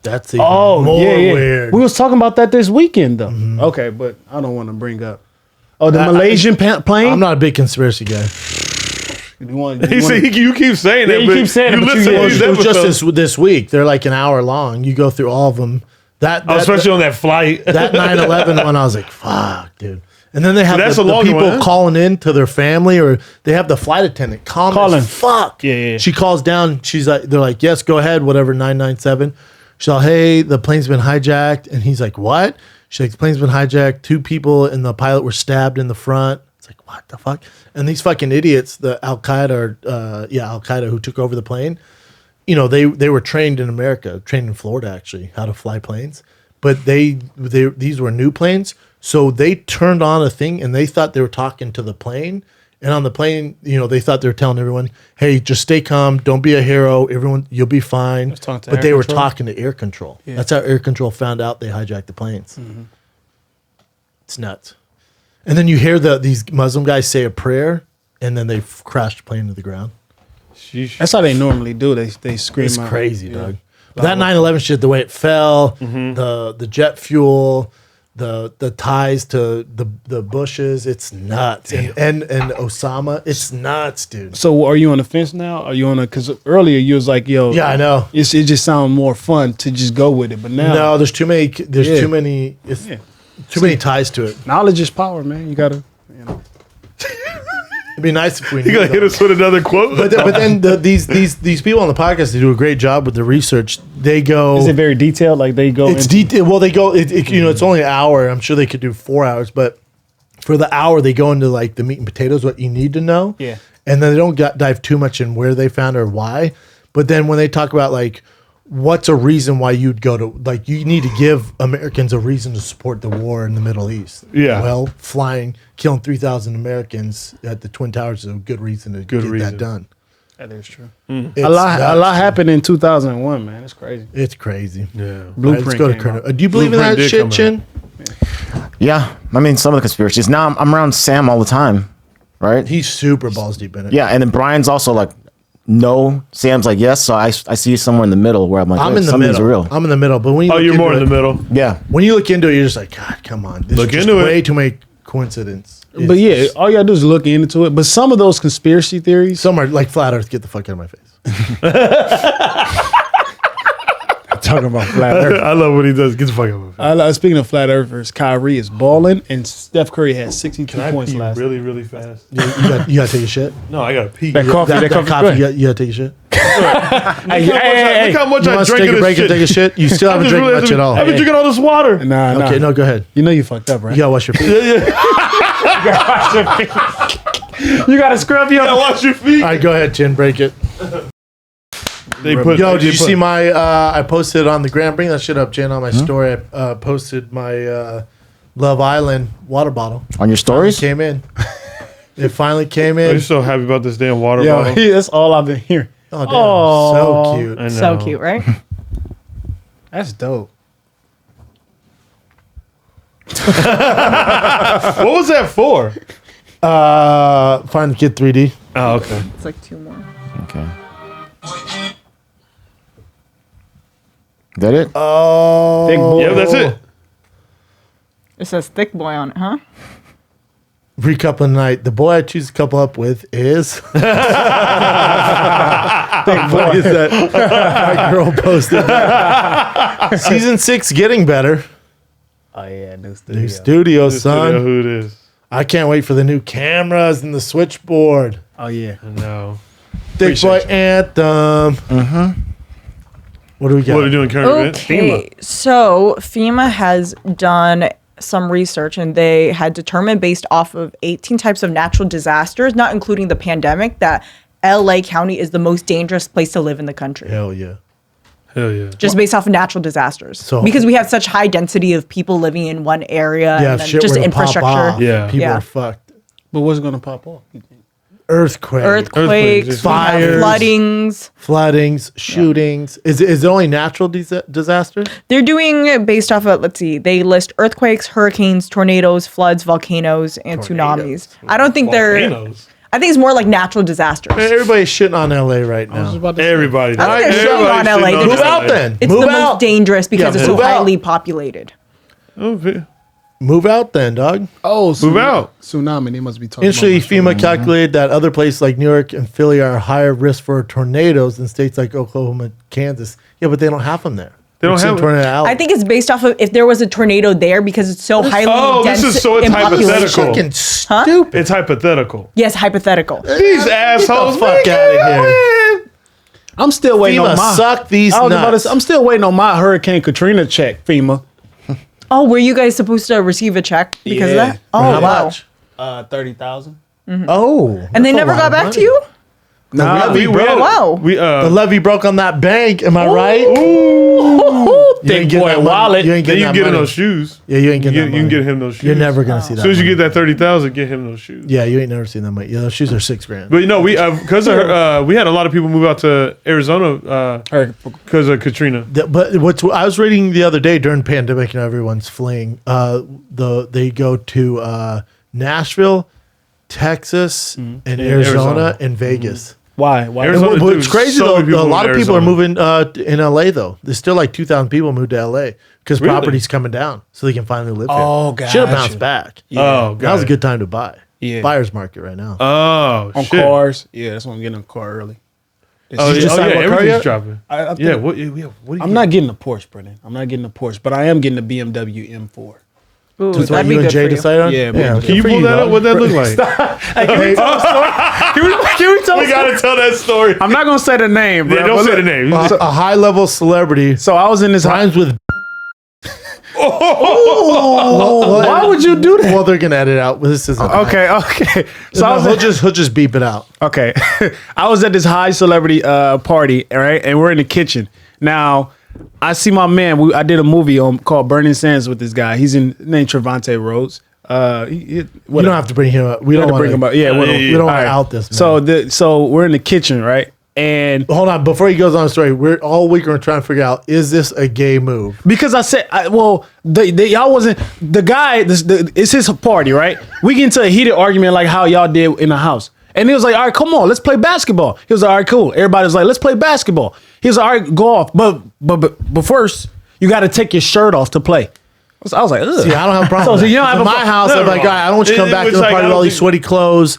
That's even more weird. We was talking about that this weekend, though. Okay, but I don't want to bring up. Oh, the Malaysian plane? I'm not a big conspiracy guy. You keep saying that. You keep saying it. You listen to these It was episodes. just this week. They're like an hour long. You go through all of them. Especially on that flight. That 9/11 one, I was like, fuck, dude. And then they have That's the a long people one, huh? calling in to their family, or they have the flight attendant calling. Fuck. Yeah. She calls down. She's like, they're like, yes, go ahead, whatever, 997. She's like, hey, the plane's been hijacked. And he's like, what? She's like, the plane's been hijacked. 2 people and the pilot were stabbed in the front. It's like, what the fuck? And these fucking idiots, the Al Qaeda who took over the plane, you know, they were trained in America, trained in Florida actually, how to fly planes. But these were new planes, so they turned on a thing and they thought they were talking to the plane. And on the plane, you know, they thought they were telling everyone, "Hey, just stay calm, don't be a hero, everyone, you'll be fine." But they were talking to air control. Yeah. That's how air control found out they hijacked the planes. Mm-hmm. It's nuts. And then you hear these Muslim guys say a prayer, and then they crash the plane to the ground. Sheesh. That's how they normally do. They scream. It's out. crazy, dog. But that 9/11 shit, the way it fell, the jet fuel, the ties to the Bushes. It's nuts. And Osama, it's nuts, dude. So are you on the fence now? Are you on a? Because earlier you was like, yo, Yeah, I know. it just sounds more fun to just go with it. But now, No, there's too many. There's Yeah. too many. It's too many ties to it. knowledge is power, man. You gotta. It'd be nice if we. You gonna hit us with another quote? But then these people on the podcast, they do a great job with the research. They go. Is it very detailed? Like they go. It's into- detailed. Well, they go. It's only an hour. I'm sure they could do 4 hours, but for the hour, they go into like the meat and potatoes, what you need to know. Yeah. And then they don't dive too much in where they found or why. But then when they talk about like, what's a reason why you'd go to, like, you need to give Americans a reason to support the war in the Middle East. Yeah. Well, killing 3,000 Americans at the Twin Towers is a good reason to get reason. that done. That is true. It's A lot nuts. happened in 2001, man. It's crazy. It's crazy. Yeah. All right, Blueprint let's go to came Colonel. out. Do you believe in Blueprint that did shit, come Chin? Yeah, I mean some of the conspiracies. Now I'm around Sam all the time, right? He's super balls deep in it. Yeah, and then Brian's also like, no. Sam's like, yes. So I see you somewhere in the middle where I'm like, I'm in the some of these middle. are real. I'm in the middle. But when you Oh, look you're more into in the it- middle. Yeah. When you look into it, you're just like, God, come on. This Look is just into it. way too many coincidence. But yeah, all you gotta do is look into it. But some of those conspiracy theories, Some are like flat earth. Get the fuck out of my face. talking about flat Earth. I love what he does. Get the fuck out of it. Speaking of flat earthers, Kyrie is balling, and Steph Curry had 62 Can I points pee last. really, really fast? You got to take a shit. No, I gotta pee. That coffee, That that coffee. coffee. You got to take a shit. Look how much You I want to drink take of a break this and take a shit. shit? You still haven't drank much at all. I've been drinking all this water. Nah, Okay, no, go ahead. You know you fucked up, right? You got to wash your feet. You gotta scrub your. Yeah, wash your feet. All right, go ahead, Chin. Break it. They put. Yo, they did you put- see my? I posted on the gram. Bring that shit up, Chin, on my story. I posted my Love Island water bottle. On your stories? Came in. It finally came I'm in. so happy about this damn water Yo, bottle. that's all I've been hearing. Oh, damn. Aw. So cute. I So know. cute, right? That's dope. What was that for? Find the Kid 3D. Oh, okay. It's like 2 more. Okay. Is that it? Oh, Big boy. Yeah, that's it. It says thick boy on it, huh? Recoupling night. The boy I choose to couple up with is. What is that? My girl posted that. Season 6 getting better. Oh yeah, new studio. New studio, Just to know son. who it is. I can't wait for the new cameras and the switchboard. Oh yeah. I know. Big boy Appreciate you. anthem. What do we got? What are we doing current event? Okay, so FEMA has done some research and they had determined based off of 18 types of natural disasters, not including the pandemic, that LA County is the most dangerous place to live in the country. Hell yeah. Hell yeah. Just based off of natural disasters. So- because we have such high density of people living in one area Yeah, and if then shit just were to pop infrastructure. off, Yeah. people Yeah. are fucked. But what's gonna pop off? you think? Earthquake, Earthquakes, we have Fires. floodings. floodings, shootings. Is it only natural disasters? They're doing it based off of, let's see, they list earthquakes, hurricanes, tornadoes, floods, volcanoes, and tsunamis. I don't think Volcanoes. I think it's more like natural disasters. Man, everybody's shitting on LA right I was now. about to say. Everybody. I think they're shitting on LA. They're Move just- out then. It's Move the out. most dangerous because Yeah, it's so move out. highly populated. Okay. Move out then, dog. Oh, Move out. Tsunami. They must be talking Initially, about FEMA calculated that other places like New York and Philly are higher risk for tornadoes than states like Oklahoma, Kansas. Yeah, but they don't have them there. They don't It's in have- tornado alley. I think it's based off of if there was a tornado there because it's so highly Oh, this dense is so it's in population. hypothetical. fucking stupid. It's hypothetical. Yes, hypothetical. These assholes. fuck man, outta get here. in. I'm still waiting FEMA on my. suck these I was about to nuts. say, I'm still waiting on my Hurricane Katrina check, FEMA. Oh, were you guys supposed to receive a check because of Yeah. that? Oh, How wow. much? 30,000. Oh. And they that's a never lot got of back money. to you? Nah, levy we broke. had- Wow. We The levy broke on that bank. Am I right? You Thick ain't getting boy that money. wallet. You ain't then getting you that can get him money. those shoes. Yeah, you ain't getting that You can money. get him those shoes. You're never gonna see that. As soon as you money. get that 30,000, get him those shoes. Yeah, you ain't never seen that money. Yeah, those shoes are $6,000. But you know, we because we had a lot of people move out to Arizona because of Katrina. But I was reading the other day during the pandemic and everyone's fleeing. They go to Nashville, Texas, and Arizona Arizona. and Vegas. Why? Why? Arizona- But it's dude, crazy so though. many people A lot in of people are Arizona. moving in LA though. There's still like 2,000 people moved to LA because Really? property's coming down, so they can finally live Oh, here. Should have gotcha. bounced back. Oh, That was a God. good time to buy. Yeah. Buyer's market right now. Oh, On shit. cars. Yeah, that's why I'm getting a car early. Oh, Did you yeah, decide what car everything's yet? dropping. I think- Yeah, what do you I'm not getting a Porsche, Brendan. I'm not getting a Porsche, but I am getting a BMW M4. Ooh, That's what that'd be you and good Jay for you. decided on. Yeah, man. good Can you for pull that dog. up? What that look like? Can we tell We gotta tell that story. I'm not gonna say the name, bro. Yeah, don't but say look, the name. A high level celebrity So I was in this. rhymes with. Why would you do that? Well, they're gonna edit out. This isn't. Okay. So I was he'll just beep it out. okay. I was at this high celebrity party, all right, and we're in the kitchen. Now, I see my man. I did a movie called Burning Sands with this guy. He's named Trevante Rhodes. We don't have to bring him up. We don't to want bring him up. Yeah, we don't want all to right. out this. Man. So we're in the kitchen, right? And Hold on, before he goes on the story, we're all week we're trying to figure out, is this a gay move? because I said, y'all wasn't the guy. It's his party, right? We get into a heated argument like how y'all did in the house, and he was like, "All right, come on, let's play basketball." He was like, "All right, cool." Everybody was like, "Let's play basketball." He was like, "All right, go off," but first you got to take your shirt off to play. I was like, ugh. See, I don't have a problem. So with you don't that. have In a my pro- house, I'm like, all right, I don't want you to come It back to was the like, party I with all don't these think- sweaty clothes.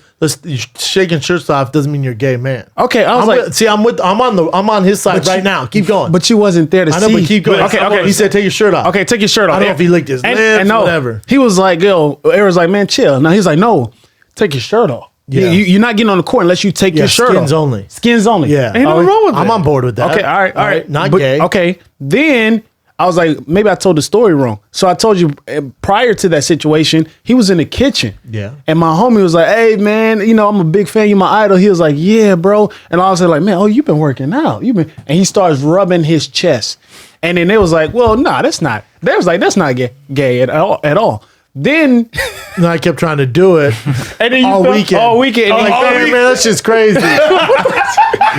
Shaking shirts off doesn't mean you're a gay man. Okay, I was I'm on his side right now. Keep going. but you wasn't there to I know, see. but keep going. Okay. He said, take your shirt off. Okay, take your shirt off. I don't know if he licked his lips, whatever. He was like, yo, Aaron's like, man, chill. Now he's like, no, take your shirt off. Yeah. You're not getting on the court unless you take your shirt skins off. only. Skins only. Yeah. Ain't nothing wrong with that. I'm on board with that. Okay, all right. Not But- gay. Okay, then I was like, maybe I told the story wrong. So I told you prior to that situation, he was in the kitchen. Yeah. And my homie was like, hey, man, I'm a big fan. You're my idol. He was like, yeah, bro. And I was like, man, you've been working out. And he starts rubbing his chest. And then they was like, well, nah, that's not. They was like, that's not gay at all. Then And I kept trying to do it and then you all felt- weekend. all weekend. I'm like, man, that's just crazy.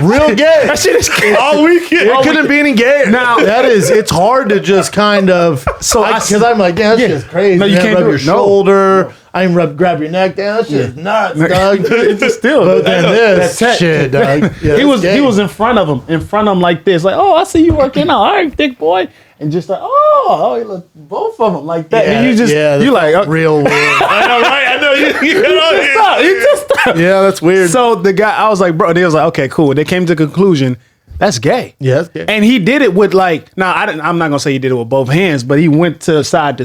Real gay. That shit is All weekend. It couldn't be any gayer. Now- it's hard to just kind of, because I'm like, damn, that's just crazy. No, you man. can't rub do your it. No. shoulder. I can grab your neck down. That's just nuts, dog. It's just still. But then this That's shit, dog. Yeah, he was gay. he was in front of him like this, like, oh, I see you working out, all right, thick boy, and just like, oh, he look, both of them like that, and you just you like real weird. I know, right? I know you. stop, you just stop. Yeah, that's weird. So the guy, I was like, bro, they was like, okay, cool. They came to the conclusion that's gay. Yeah, that's gay. And he did it with like, now I'm not gonna say he did it with both hands, but he went to side,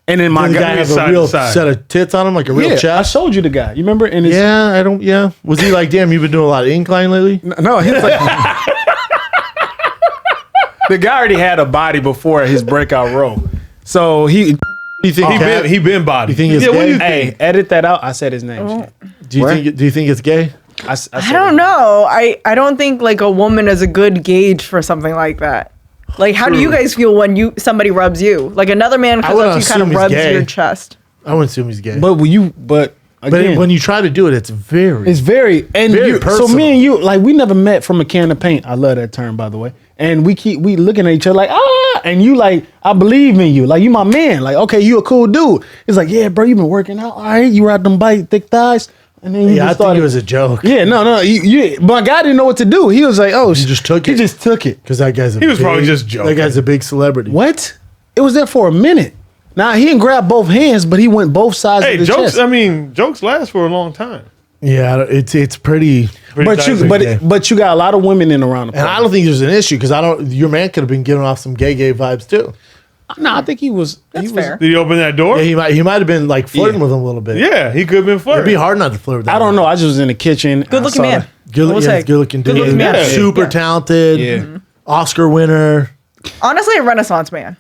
and then my Did the guy guy, have side a real to side. set of tits on him, like a real I chest? showed you the guy. You remember? In his, Yeah, Was he like, damn, you've been doing a lot of incline lately? No, he was like, the guy already had a body before his breakout role, so he. Do you think He been body. You think it's yeah, what do gay? you Hey, think? edit that out. I said his name. Do you think it's gay? I said I don't know. I don't think like a woman is a good gauge for something like that. Like, how do you guys feel when somebody rubs you? Like another man comes wouldn't up to you, kind assume of he's rubs gay. your chest. I wouldn't assume he's gay. But But again, when you try to do it, it's very. it's very Very so personal. me and you, like, we never met from a can of paint. I love that term, by the way. And we looking at each other like, and you like, I believe in you, like, you my man, like, okay, you a cool dude. It's like, yeah, bro, you been working out, all right, you ride them bike thick thighs, and then you Yeah, I just think started. it was a joke. Yeah, no, you. But my guy didn't know what to do. He was like, oh, He just took He it. just took it. Because that guy's He was probably just joking. That guy's a big celebrity. What? It was there for a minute. Now he didn't grab both hands, but he went both sides Hey, of the jokes. chest. Jokes last for a long time. Yeah, it's pretty. But gay. you got a lot of women in around the And party. I don't think there's an issue because your man could have been giving off some gay vibes too. No, I think he was. That's he was, fair. Did he open that door? Yeah, he might have been like flirting Yeah. with him a little bit. Yeah, he could have been It'd flirting. be hard not to flirt with that. I don't know. I just was in the kitchen. Good looking man. Good, I will yeah, say. he's good looking dude. Good-looking man. Yeah. Super Yeah. talented. Yeah. Oscar winner. Honestly, a Renaissance man.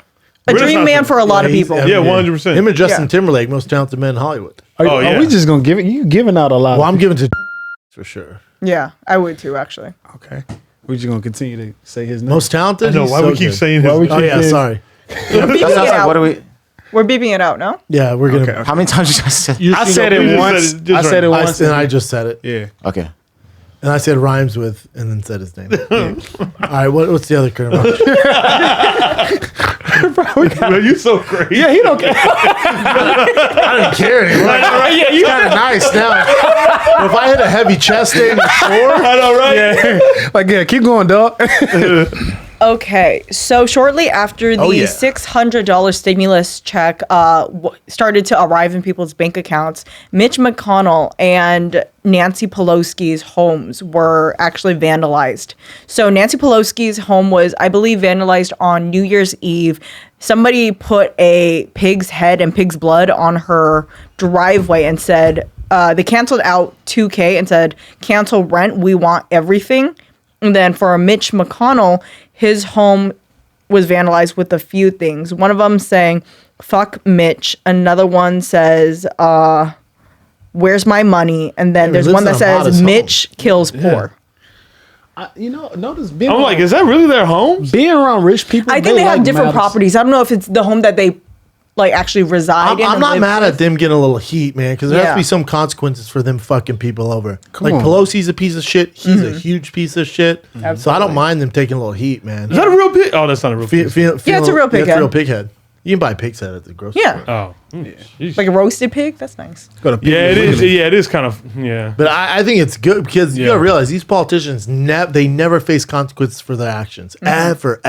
A dream Renaissance man man. for a lot of he's- people. Yeah, 100%. Him and Justin Yeah. Timberlake, most talented men in Hollywood. Are, Oh, yeah. are we just gonna give it? You giving out a lot? Well, I'm giving to for sure. Yeah, I would too, actually. okay. We just gonna continue to say his name. Most talented. No, He's why so we keep good. saying Why his we name? Oh keep yeah, saying- sorry. We're beeping That sounds it like, out. what do we? We're beeping it out, no? Yeah, we're gonna. Okay. How many times you guys said? I said We it just once. said it just I said it right. once. And I just said it. yeah. Okay. And I said rhymes with, and then said his name. All right, what's the other curve? Man, you so crazy. Yeah, he don't care. I don't care anymore. Yeah, you Kind of nice now. But if I hit a heavy chest day in the shore, I know, right? Yeah. Like, yeah, keep going, dog. Okay, so shortly after the yeah. $600 stimulus check started to arrive in people's bank accounts, Mitch McConnell and Nancy Pelosi's homes were actually vandalized. So Nancy Pelosi's home was, I believe, vandalized on New Year's Eve. Somebody put a pig's head and pig's blood on her driveway and said, they canceled out $2,000 and said, cancel rent, we want everything. And then for Mitch McConnell, his home was vandalized with a few things. One of them saying, fuck Mitch. Another one says, where's my money? And then there's one that says, Mitch kills poor. Notice I'm like, is that really their homes? being around rich people? I think they have like different matters. properties. I don't know if it's the home that they like actually reside in. I'm and not live mad with. at them getting a little heat, man, because there has Yeah. to be some consequences for them fucking people over. Come like on. Pelosi's a piece of shit. He's a huge piece of shit. So I Absolutely. don't mind them taking a little heat, man. Is that a real pig? Oh, that's not a real pig. Yeah, it's a real pig It's head. a real pig head. You can buy pig's head at the grocery Yeah. store. Oh, sheesh. Like a roasted pig? That's nice. Go to Yeah, it is. Yeah, it is kind of. Yeah. But I think it's good because you Yeah. gotta realize these politicians they never face consequences for their actions ever.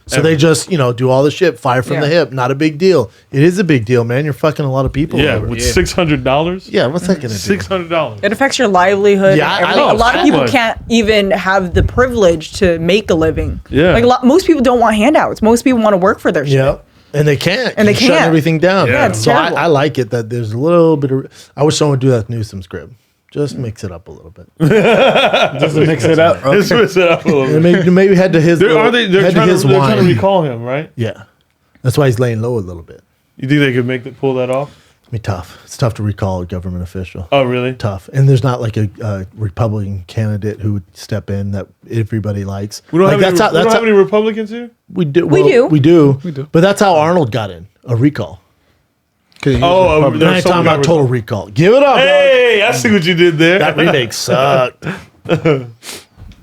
So Ever. they just do all the shit, fire from Yeah. the hip, not a big deal. It is a big deal, man. You're fucking a lot of people. Yeah, over. with $600. Yeah, what's that gonna do? $600. It affects your livelihood. Yeah, and I everything. know, A lot of so people much. can't even have the privilege to make a living. Yeah. Like most people don't want handouts. Most people want to work for their shit. Yeah. And they can't. And they You're shutting can't. everything down. Yeah, it's so terrible. I like it that there's a little bit of. I wish someone would do that with Newsom's crib. Just mix it up a little bit. Just to mix it up. Let's switch it up a little And bit. maybe head to his. They're head to trying his to wine. recall him, right? Yeah, that's why he's laying low a little bit. You think they could pull that off? It's tough. It's tough to recall a government official. Oh, really? Tough. And there's not like a Republican candidate who would step in that everybody likes. We don't Like, have any Republicans here? we do. We do. We do. But that's how Arnold got in a recall. Oh, And I ain't talking about total recall. Give it up, dog. Hey, I see what you did there. That remake sucked.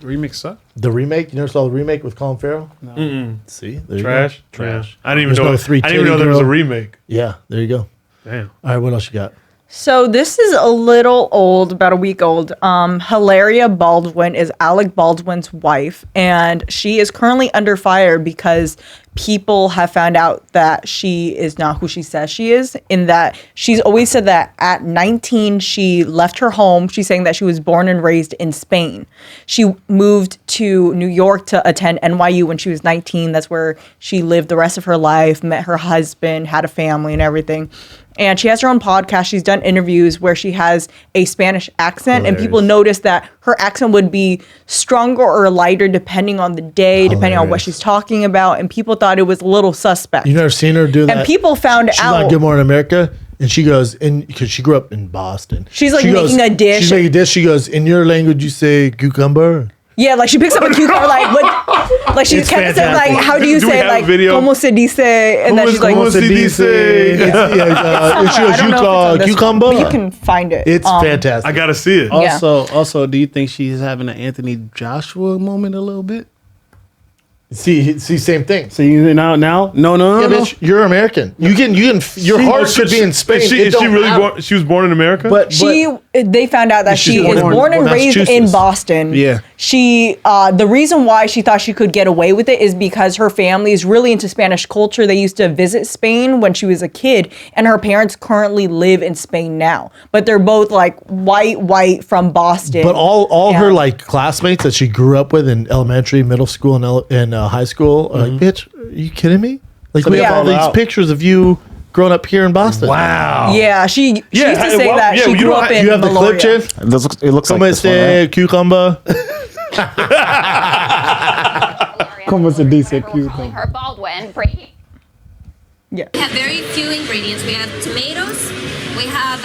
Remix up. The remake, you never saw the remake with Colin Farrell? No. See, there you Trash. go. Trash. I didn't even There's know. no three I didn't even know titty there was a girl. remake. Yeah, there you go. Damn. All right, what else you got? So this is a little old, about a week old. Hilaria Baldwin is Alec Baldwin's wife, and she is currently under fire because people have found out that she is not who she says she is, in that she's always said that at 19 she left her home. She's saying that she was born and raised in Spain. She moved to New York to attend NYU when she was 19. That's where she lived the rest of her life, met her husband, had a family and everything. And she has her own podcast. She's done interviews where she has a Spanish accent, and people notice that her accent would be stronger or lighter depending on the day, depending on what Hilarious. she's talking about. And people thought it was a little suspect. You never seen her do that? And people found She's out. on Good Morning America, and she goes, because she grew up in Boston. She's, like, She making a dish. She's making a dish. She goes, in your language, you say cucumber. Yeah, like she picks up a cucumber, like what? Like she It's kept saying, like, fantastic. how do you Do we say, have a like, video? como se dice? And then she's like, como se dice? And she I goes, don't know if it's on this one, cucumber. but you can find it. It's I fantastic. gotta see it. Yeah. Also, do you think she's having an Anthony Joshua moment a little bit? See, same thing. So you now, no. Yeah, bitch, you're American. You can, your heart should be in Spain. Is It she don't really matter. born? She was born in America. But They found out that She's she is born and raised in Massachusetts. Boston. Yeah. She, the reason why she thought she could get away with it is because her family is really into Spanish culture. They used to visit Spain when she was a kid, and her parents currently live in Spain now. But they're both like white from Boston. But all Yeah. her like classmates that she grew up with in elementary, middle school, and high school are like, bitch, are you kidding me? Like we have all Yeah. these pictures of you growing up here in Boston. wow. Yeah, she used to say that she grew up in You have the clip, Valoria. Jen? It looks Como like this one, este right? cucumber? Como se dice Her Baldwin. Brady. Yeah. We have very few ingredients. We have tomatoes. We have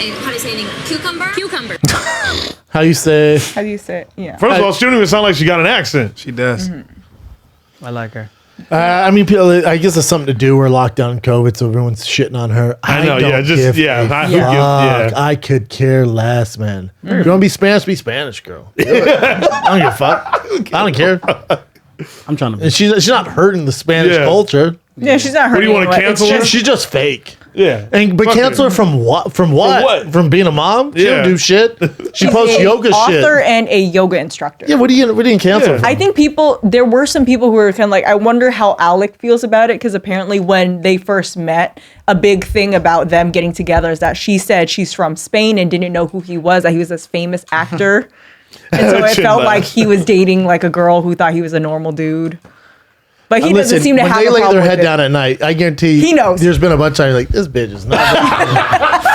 how do you say it in English? Cucumber. How you say? How do you say it? Yeah. First of all, she don't even sound like she got an accent. She does. Mm-hmm. I like her. I mean, people. I guess it's something to do. We're locked down in COVID, so everyone's shitting on her. I know, don't yeah, just- give yeah, a I fuck. forgive- yeah. I could care less, man. If you want to be Spanish, girl. Do it. I don't give a fuck. I don't care. I'm trying to. And she's not hurting the Spanish Yeah. culture. Yeah, she's not hurting. do you wanna anyone. cancel It's her? just- She's just fake. Yeah. But Fuck cancel her it. from what? From what? what? From being a mom? She Yeah. don't do shit. She she's posts a yoga author shit. and a yoga instructor. Yeah, what do you cancel? Yeah. From? I think there were some people who were kind of like, I wonder how Alec feels about it, because apparently when they first met, a big thing about them getting together is that she said she's from Spain and didn't know who he was, that he was this famous actor. And so it Shit, felt laugh. like he was dating like a girl who thought he was a normal dude. But he doesn't Listen, seem to when have they a lay problem their with head it. down at night, I guarantee He knows. There's been a bunch of times like this bitch is not.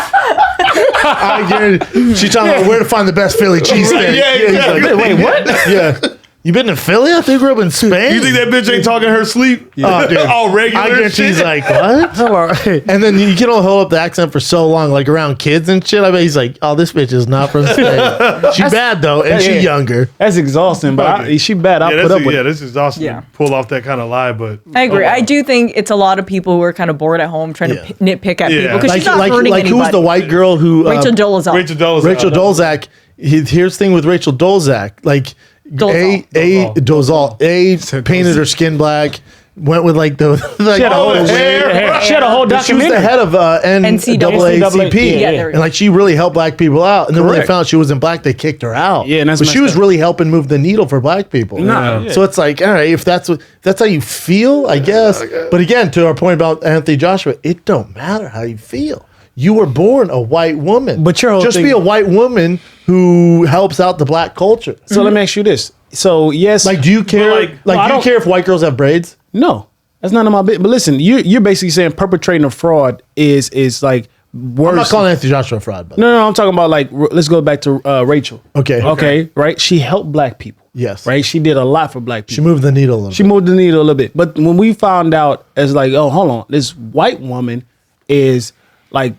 I guarantee she's talking about where to find the best Philly cheesesteak. Yeah, He's like, exactly. wait, what? Yeah. You been in Philly? I think you grew up in Spain. You think that bitch ain't talking her sleep? Oh, dude. All regular I guarantee shit? he's like, what? Hello. And then you can only hold up the accent for so long, like around kids and shit. I bet he's like, oh, this bitch is not from Spain. She's bad though, and Yeah. she's younger. That's exhausting, but she bad. I'll Yeah, put that's up with it. this is awesome Yeah. to pull off that kind of lie, but I agree. oh, wow. I do think it's a lot of people who are kind of bored at home trying Yeah. to nitpick at Yeah. people because Like, she's not hurting like anybody. who's the white girl who Rachel Dolezal. Rachel Dolezal. Rachel Dolezal. Here's the thing with Rachel Dolezal. Like Dolezal. Dolezal painted her skin black. Went with like the like, She had a whole, hair. she had a whole She was documentary. the head of NAACP, Yeah, there we go. and like she really helped black people out. And then when they Correct. found out she wasn't black, they kicked her out. Yeah, and that's but she messed was up. really helping move the needle for black people. Nah, yeah. So it's like, all right, if that's how you feel, I guess. But again, to our point about Anthony Joshua, it don't matter how you feel. You were born a white woman, But your whole just thing- be a white woman who helps out the black culture. So let me ask you this. So yes, Like, do you care? like- Like, No, I do you don't- care if white girls have braids? no, that's none of my business. But listen, you're basically saying perpetrating a fraud is like worse. I'm not calling Anthony Joshua a fraud, but No, I'm talking about like let's go back to Rachel. Okay. Okay, right? She helped black people. Yes. Right? She did a lot for black she people. moved the needle a little. She moved the needle a little bit. But when we found out as like, oh, hold on, this white woman is like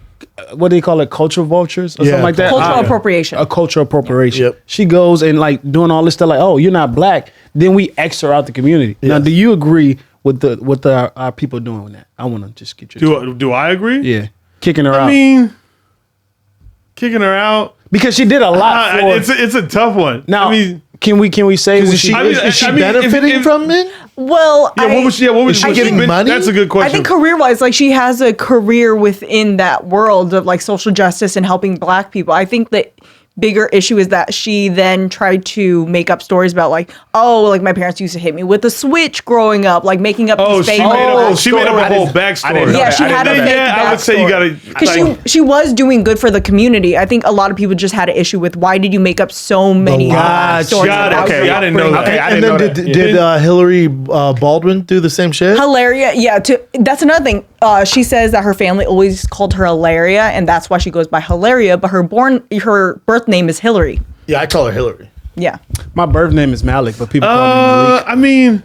what do they call it? Cultural vultures or Yeah. something like that? Cultural appropriation. A cultural appropriation. Yep. She goes and like doing all this stuff like, oh, you're not black. Then we X her out the community. Now, Yes. do you agree with our people doing with that? I want to just get your Do I agree? yeah, kicking her I out mean, kicking her out. because she did a lot. For, It's a tough one. now, I mean, can we say when Is she, I mean, is she I mean, if- benefiting if- from it? Well, yeah. What was she? Yeah, what was Is she was getting money? That's a good I question. think career-wise, like she has a career within that world of like social justice and helping black people. I think the bigger issue is that she then tried to make up stories about like, oh, like my parents used to hit me with a switch growing up, like making up Oh, these fake. she made up a I whole didn't- backstory. I didn't know Yeah, that. she I didn't had know a that. fake Yeah, I would say you gotta because like, she was doing good for the community. I think a lot of people just had an issue with why did you make up so many lies. stories Got it. about Okay, your I didn't know upbringing? that. Okay, I And didn't then know did, that. did Hillary Baldwin do the same shit? Hilaria, yeah. That's another thing. She says that her family always called her Hilaria, and that's why she goes by Hilaria. But her birth name is Hillary. Yeah, I call her Hillary. Yeah. My birth name is Malik, but people call me Malik. I mean,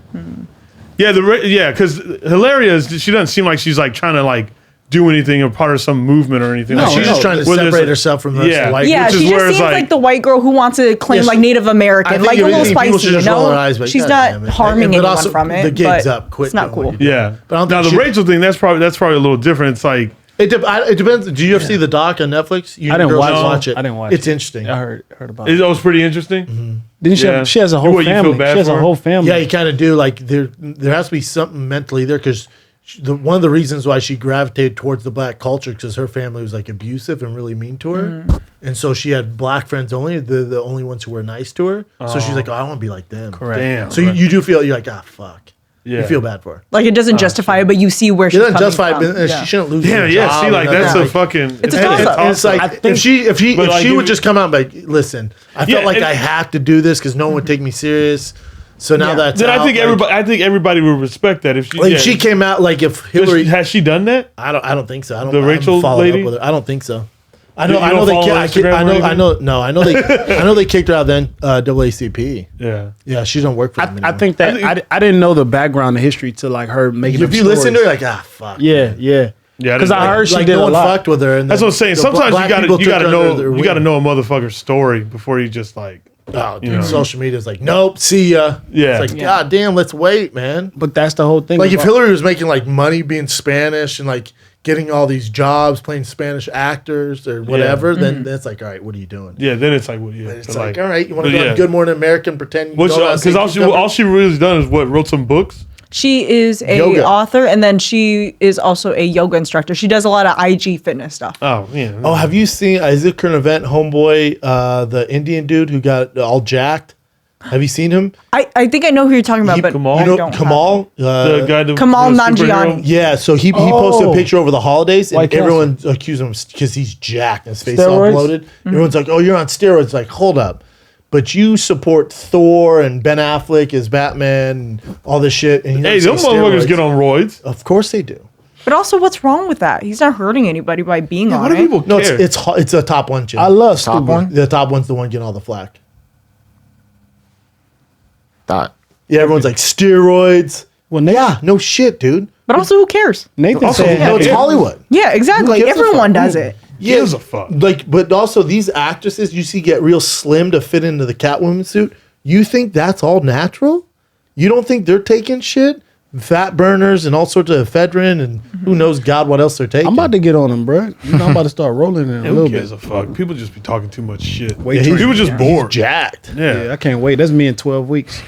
yeah, because Hilaria, she doesn't seem like she's like trying to like do anything or part of some movement or anything. No, like she's that. just trying to Where there's, separate like- herself from the rest of the white Yeah, which is she where just it's seems like the white girl who wants to claim Yes. like Native I American, think like a you- little people spicy, should you just roll know? their eyes, but She's God not damn it. harming But anyone also, from it. the gig's but up. Quit it's not doing cool. what you're Yeah. But I don't Now think the she- Rachel thing, that's probably a little different. It's like It depends. Do you ever see the doc on Netflix? You I didn't girls watch it. I didn't watch It's it. interesting. I heard about it it. was pretty interesting. Didn't she? Yeah. She has a whole What, you feel family. bad She has for a her? whole family. Yeah, you kind of do. Like there has to be something mentally there because one of the reasons why she gravitated towards the black culture because her family was like abusive and really mean to her, and so she had black friends only, the only ones who were nice to her. So she's like, oh, I want to be like them. Correct. Damn. So you do feel you're like, ah, fuck. Yeah. You feel bad for her. Like it doesn't justify it, but you see where It she's doesn't coming justify from. it, but Yeah. she shouldn't lose. Yeah, her yeah. job See, like and that's nothing. a fucking. It's a And toss-up. it's like I think- if But, like, she if- would just come out and be like, listen, I Yeah, felt like and- I have to do this because no one would take me serious. So now Yeah. that's Then out, I think like, everybody would respect that if she. like yeah. she came out like if Hillary. has she done that? I don't think so. I don't. The I haven't Rachel followed lady? up with her. I don't think so. I You know. I know don't they. follow her Instagram or anything? I know they. I know they kicked her out. Then AACP. Yeah. Yeah, she don't work for them. I think that I didn't know the background, the history to like her making. if up you listen to her, stories. like fuck. yeah. Yeah, I Because didn't I know heard she like did no a one lot. fucked with her. And That's then what I'm saying. the Sometimes black you people gotta took her under their know wing. a motherfucker's story before you just like. Oh, dude, You know? social media is like, nope, see ya. Yeah. It's like, God damn, let's wait, man. But that's the whole thing. Like, if about- Hillary was making like money being Spanish and like getting all these jobs playing Spanish actors or whatever, then it's like, all right, what are you doing? Yeah, then it's like, well, yeah. It's but like, all right, you want to but go yeah. on Good Morning America and pretend you Which, don't know how to say because cucumber? all she really has done is wrote some books. She is a Yoga. author, and then she is also a yoga instructor. She does a lot of IG fitness stuff. Oh, yeah. Oh, have you seen, is it current event, homeboy, the Indian dude who got all jacked? Have you seen him? I think I know who you're talking about, but Kamal? I You know don't have Kamal? The guy that Kamal the Nanjiani. superhero? Yeah, so he posted a Oh. picture over the holidays, and White Castle. everyone accused him because he's jacked and his face all Steroids? bloated. Everyone's like, "Oh, you're on steroids." Like, hold up, but you support Thor and Ben Affleck as Batman and all this shit. And Hey, those motherfuckers get on roids. Of course they do. But also, what's wrong with that? He's not hurting anybody by being on What do it. people No, care? it's a top one. Jim. I love Top stupid. one? The top one's the one getting all the flack. That. Yeah, everyone's like steroids. Well, Nathan, Yeah, no shit, dude. But also, who cares? Nathan Also, said, No, it's Yeah. Hollywood. Yeah, exactly. Who gives a Everyone fuck? does it. Gives a fuck. Like, but also these actresses you see get real slim to fit into the Catwoman suit. You think that's all natural? You don't think they're taking shit? Fat burners and all sorts of ephedrine and who knows God what else they're taking. I'm about to get on him, bro. You know, I'm about to start rolling in a Who little gives bit. a fuck? People just be talking too much shit. Wait, he's- People just bored. jacked. Yeah. Yeah, I can't wait. That's me in 12 weeks.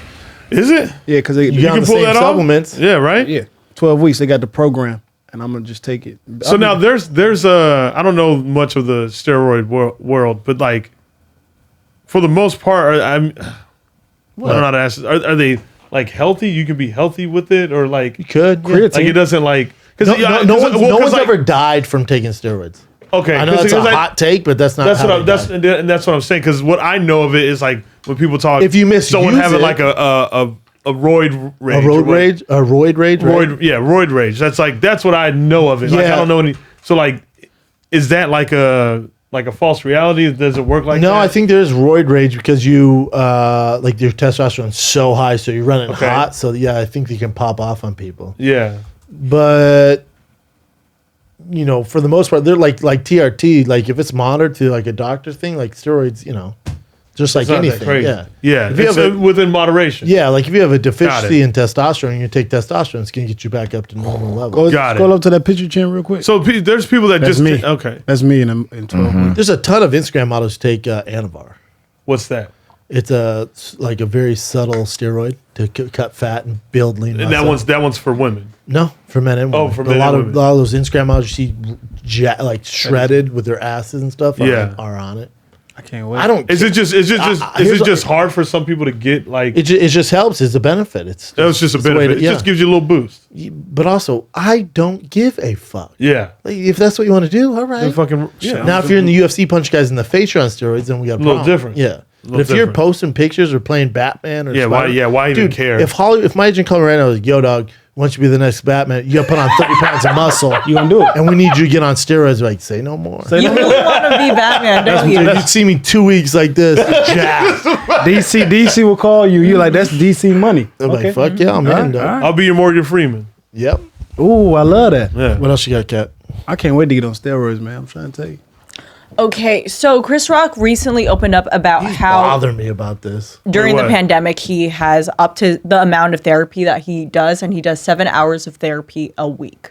Is it? Yeah, because You got the same supplements. Yeah, right? Yeah, 12 weeks. They got the program, and I'm gonna just take it. So now there's I don't know much of the steroid world, but like for the most part, I don't know how to ask. Are they like healthy? You can be healthy with it, or like You could. Yeah. Creatine. like it doesn't like because No one's ever died from taking steroids. okay. I know that's a hot take, but that's not That's how what they that's died. and that's what I'm saying. Because what I know of it is like when people talk, If you misuse someone having it- like a roid rage, A or road what- rage? A roid rage? Right? roid rage. That's what I know of it. Like I Yeah. don't know any. So like, is that like a false reality? Does it work like that? No, I think there's roid rage because you like your testosterone's so high, so you're running Okay. hot. So yeah, I think you can pop off on people. Yeah. But you know, for the most part, they're like TRT. Like if it's monitored to like a doctor thing, like steroids, you know, just like It's not that anything. crazy. Yeah, Yeah. If you It's have a, within moderation. yeah, like if you have a deficiency it. in testosterone, you take testosterone, it's gonna get you back up to normal Go, levels. Got it. scroll up to that picture, Chin, real quick. So there's people that That's just me. okay. That's me in 12 weeks. There's a ton of Instagram models who take Anavar. What's that? It's like a very subtle steroid to cut fat and build lean And muscle. that one's for women. No, for men and women. Oh, for But men and a women. lot of those Instagram models you see like shredded with their asses and stuff Yeah. are on it. I can't wait. I don't. Is it just here's it just hard for some people to get like? It just helps. It's a benefit. It's It's just a it's the way benefit. to- It just gives you a little boost. But also, I don't give a fuck. Yeah. Like, if that's what you want to do, all right. Then fucking yeah. Now, if you're in the UFC, punch guys in the face, you're on steroids, then we got a Little problem. different. Yeah. But Little if you're different. posting pictures or playing Batman or Yeah, why- Spider- yeah, why even Dude, care? If my agent called me right now, was like, yo, dog, once you be the next Batman, you got to put on 30 pounds of muscle. You gonna do it? And we need you to get on steroids. Like, say no more. You really want to be Batman, don't you? You'd see me 2 weeks like this. jacked. DC will call you. You like, that's DC money. I'm like, fuck yeah, I'm in, dog. I'll be your Morgan Freeman. Yep. Ooh, I love that. Yeah. What else you got, Kat? I can't wait to get on steroids, man. I'm trying to tell you. Okay, so Chris Rock recently opened up about how Bother me about this. during the What? pandemic he has up to the amount of therapy that he does, and he does 7 hours of therapy a week.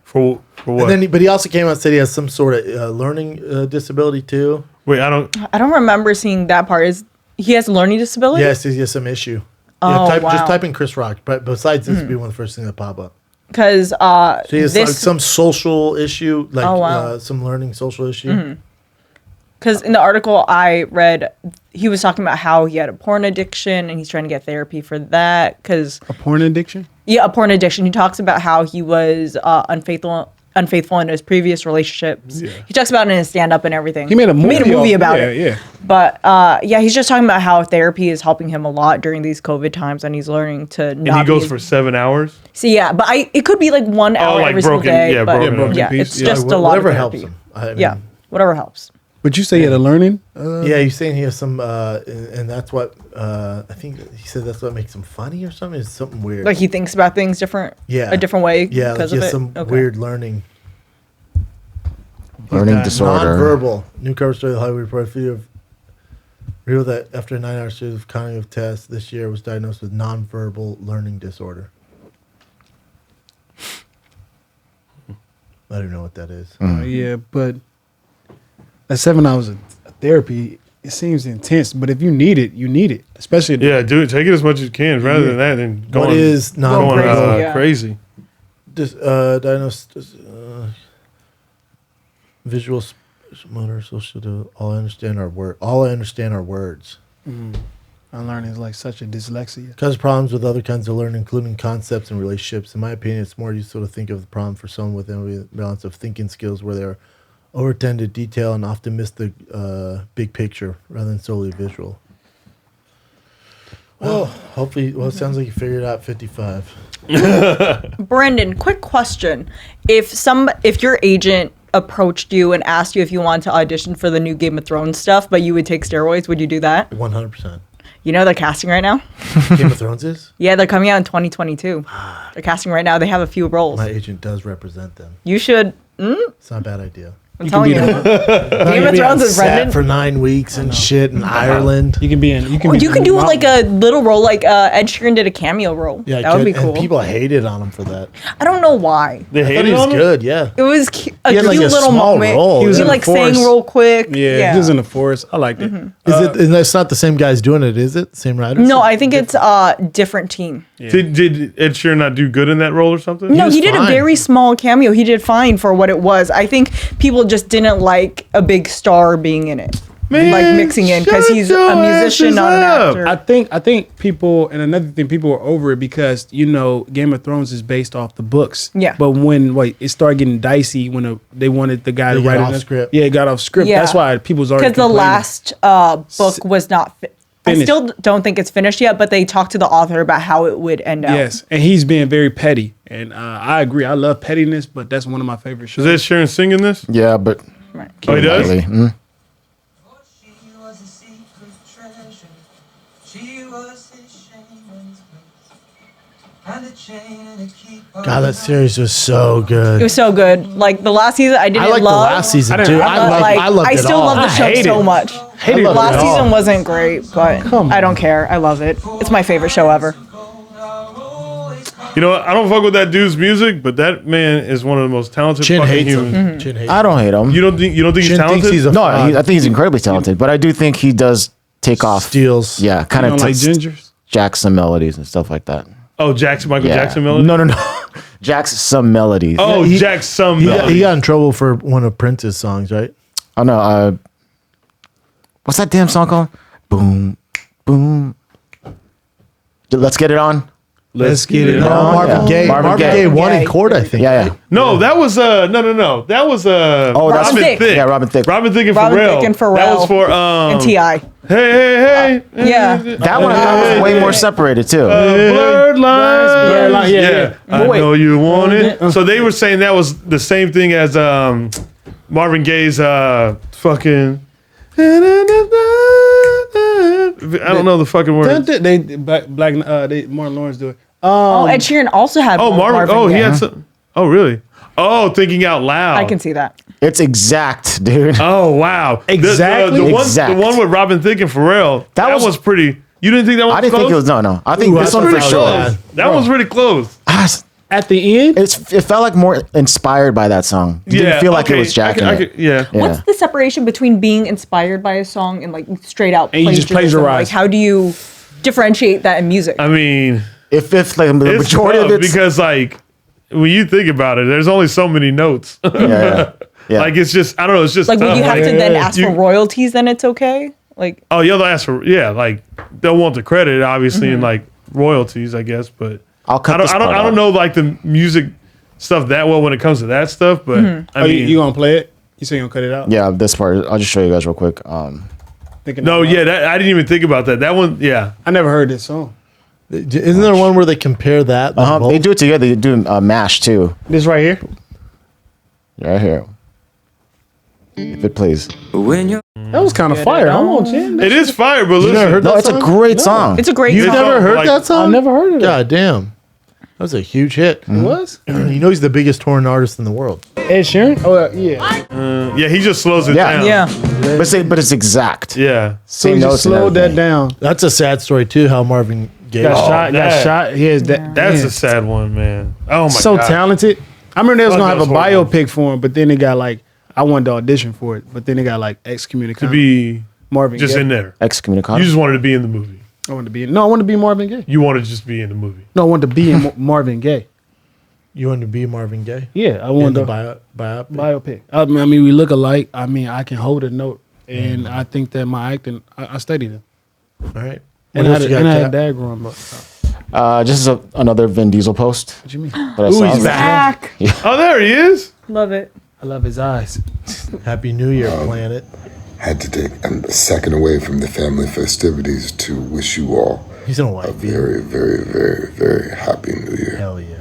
For what? And then, but he also came out and said he has some sort of learning disability too. Wait, I don't. I don't remember seeing that part. Is he has a learning disability? Yes, he has some issue. Oh, Just wow. type in Chris Rock. But besides, this would be one of the first things that pop up. Because So he has like this some social issue, like Oh, wow. some learning social issue. because in the article I read, he was talking about how he had a porn addiction and he's trying to get therapy for that. Because A porn addiction? a porn addiction. He talks about how he was unfaithful in his previous relationships. Yeah. He talks about it in his stand up and everything. He made a movie, about yeah, it. Yeah. But he's just talking about how therapy is helping him a lot during these COVID times, and he's learning to not. And he goes be- for 7 hours. So yeah, but it could be like 1 hour like every single broken- day. yeah, but broken up in yeah, pieces. it's Yeah, just a lot of whatever therapy. helps him. I mean, Yeah, whatever helps. But you say he had a learning? Yeah, he's saying he has some, and that's what I think he said. That's what makes him funny or something. It's something weird. Like he thinks about things Yeah. a different way. yeah, like because he of has it. some Okay. weird learning. Learning disorder. Nonverbal. New cover story of the Hollywood Reporter video of Revealed that after a 9-hour series of cognitive tests this year was diagnosed with nonverbal learning disorder. I don't even know what that is. Yeah, but that 7 hours of therapy, it seems intense. But if you need it, you need it. Especially Yeah, dude, take it as much as you can rather than that and What going, is going nonverbal? Yeah. crazy. Diagnosed visual, motor, social. All I understand are words. unlearning is like such a dyslexia. Causes problems with other kinds of learning, including concepts and relationships. In my opinion, it's more useful to think of the problem for someone with a balance of thinking skills where they're overtend to detail and often miss the big picture rather than solely visual. Well, hopefully, it sounds like you figured it out at 55. Brendan, quick question: if your agent approached you and asked you if you wanted to audition for the new Game of Thrones stuff, but you would take steroids, would you do that? 100%. You know they're casting right now. Game of Thrones is? Yeah, they're coming out in 2022. They're casting right now. They have a few roles. My agent does represent them. You should. It's not a bad idea. I'm telling you. Game of Thrones is Brendan. For 9 weeks and shit in Ireland. You can be in. You can. Or you could do like a little role, like Ed Sheeran did a cameo role. Yeah, that would be cool. And people hated on him for that. I don't know why. They I thought hated he was on him? good, yeah. It was a He had, cute like, a little small moment. role. He was He was like in the saying forest. real quick. Yeah, he was in the forest. I liked it. And it's not the same guys doing it, is it? Same writers? No, I think it's a different team. Did Ed Sheeran not do good in that role or something? No, was he did fine. a very small cameo. He did fine for what it was. I think people just didn't like a big star being in it. Man, like mixing in because shut he's your a musician, asses not an up. actor. I think people, and another thing, people are over it because Game of Thrones is based off the books. Yeah. But when it started getting dicey when they wanted the guy to got write off it. script. Yeah, it got off script. Yeah. That's why people's already Because the last book was not. I Finished. still don't think it's finished yet, but they talked to the author about how it would end out. Yes, and he's being very petty, and I agree. I love pettiness, but that's one of my favorite shows. Is Ed Sheeran singing this? Yeah, but Right. Oh, he does? lightly. Mm. God, that series was so good. It was so good. Like the last season, I didn't I like love. the last season, I didn't- too. I I loved it still all. love the show hate so it. much. Hated The it last all. season wasn't great, but I don't care. I love it. It's my favorite show ever. You know what? I don't fuck with that dude's music, but that man is one of the most talented Chin fucking hates humans. him. Chin hates I don't hate him. You don't think he's Chin talented? thinks he's a No, fraud. I think he's incredibly talented, but I do think he does take off. Steals. Yeah, kind You of don't like gingers? jacks some melodies and stuff like that. Oh, Michael Yeah. Jackson melody? No. Jacks some melodies. Oh, he- Jack some He melody. got in trouble for one of Prince's songs, right? Oh no. What's that damn song called? Boom, boom. Let's get it on. Let's get it on. on. Marvin yeah. Gaye. Marvin Marvin Gaye. Gaye won in Gaye. court, I think. Yeah. No, that was no. That was Oh, that's Robin Thicke. Yeah, Robin Thicke. Robin Thicke and Robin Pharrell. Thicke and That Pharrell. was for And T.I. Hey. Yeah. That one I thought was way more separated too. Blurred lines. Blurred lines, yeah. I Wait. know you want it. So they were saying that was the same thing as Marvin Gaye's fucking. I don't know the fucking words. They Martin Lawrence do it. Oh, Ed Sheeran also had. Oh, Marvin. Oh, he Gaye. had some. Oh, really? Oh, thinking out loud. I can see that. It's exact, dude. Oh, wow. Exactly. The one with Robin Thicke and Pharrell. That was pretty. You didn't think that one I was didn't think it was no. I think Ooh, this I one thought for that was sure. bad. That one's pretty close. At the end, It felt like more inspired by that song. It didn't feel like it okay. was jacking I it. could- yeah. Yeah. What's the separation between being inspired by a song and like straight out And you just plagiarism? plagiarize. Like, how do you differentiate that in music? I mean, If like the it's majority of tough it, because like when you think about it, there's only so many notes. yeah. Like it's just I don't know. It's just Like, would tough. you have Like, to then ask you- for royalties? Then it's okay. Like, Oh, you'll ask for like they'll want the credit obviously and like royalties, I guess. But I'll cut this I part don't out. know like the music stuff that well when it comes to that stuff. But I mean, you gonna play it? You say you gonna cut it out? Yeah, this part. I'll just show you guys real quick. Thinking no, out loud. yeah, I didn't even think about that. That one, yeah. I never heard this song. Isn't there one where they compare that? They do it together. They do mash too. This right here. Right here. If it plays. That was kind of fire. Hold on, Jen. It is fire, but listen. never heard No, that it's a song? great song. it's a great You've song. never heard Like- that song? I never heard of it. God damn. That was a huge hit. It was You know he's the biggest touring artist in the world. Ed Sheeran. Oh yeah. Yeah, he just slows it Yeah. down. Yeah. baby. But it's exact. Yeah. So he Same just notes and slowed that everything. down. That's a sad story too. How Marvin Gaye. Got that- shot. Yeah, That's man. a sad one, man. Oh my So god. talented. I remember they was Fuck, gonna have that a was horrible. biopic for him, but then they got like I wanted to audition for it, but then they got like excommunicated. To be Marvin just Gaye. in there. Excommunicado. You just wanted to be in the movie. I wanted to be. No, I wanted to be Marvin Gaye. You wanted to just be in the movie. No, I wanted to be in Marvin Gaye. You wanted to be Marvin Gaye? Yeah, I In wanted the to biopic. biopic. I mean, we look alike. I mean, I can hold a note, and I think that my acting, I studied it. All right. And What I else had, you got, and I had Cap? dad growing up. Just another Vin Diesel post. What you mean? That I Ooh, saw. he's back. Oh, there he is. Love it. I love his eyes. Happy New Year, planet. Had to take a second away from the family festivities to wish you all He's in a a white very, very, very, very happy New Year. Hell yeah.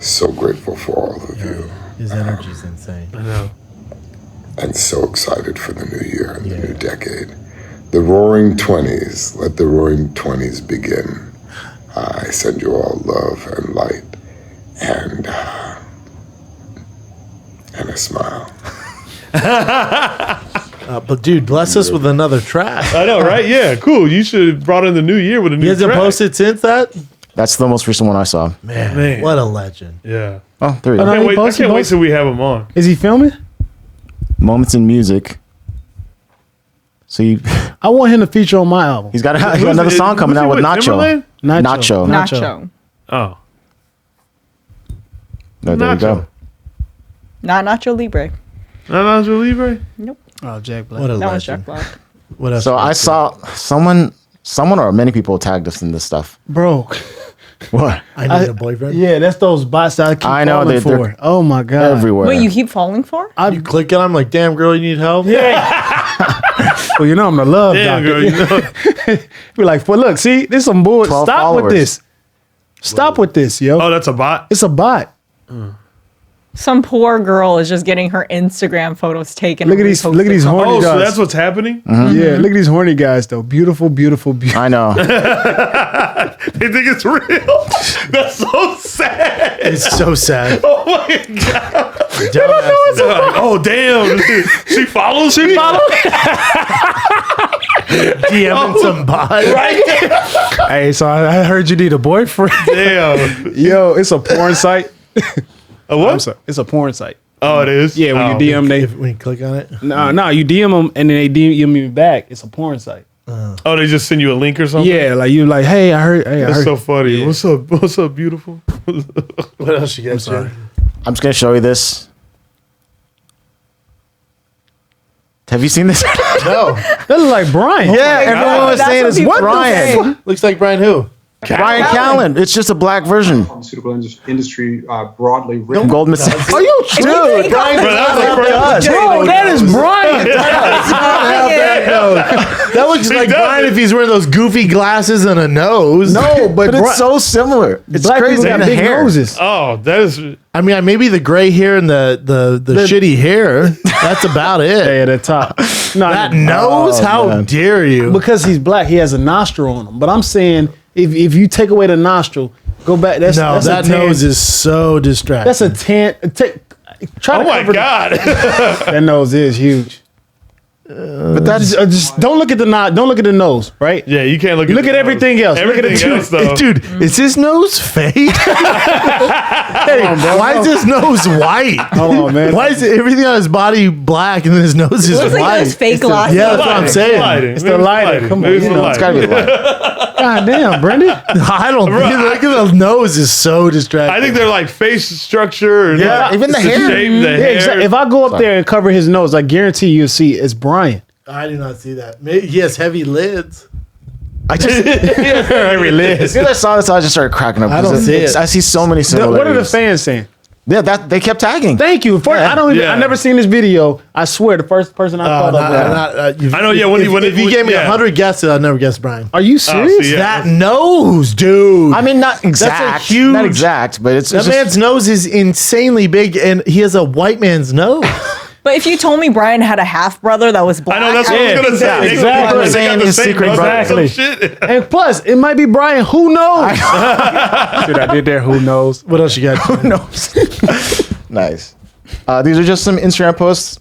So grateful for all of you, His energy's insane. I know. and so excited for the new year and the new decade. The Roaring 20s, let the Roaring 20s begin. I send you all love and light and a smile. But dude, bless us with another track. I know, right? Yeah, cool. You should have brought in the new year with a new He hasn't track. posted since that? That's the most recent one I saw. Man, what a legend. Yeah. Oh, there you Oh, go. no, I he can't wait till we have him on. Is he filming? Moments in music. So I want him to feature on my album. he's got another song coming out with Nacho. Timberland? Nacho. Nacho. Oh. There you go. Not Nacho Libre. Not Nacho Libre? Nope. Oh, Jack Black. What a That was legend. Jack Black. What else? So I saw someone or many people tagged us in this stuff. Bro. What? I need a boyfriend. Yeah, that's those bots that I keep I know, falling they're for. Oh my god. Everywhere. Wait, you keep falling for? You click it, I'm like, damn, girl, you need help? Well, you know I'm the love Damn, doctor. girl. You know. Be like, well, look, see, this some bull. 12 Stop followers. with this. Stop with this, yo. Oh, that's a bot? It's a bot. Some poor girl is just getting her Instagram photos taken. Look at and these reposted horny Oh, so guys. that's what's happening? Yeah, look at these horny guys though. Beautiful, beautiful, beautiful. I know. They think it's real. That's so sad. It's so sad. Oh my god. Dumbasses. They're like, oh damn. She follows me? DMing some bot. Right? Hey, so I heard you need a boyfriend. Damn. Yo, it's a porn site. A what? I'm sorry, it's a porn site. Oh, it is? Yeah, when Oh. you DM they When you click on it. no, you DM them and then they DM you back. It's a porn site. Oh, they just send you a link or something? Yeah, like you like, hey, I heard. That's so funny. What's up? What's up, beautiful? What else you got? Sorry. I'm just gonna show you this. Have you seen this? No. That look like Brian. Yeah, everyone was That's saying what it's people Brian. Looks like Brian who? Brian Callen. It's just a black version. Pharmaceutical industry broadly. Goldman Sachs. Are you Dude, Brian does Bro, that is Brian. That looks He like does Brian it. if he's wearing those goofy glasses and a nose. No, but But it's so similar. It's black crazy. people got And the big hair. noses. Oh, that is. I mean, maybe the gray hair and the shitty hair. That's about it. Hey, at the top. No, That nose? Oh, How man. dare you? because he's black, he has a nostril on him. But I'm saying, if you take away the nostril, go back. That's No, that's that a tan, nose is so distracting. That's a tan. Try Oh to my cover God. that nose is huge. But that's Just don't look at the Don't look at the nose. Right. Yeah, you can't look at Look the at nose. everything else. Look at Everything the else, though. Dude, is his nose fake? Hey, why is his nose white? Hold on, man. Why is everything on his body black and then his nose is Looks like white? those fake glasses. Yeah, that's what I'm saying. It's the lighting. Come on, Maybe it's you the know, it's gotta be lighting. black. God damn, Brendan. I don't think. Look at the nose is so distracting. I think they're like face structure. And Yeah, like, even the it's hair. shape, the Yeah, hair. exactly. If I go up there and cover his nose, I guarantee you'll see it's Brian. I do not see that. Maybe he has heavy lids. I just Every lid. as soon as I saw this, I just started cracking up. I don't 'cause see it's- it. I see so many similarities. What are the fans saying? Yeah, that they kept tagging. Thank you. I don't. Even, Yeah. I never seen this video. I swear, the first person I thought of. I know, yeah, when if you gave me yeah. 100 guesses, I'd never guess Brian. Are you serious? see, yeah. That nose, dude. I mean, not exact. huge- Not exact, but it's That just, man's nose is insanely big, and he has a white man's nose. But if you told me Brian had a half brother that was black, I know, that's what I was going to say. exactly. They got the Saying his same secret brother or some Exactly. shit. And plus, it might be Brian. Who knows? See what I did there? Who knows? What else you got? who knows? Nice. These are just some Instagram posts.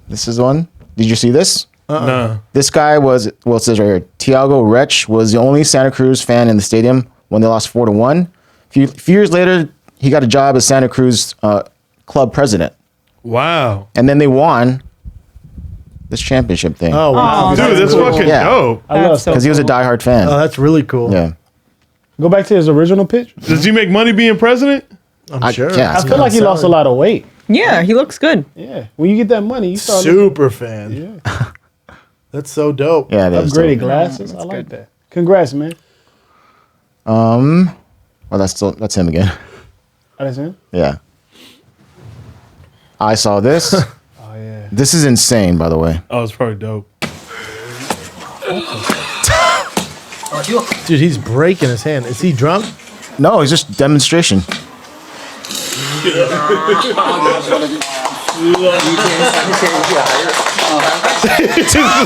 This is one. Did you see this? No. This guy was, well, it says right here, Tiago Rech was the only Santa Cruz fan in the stadium when they lost 4-1. A few years later, he got a job as Santa Cruz club president. Wow. And then they won this championship thing. Oh, wow. Dude, that's fucking Yeah. dope. I love Because he was a diehard fan. Oh, that's really cool. Yeah. Go back to his original pitch. Does he make money being president? I'm sure. yeah. I feel like he lost a lot of weight. Yeah, he looks good. Yeah. When you get that money, you start Super fan. Yeah. That's so dope. Yeah, that is upgraded dope. glasses. I like that. Congrats, man. Well, that's him again. Oh, that's him? Yeah. I saw this. Oh, yeah. This is insane, by the way. Oh, it's probably dope. Dude, he's breaking his hand. Is he drunk? No, it's just demonstration.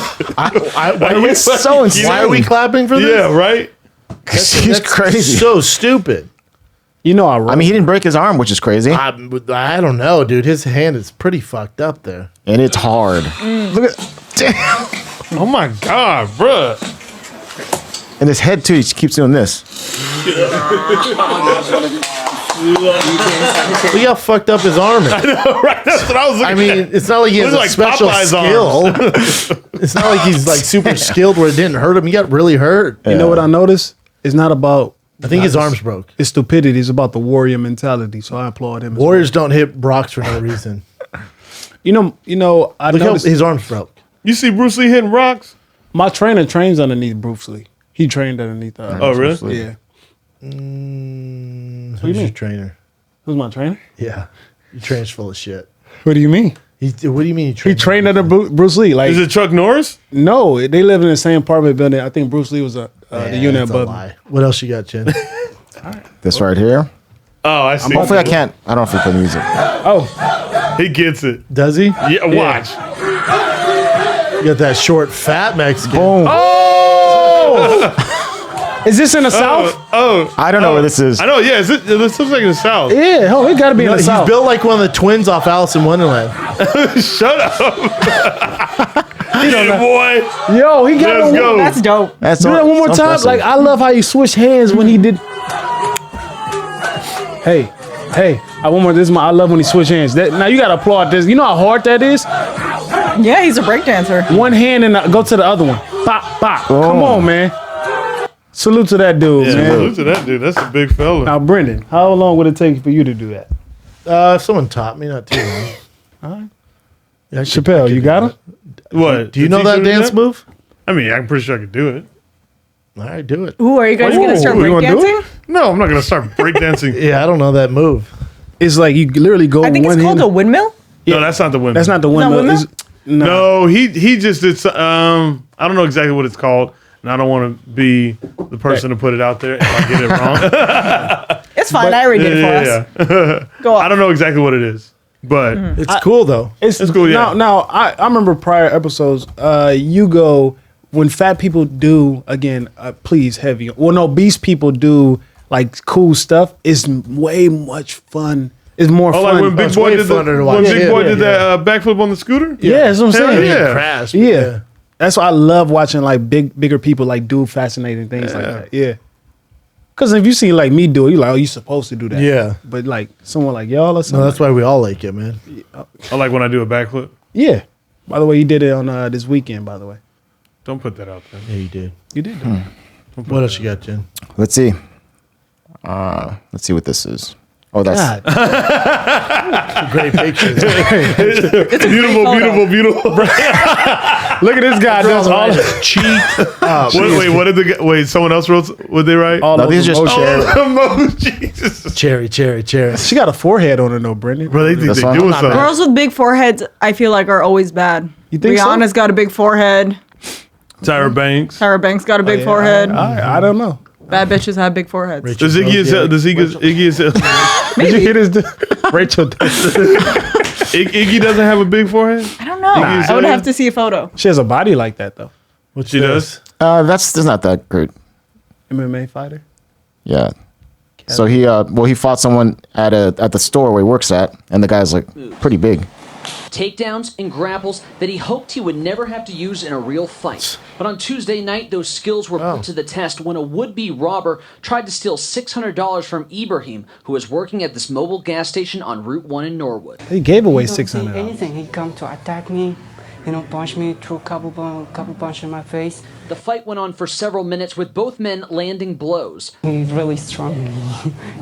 It's so insane. Why are we clapping for this? Yeah, right? He's crazy. So stupid. You know, I mean, he didn't break his arm, which is crazy. I don't know, dude. His hand is pretty fucked up there. And it's hard. Look at, damn. Oh my God, bruh. And his head, too, he just keeps doing this. Look how fucked up his arm is. Right, that's what I was looking I mean, at. it's not like he has Looks a like special Popeye's skill. It's not like he's like super skilled where it didn't hurt him. He got really hurt. You know what I noticed? It's not about. I think his arm's broke. It's stupidity. It's about the warrior mentality. So I applaud him. Warriors don't hit Brocks for no reason. You know. I Look how noticed his arm's broke. You see Bruce Lee hitting rocks? my trainer trains underneath Bruce Lee. He trained underneath. Oh, really? Bruce Lee. Yeah. Who's your trainer? Who's my trainer? Yeah, your trainer's full of shit. What do you mean? What do you mean? He trained under Bruce Lee. Like, Is it Chuck Norris? no, they live in the same apartment building. I think Bruce Lee was the unit that's a above. lie. What else you got, Jen? This right here. Oh, I see. Hopefully I can't. I don't know if we play music. Oh, He gets it. Does he? Yeah, watch. You got that short, fat Mexican. Boom. is this in the South? I don't know where this is. I know, yeah. This looks like in the South. Yeah, oh, it got to be in the He's South. built like one of the twins off Alice in Wonderland. Shut up. Yeah, boy. Yo, he got Let's it. go. That's dope. That's Do that one more so time. impressive. Like, I love how you switch hands when he did. Hey, I one more. This is my. I love when he switch hands. Now you gotta applaud this. You know how hard that is. Yeah, he's a breakdancer. One hand and go to the other one. Bop, bop. Come on, man. Salute to that dude, Yeah, man. salute to that dude. That's a big fella. Now, Brendan, how long would it take for you to do that? If someone taught me, not too long. All right. Yeah, Chappelle, you got him? What? Do you know that dance move? I mean, I'm pretty sure I could do it. All right, do it. Ooh, are you guys gonna start you wanna do breakdancing? No, I'm not gonna start breakdancing. Yeah, I don't know that move. It's like you literally go I think one it's called hand. a windmill. No, that's not the windmill. That's not the one. windmill? No, he just did. I don't know exactly what it's called, and I don't want to be the person to put it out there if I get it wrong. It's fine. I already did it for us. Yeah. Go I on. don't know exactly what it is, but It's cool though. It's cool, yeah. Now I remember prior episodes. You go when fat people do again. Please heavy. Well, no, obese people do like cool stuff. It's way much fun. It's more oh, fun. like when Big it's Boy way did funner to watch. when Big Yeah, Boy yeah, did that backflip on the scooter. yeah, that's what I'm Hell saying. yeah. Crash. Yeah. That's why I love watching like bigger people like do fascinating things like that. Yeah. Cause if you see like me do it, you like, oh, you supposed to do that. Yeah. But like someone like y'all or something. No, that's why we all like it, man. I like when I do a backflip. Yeah. By the way, you did it on this weekend. By the way, Don't put that out there. Yeah, you did. you did. Do it. What else you got, Jen? Let's see. Let's see what this is. Oh, that's God. Great pictures. Beautiful. Look at this guy. Does all cheek. Wait, what did wait? Someone else wrote? What they write? all No, those these are just emotions. Jesus. Cherry. She got a forehead on her, though, Brendan. Bro, they think That's they fine. doing I'm not something. Girls with big foreheads, I feel like, are always bad. You think so? Rihanna's got a big forehead. Tyra Banks. Tyra Banks got a big forehead. I don't know. Bad bitches have big foreheads. Rachel Does Iggy Brody. Iggy Did you hear this? Rachel. Iggy doesn't have a big forehead? I don't know. I would have to see a photo. She has a body like that though. What's She this? does? that's not that great. MMA fighter. Yeah. So he fought someone at the store where he works at, and the guy's like pretty big. takedowns and grapples that he hoped he would never have to use in a real fight. But on Tuesday night, those skills were put to the test when a would-be robber tried to steal $600 from Ibrahim, who was working at this mobile gas station on Route 1 in Norwood. He gave away $600. Anything. He come to attack me, punch me, threw a couple punches in my face. The fight went on for several minutes with both men landing blows. He's really strong.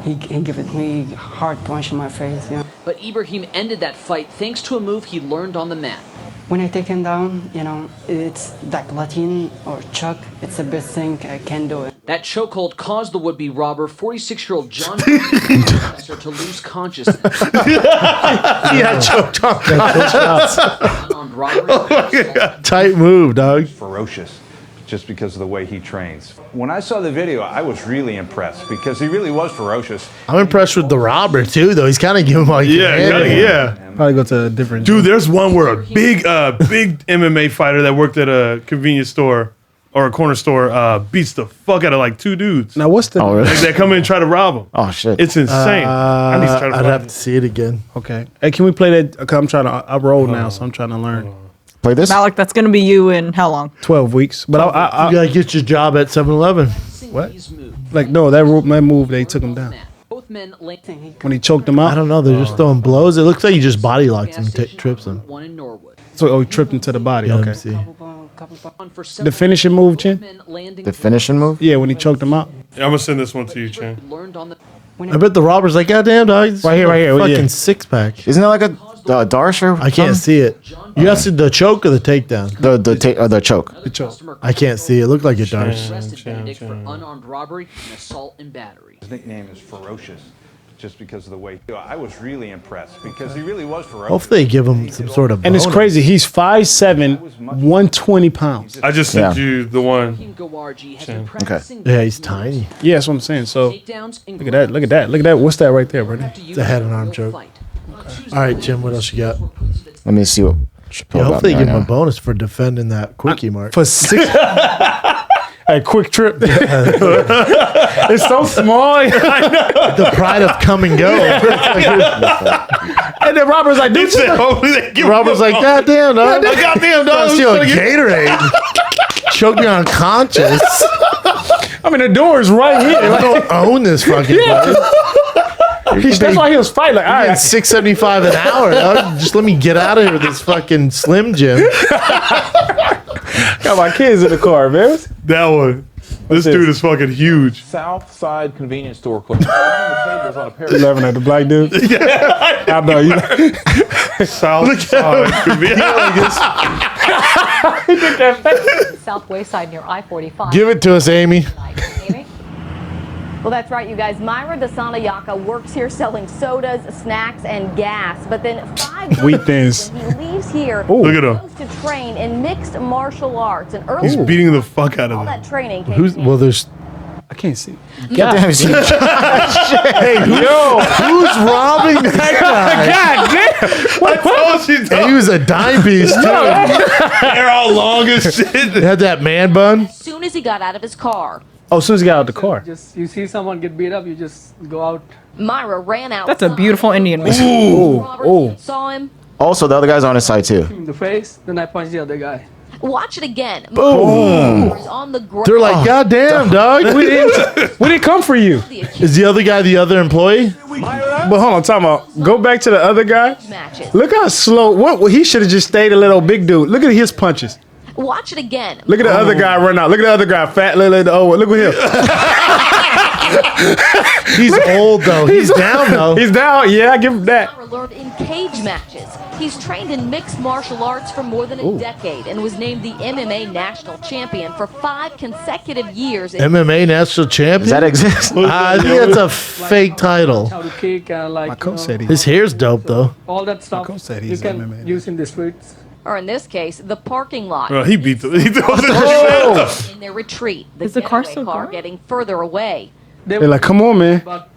He gave me a hard punch in my face, But Ibrahim ended that fight thanks to a move he learned on the mat. When I take him down, it's like Latin or Chuck. It's the best thing I can do. That chokehold caused the would-be robber, 46-year-old John Professor, to lose consciousness. He had choked on. Tight move, dog. Ferocious. Just because of the way he trains. When I saw the video, I was really impressed because he really was ferocious. I'm impressed with the robber too, though. He's kind of giving him like Probably go to a different. Dude, there's one where a big MMA fighter that worked at a convenience store or a corner store beats the fuck out of like two dudes. Now what's the? Oh, really? Like, they come in and try to rob him. Oh shit! It's insane. I need to try to I'd find have it. to see it again. Okay. Hey, can we play that? Cause I'm trying to. I roll now, so I'm trying to learn. Play this. Malik, that's going to be you in how long? 12 weeks. But I You gotta get your job at 7-Eleven. what? Like no, that move they took him down Both men when he choked him out. I don't know. They're just throwing blows. It looks like you just body locked him, trips him. One in Norwood. So he tripped into the body. Yeah, let me Okay. see. The finishing move, Chin. The finishing move. Yeah, when he choked him out. Yeah, I'm gonna send this one to you, Chan. I bet the robber's like, goddamn, dog. This Right here, is a yeah. fucking six pack. Isn't that like a Darsh or I can't see it. You asked the choke or the takedown? the choke. The choke. I can't see it. It looked like a Darsh. Arrested Benedict for unarmed robbery and assault and battery. His nickname is Ferocious. Just because of the way I was really impressed because he really was ferocious. Hopefully they give him some sort of And it's bonus. crazy. He's 5'7", 120 pounds. I just sent Yeah. you the one. Okay. Yeah, he's tiny. Yeah, that's what I'm saying. So look at that. Look at that. Look at that. What's that right there, Brendan? It's a head and arm choke. All right, Jim, what else you got? Let me see what. Yeah, hopefully they give him a bonus for defending that quickie mark. For 6. A quick trip. It's so small. The pride of come and go. And then Robert's like, dude, Robert's like, goddamn, dog. Goddamn, Trying dog. to steal a Gatorade. Choke me unconscious. I mean, the door is right here. I don't own this fucking place. That's why he was fighting. Like, all At right. $6.75 an hour, dog. Just let me get out of here with this fucking Slim Jim. Got my kids in the car, man. That one. This dude is fucking huge. South Side convenience store closed. Tables on a pair You laughing at the black dude? Yeah. I know. You South Side convenience. South Wayside near I-45. Give it to us, Amy. Amy? Well, that's right, you guys. Myra Desanayaka works here selling sodas, snacks, and gas. But then 5 Wheat thins. when he leaves here, Ooh. Look at him. he goes to train in mixed martial arts. And early He's beating the fuck out all of him. that training came Who's in well? There's I can't see. God damn, he's huge. hey, who's robbing that guy? God damn. I told you, And he was a dime piece too. they're all long as shit. He had that man bun. as soon as he got out of his car. Oh, as soon as he got out the car. Just you see someone get beat up, you just go out. Myra ran out. That's a beautiful Indian man. Oh. Saw him. Also, the other guy's on his side too. In the face, then I punched the other guy. Watch it again. Boom. Myra was on the ground. They're like, God damn, dog. We didn't come for you. Is the other guy the other employee? But hold on, time out. Go back to the other guy. Matches. Look how slow. What he should have just stayed a little big dude. Look at his punches. Watch it again. Look at the other guy run out. Look at the other guy, fat little. Oh, look at him. He's old though. He's down though. He's down. Yeah, I give him that. Myra learned in cage matches. He's trained in mixed martial arts for more than a decade and was named the MMA national champion for 5 consecutive years. MMA national champion. Does that exist? I think that's a fake title. How to kick and like My coach said he. His hair's dope though. all that stuff. coach said you he's can MMA. use in the streets. Or in this case, the parking lot. He beat the. He throws the In their retreat, the Is the car getaway still car going? getting further away. They They're like, come on, man. But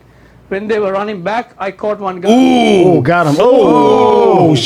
when they were running back, I caught one guy. Oh, got him. Oh,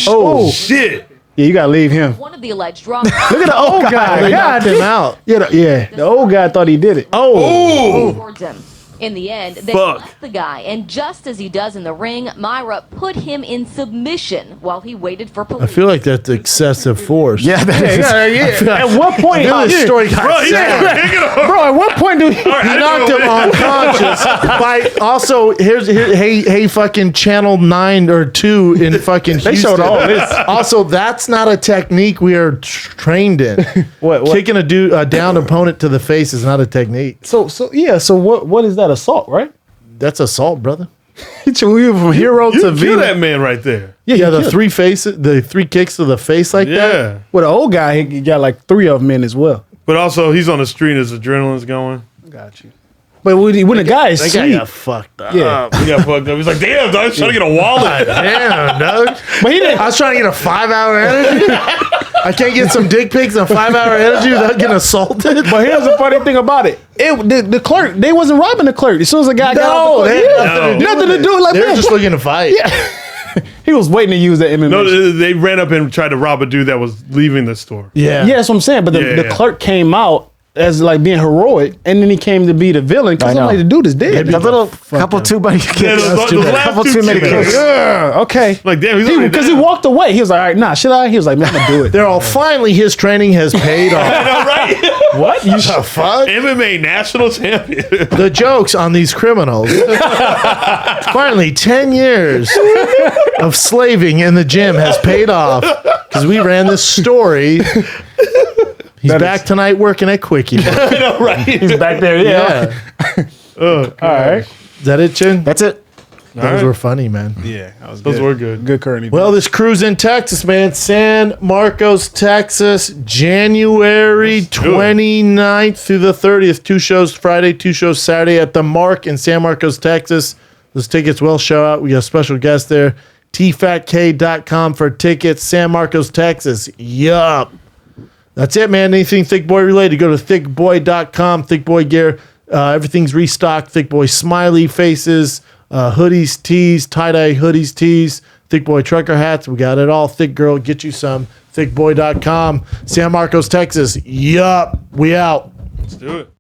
shit. Yeah, you gotta leave him. One of the alleged robbers. Look at the old guy. They God knocked him out. Yeah, the old guy thought he did it. Oh. towards him. In the end, they Fuck. left the guy, and just as he does in the ring, Myra put him in submission while he waited for I police. feel like that's excessive force. Yeah, that is. At what point? I feel this story got Bro, he's sad. Bro, at what point do we? He knocked him unconscious. By also, hey, fucking Channel 9 or 2 in fucking Houston. They showed all this. Also, that's not a technique we are trained in. What? Kicking a down opponent to the face is not a technique. So what is that, assault, right? That's assault, brother. We went from hero You to kill villain. that man right there. Yeah, the killed- three kicks to the face like that. Yeah. Well, the old guy, he got like 3 of them in as well. But also, he's on the street. His adrenaline's going. Got you. But when the guy is That guy asleep, got fucked up. Yeah. He got fucked up. He's like, damn, dog, I'm trying to get a wallet. Damn, dog. but he didn't. I was trying to get a 5-hour energy. I can't get some dick pics and 5-hour energy without getting assaulted. But here's the funny thing about it. The clerk, they wasn't robbing the clerk. As soon as the guy got No, off the they clerk, had nothing to do. Like, They were man, just looking to fight. he was waiting to use the MMA. No, they ran up and tried to rob a dude that was leaving the store. Yeah. Yeah, that's what I'm saying. But the Yeah. clerk came out as like being heroic, and then he came to be the villain because I know. I'm like, the dude is dead. A little couple too many kicks. Yeah, those last couple two too many kicks. kicks. Yeah, okay. Like, damn, he's already Because he down. walked away. He was like, all right, nah, should I? He was like, man, I'm gonna do it. They're all finally his training has paid off. I know, right? What? You The fuck? MMA national champion. The jokes on these criminals. Finally, 10 years of slaving in the gym has paid off because we ran this story. He's back tonight working at Quickie. I know, right? He's back there, yeah. Oh, All right. Is that it, Chin? That's it. Those were funny, man. Yeah, that was Those good. were good. Good current. Well, this cruise in Texas, man. San Marcos, Texas, January 29th through the 30th. 2 shows Friday, 2 shows Saturday at the Mark in San Marcos, Texas. Those tickets will show out. We got a special guest there. tfatk.com for tickets. San Marcos, Texas. Yup. That's it, man. Anything Thick Boy related, go to thickboy.com. Thick Boy gear. Everything's restocked. Thick Boy smiley faces, hoodies, tees, tie-dye hoodies, tees, Thick Boy trucker hats. We got it all. Thick Girl, get you some. Thickboy.com. San Marcos, Texas. Yup. We out. Let's do it.